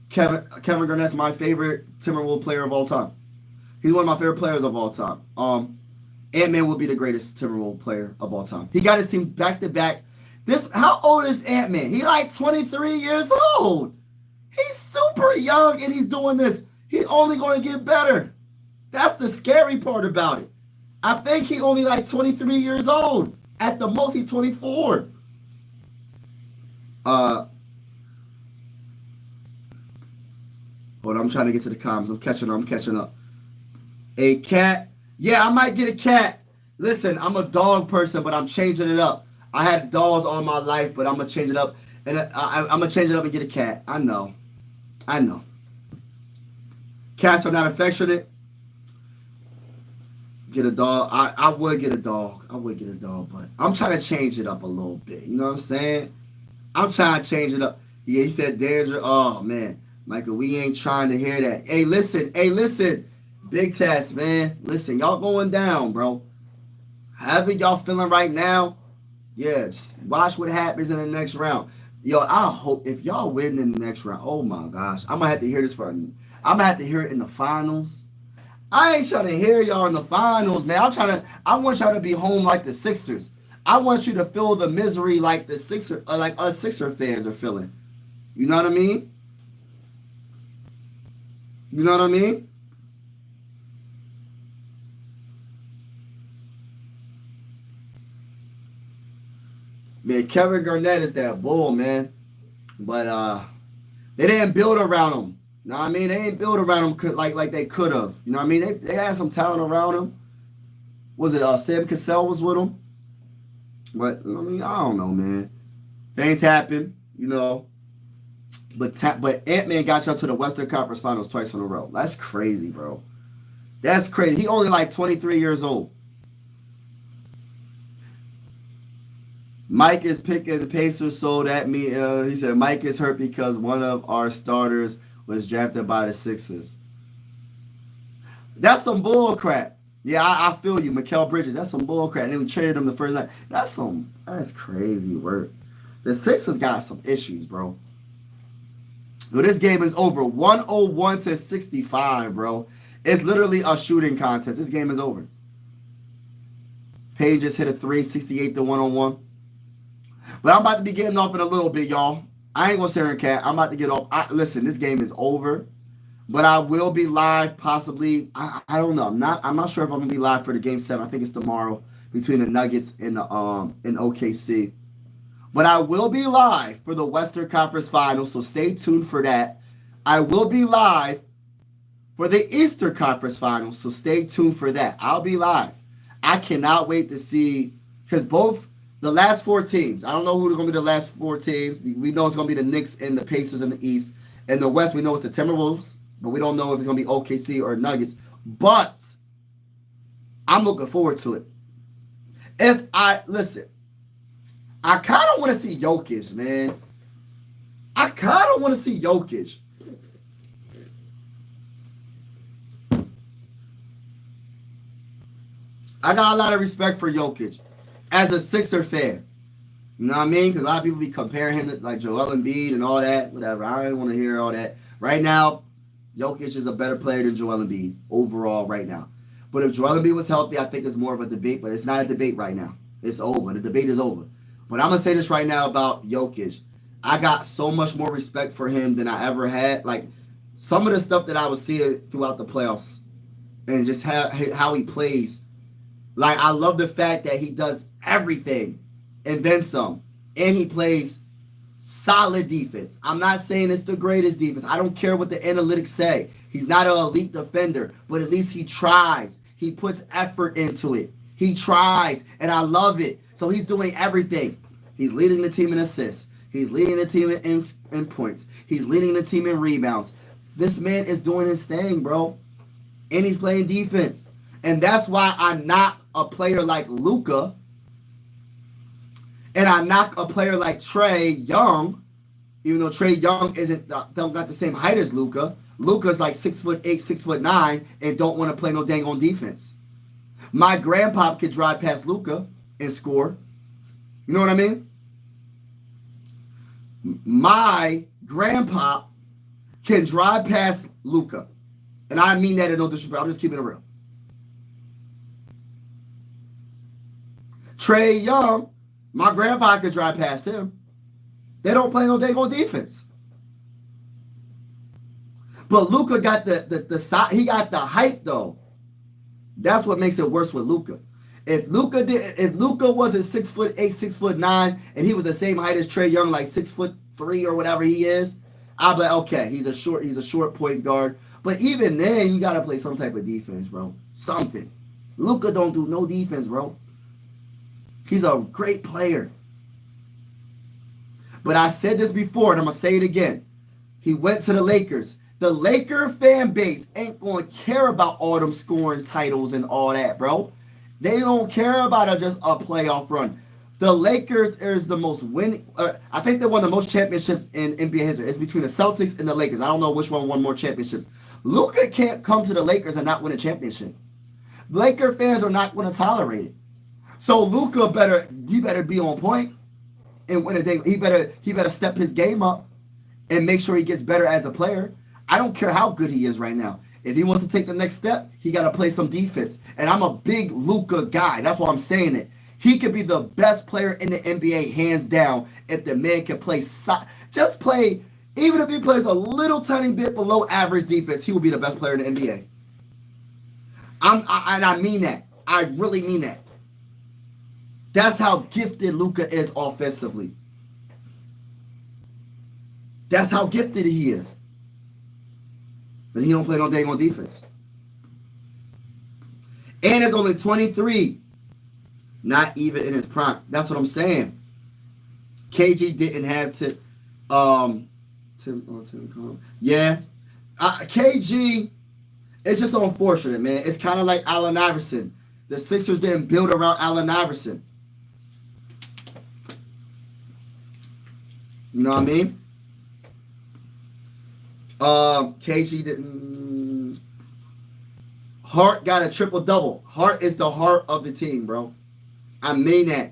Kevin Garnett's my favorite Timberwolves player of all time. He's one of my favorite players of all time. Ant-Man will be the greatest Timberwolves player of all time. He got his team back to back. How old is Ant-Man? He like 23 years old. He's super young and he's doing this. He's only going to get better. That's the scary part about it. I think he only like 23 years old. At the most, he's 24. Hold on, I'm trying to get to the comments. I'm catching up. A cat. Yeah, I might get a cat. Listen, I'm a dog person, but I'm changing it up. I had dogs all my life, but I'm going to change it up. And I'm going to change it up and get a cat. I know. Cats are not affectionate. Get a dog. I would get a dog. But I'm trying to change it up a little bit. You know what I'm saying? I'm trying to change it up. Yeah, he said danger. Oh, man. Michael, we ain't trying to hear that. Hey, listen. Big test, man. Listen, y'all going down, bro. However y'all feeling right now, yeah, just watch what happens in the next round. Yo, I hope if y'all win in the next round, oh my gosh, I'm gonna have to hear this I'm gonna have to hear it in the finals. I ain't trying to hear y'all in the finals, man. I want y'all to be home like the Sixers. I want you to feel the misery like the like us Sixer fans are feeling. You know what I mean? Man, Kevin Garnett is that bull, man. But they didn't build around him. You know what I mean? They didn't build around him like they could have. You know what I mean? They had some talent around him. Was it Sam Cassell was with him? But I mean, I don't know, man. Things happen, you know. But Ant-Man got y'all to the Western Conference Finals twice in a row. That's crazy, bro. That's crazy. He only like 23 years old. Mike is picking the Pacers, so that he said Mike is hurt because one of our starters was drafted by the Sixers. That's some bull crap. Yeah, I feel you, Mikal Bridges. That's some bull crap. And then we traded him the first night. That's crazy work. The Sixers got some issues, bro. So this game is over. 101-65, bro. It's literally a shooting contest. This game is over. Page just hit a 3, 68 to 101. But I'm about to be getting off in a little bit, y'all. I ain't gonna say her cat. I'm about to get off. Listen, this game is over. But I will be live possibly. I don't know. I'm not sure if I'm gonna be live for the game 7. I think it's tomorrow between the Nuggets and the in OKC. But I will be live for the Western Conference Finals, so stay tuned for that. I will be live for the Eastern Conference Finals, so stay tuned for that. I'll be live. I cannot wait to see, because both the last 4 teams, I don't know who's going to be the last 4 teams. We know it's going to be the Knicks and the Pacers in the East. In the West, we know it's the Timberwolves, but we don't know if it's going to be OKC or Nuggets. But I'm looking forward to it. Listen, I kind of want to see Jokic, man. I kind of want to see Jokic. I got a lot of respect for Jokic as a Sixer fan. You know what I mean? Because a lot of people be comparing him to like Joel Embiid and all that. Whatever. I don't want to hear all that. Right now, Jokic is a better player than Joel Embiid overall right now. But if Joel Embiid was healthy, I think it's more of a debate. But it's not a debate right now. It's over. The debate is over. But I'm going to say this right now about Jokic. I got so much more respect for him than I ever had. Like, some of the stuff that I was seeing throughout the playoffs and just how he plays. Like, I love the fact that he does everything and then some. And he plays solid defense. I'm not saying it's the greatest defense. I don't care what the analytics say. He's not an elite defender, but at least he tries. He puts effort into it. He tries, and I love it. So he's doing everything. He's leading the team in assists. He's leading the team in points. He's leading the team in rebounds. This man is doing his thing, bro. And he's playing defense. And that's why I knock a player like Luka, and I knock a player like Trae Young, even though Trae Young don't got the same height as Luka. Luka's like 6'8", 6'9", and don't want to play no dang on defense. My grandpa could drive past Luka and score. You know what I mean? My grandpa can drive past Luka. And I mean that in no disrespect. I'm just keeping it real. Trae Young, my grandpa could drive past him. They don't play no dang on defense. But Luka got the size. He got the height though. That's what makes it worse with Luka. If Luka wasn't 6'8", 6'9", and he was the same height as Trae Young, like 6'3" or whatever he is, I'd be like, okay, he's a short point guard. But even then, you gotta play some type of defense, bro. Something. Luka don't do no defense, bro. He's a great player. But I said this before, and I'm gonna say it again. He went to the Lakers. The Laker fan base ain't gonna care about all them scoring titles and all that, bro. They don't care about just a playoff run. The Lakers is the most winning. I think they won the most championships in NBA history. It's between the Celtics and the Lakers. I don't know which one won more championships. Luka can't come to the Lakers and not win a championship. Laker fans are not going to tolerate it. So Luka better be on point and win a thing. He better step his game up and make sure he gets better as a player. I don't care how good he is right now. If he wants to take the next step, he got to play some defense. And I'm a big Luka guy. That's why I'm saying it. He could be the best player in the NBA, hands down, if the man can play. Just play, even if he plays a little tiny bit below average defense, he will be the best player in the NBA. And I mean that. I really mean that. That's how gifted Luka is offensively. That's how gifted he is. But he don't play no dang on defense. And it's only 23. Not even in his prime. That's what I'm saying. KG didn't have to. Yeah. KG, it's just unfortunate, man. It's kind of like Allen Iverson. The Sixers didn't build around Allen Iverson. You know what I mean? KG didn't. Hart got a triple-double. Hart is the heart of the team, bro. I mean that.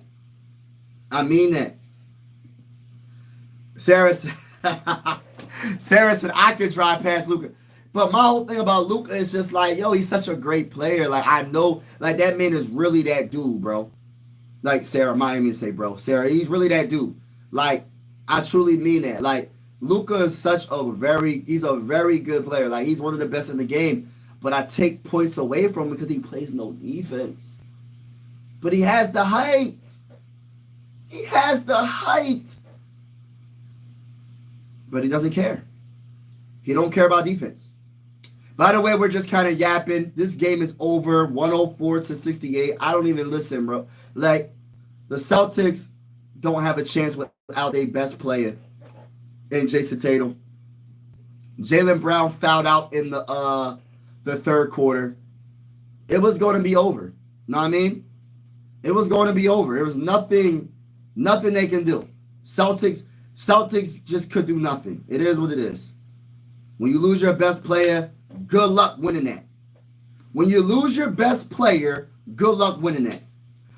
Sarah said, I could drive past Luka. But my whole thing about Luka is just like, yo, he's such a great player. Like, I know, like, that man is really that dude, bro. Like, Sarah, I didn't mean to say bro. Sarah, he's really that dude. Like, I truly mean that. Like, Luka is he's a very good player. Like, he's one of the best in the game. But I take points away from him because he plays no defense. But he has the height. But he doesn't care. He don't care about defense. By the way, we're just kind of yapping. This game is over, 104-68. I don't even listen, bro. Like, the Celtics don't have a chance without their best player in Jason Tatum. Jaylen Brown fouled out in the third quarter. It was going to be over. Know what I mean? It was going to be over. There was nothing they can do. Celtics just could do nothing. It is what it is. When you lose your best player, good luck winning that. When you lose your best player, good luck winning that.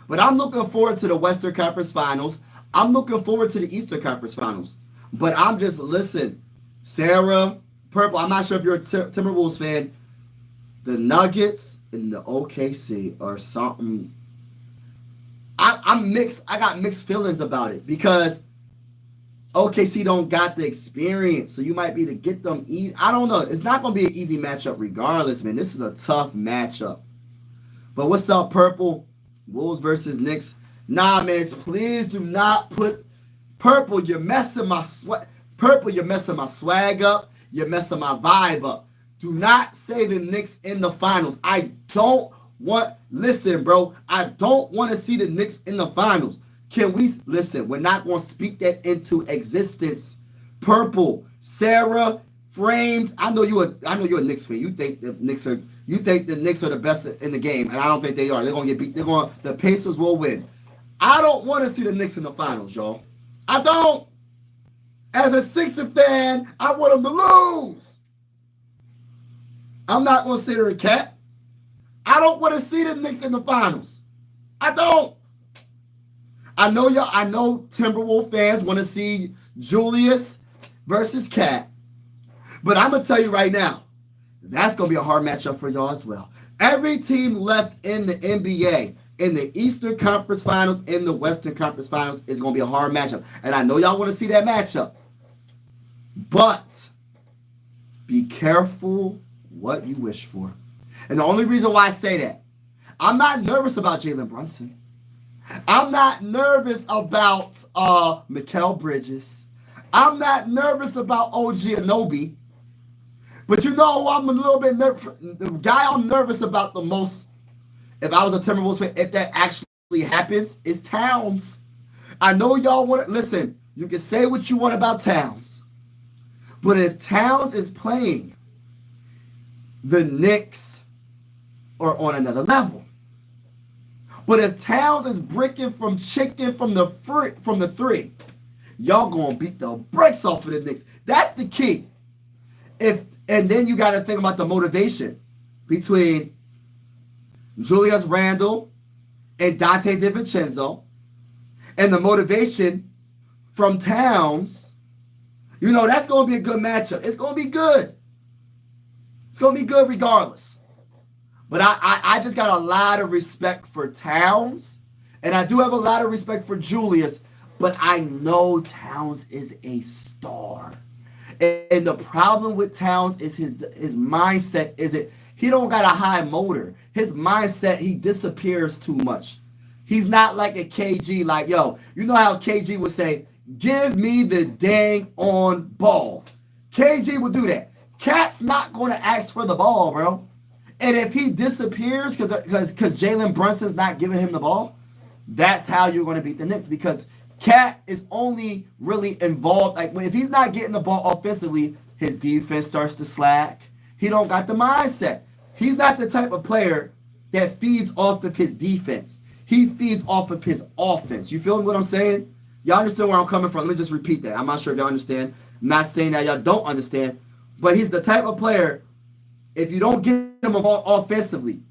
But I'm looking forward to the Western Conference Finals. I'm looking forward to the Eastern Conference Finals. But I'm just, listen, Sarah, Purple, I'm not sure if you're a Timberwolves fan. The Nuggets and the OKC are something. I'm mixed. I got mixed feelings about it because OKC don't got the experience, so you might be able to get them easy. I don't know. It's not going to be an easy matchup regardless, man. This is a tough matchup. But what's up, Purple? Wolves versus Knicks. Nah, man. Please do not put Purple. You're messing my Purple. You're messing my swag up. You're messing my vibe up. Do not say the Knicks in the finals. I don't want. Listen, bro. I don't want to see the Knicks in the finals. Can we listen? We're not going to speak that into existence. Purple, Sarah, Frames. I know you're a Knicks fan. You think the Knicks are the best in the game, and I don't think they are. They're going to get beat. The Pacers will win. I don't want to see the Knicks in the finals, y'all. I don't. As a Sixers fan, I want them to lose. I'm not going to sit here and cap. I don't want to see the Knicks in the finals. I don't. I know Timberwolves fans want to see Julius versus Cat. But I'm going to tell you right now, that's going to be a hard matchup for y'all as well. Every team left in the NBA, in the Eastern Conference Finals, in the Western Conference Finals, is going to be a hard matchup. And I know y'all want to see that matchup. But be careful what you wish for. And the only reason why I say that, I'm not nervous about Jalen Brunson. I'm not nervous about Mikal Bridges. I'm not nervous about OG Anunoby. But you know who I'm a little bit nervous. The guy I'm nervous about the most, if I was a Timberwolves fan, if that actually happens, is Towns. I know y'all want to, listen, you can say what you want about Towns. But if Towns is playing, the Knicks are on another level. But if Towns is bricking from chicken from the three, y'all gonna beat the brakes off of the Knicks. That's the key. And then you got to think about the motivation between Julius Randle and Dante DiVincenzo, and the motivation from Towns. You know, that's going to be a good matchup. It's going to be good. It's going to be good regardless. But I just got a lot of respect for Towns, and I do have a lot of respect for Julius, but I know Towns is a star. And the problem with Towns is his mindset he don't got a high motor. His mindset, he disappears too much. He's not like a KG, like, yo, you know how KG would say, give me the dang on ball. KG would do that. Cat's not going to ask for the ball, bro. And if he disappears because Jalen Brunson's not giving him the ball, that's how you're going to beat the Knicks, because Cat is only really involved. Like, if he's not getting the ball offensively, his defense starts to slack. He don't got the mindset. He's not the type of player that feeds off of his defense. He feeds off of his offense. You feel what I'm saying? Y'all understand where I'm coming from? Let me just repeat that. I'm not sure if y'all understand. I'm not saying that y'all don't understand, but he's the type of player, if you don't get him the ball offensively,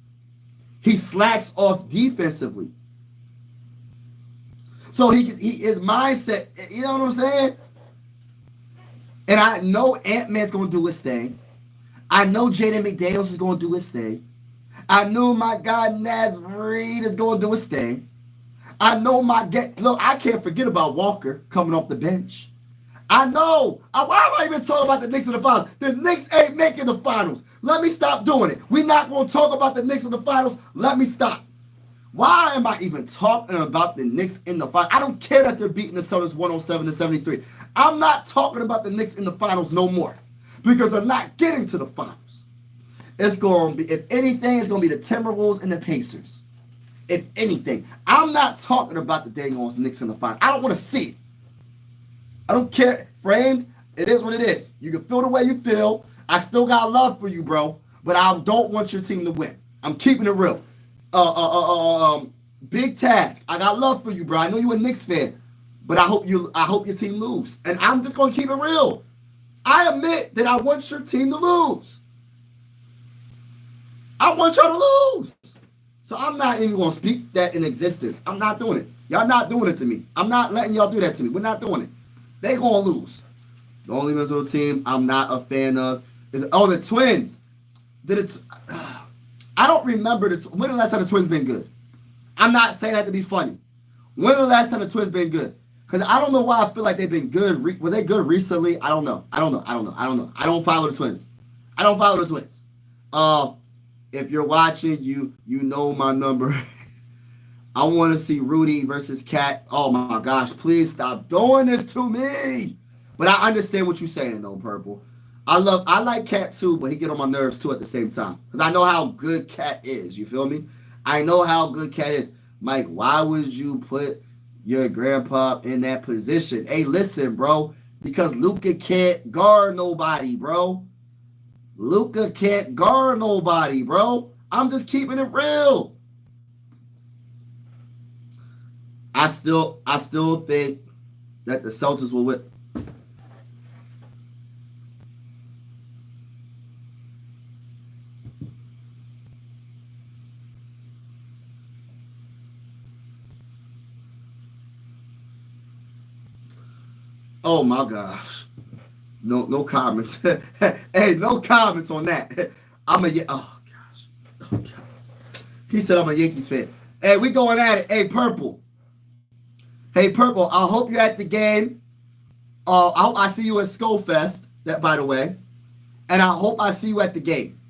he slacks off defensively. So his mindset, you know what I'm saying? And I know Ant-Man's going to do his thing. I know Jaden McDaniels is going to do his thing. I know my guy Naz Reid is going to do his thing. I know look, I can't forget about Walker coming off the bench. I know. Why am I even talking about the Knicks in the finals? The Knicks ain't making the finals. Let me stop doing it. We're not going to talk about the Knicks in the finals. Let me stop. Why am I even talking about the Knicks in the finals? I don't care that they're beating the Celtics 107-73. I'm not talking about the Knicks in the finals no more, because they're not getting to the finals. It's going to be, if anything, it's going to be the Timberwolves and the Pacers. If anything. I'm not talking about the dang on Knicks in the finals. I don't want to see it. I don't care. Framed, it is what it is. You can feel the way you feel. I still got love for you, bro, but I don't want your team to win. I'm keeping it real. Big task. I got love for you, bro. I know you're a Knicks fan, but I hope your team lose. And I'm just gonna keep it real. I admit that I want your team to lose. I want y'all to lose. So I'm not even gonna speak that in existence. I'm not doing it. Y'all not doing it to me. I'm not letting y'all do that to me. We're not doing it. They gonna lose. The only Minnesota team I'm not a fan of is the Twins. I don't remember when the last time the Twins been good. I'm not saying that to be funny. When the last time the Twins been good? Because I don't know why I feel like they've been good. Were they good recently? I don't know. I don't follow the Twins. If you're watching, you know my number. I want to see Rudy versus Cat. Oh my gosh, please stop doing this to me. But I understand what you're saying though, Purple. I like Cat too, but he get on my nerves too at the same time. Because I know how good Cat is. You feel me? I know how good Cat is. Mike, why would you put your grandpa in that position? Hey, listen, bro. Because Luka can't guard nobody, bro. Luka can't guard nobody, bro. I'm just keeping it real. I still think that the Celtics will win. Oh my gosh. No comments. Hey, no comments on that. Oh gosh. He said I'm a Yankees fan. Hey, we going at it. Hey, Purple. I hope you're at the game. I hope I see you at Skullfest, that by the way. And I hope I see you at the game.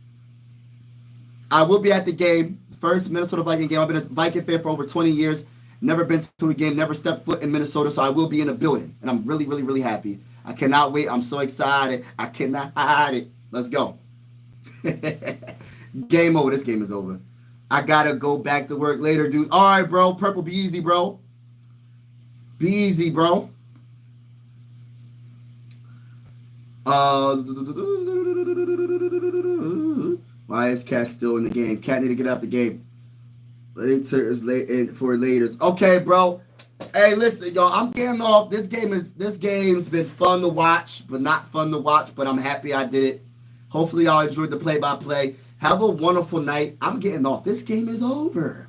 I will be at the game. First Minnesota Viking game. I've been a Viking fan for over 20 years. Never been to a game, never stepped foot in Minnesota, so I will be in the building. And I'm really, really, really happy. I cannot wait. I'm so excited. I cannot hide it. Let's go. Game over. This game is over. I got to go back to work later, dude. All right, bro. Purple, be easy, bro. Be easy, bro. Why is Cat still in the game? Cat need to get out the game. Later is late for laters. Okay, bro. Hey, listen, y'all. I'm getting off. This game's been fun to watch, but not fun to watch. But I'm happy I did it. Hopefully, y'all enjoyed the play-by-play. Have a wonderful night. I'm getting off. This game is over.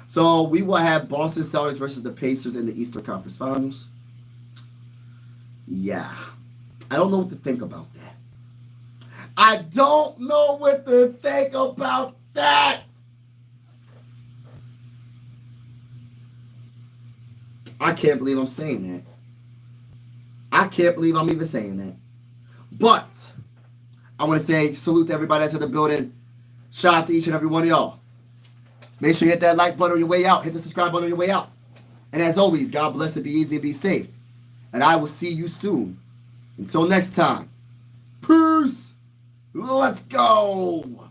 So we will have Boston Celtics versus the Pacers in the Eastern Conference Finals. Yeah, I don't know what to think about that. I can't believe I'm saying that. I can't believe I'm even saying that. But I want to say salute to everybody that's in the building. Shout out to each and every one of y'all. Make sure you hit that like button on your way out. Hit the subscribe button on your way out. And as always, God bless and be easy and be safe. And I will see you soon. Until next time. Peace. Let's go.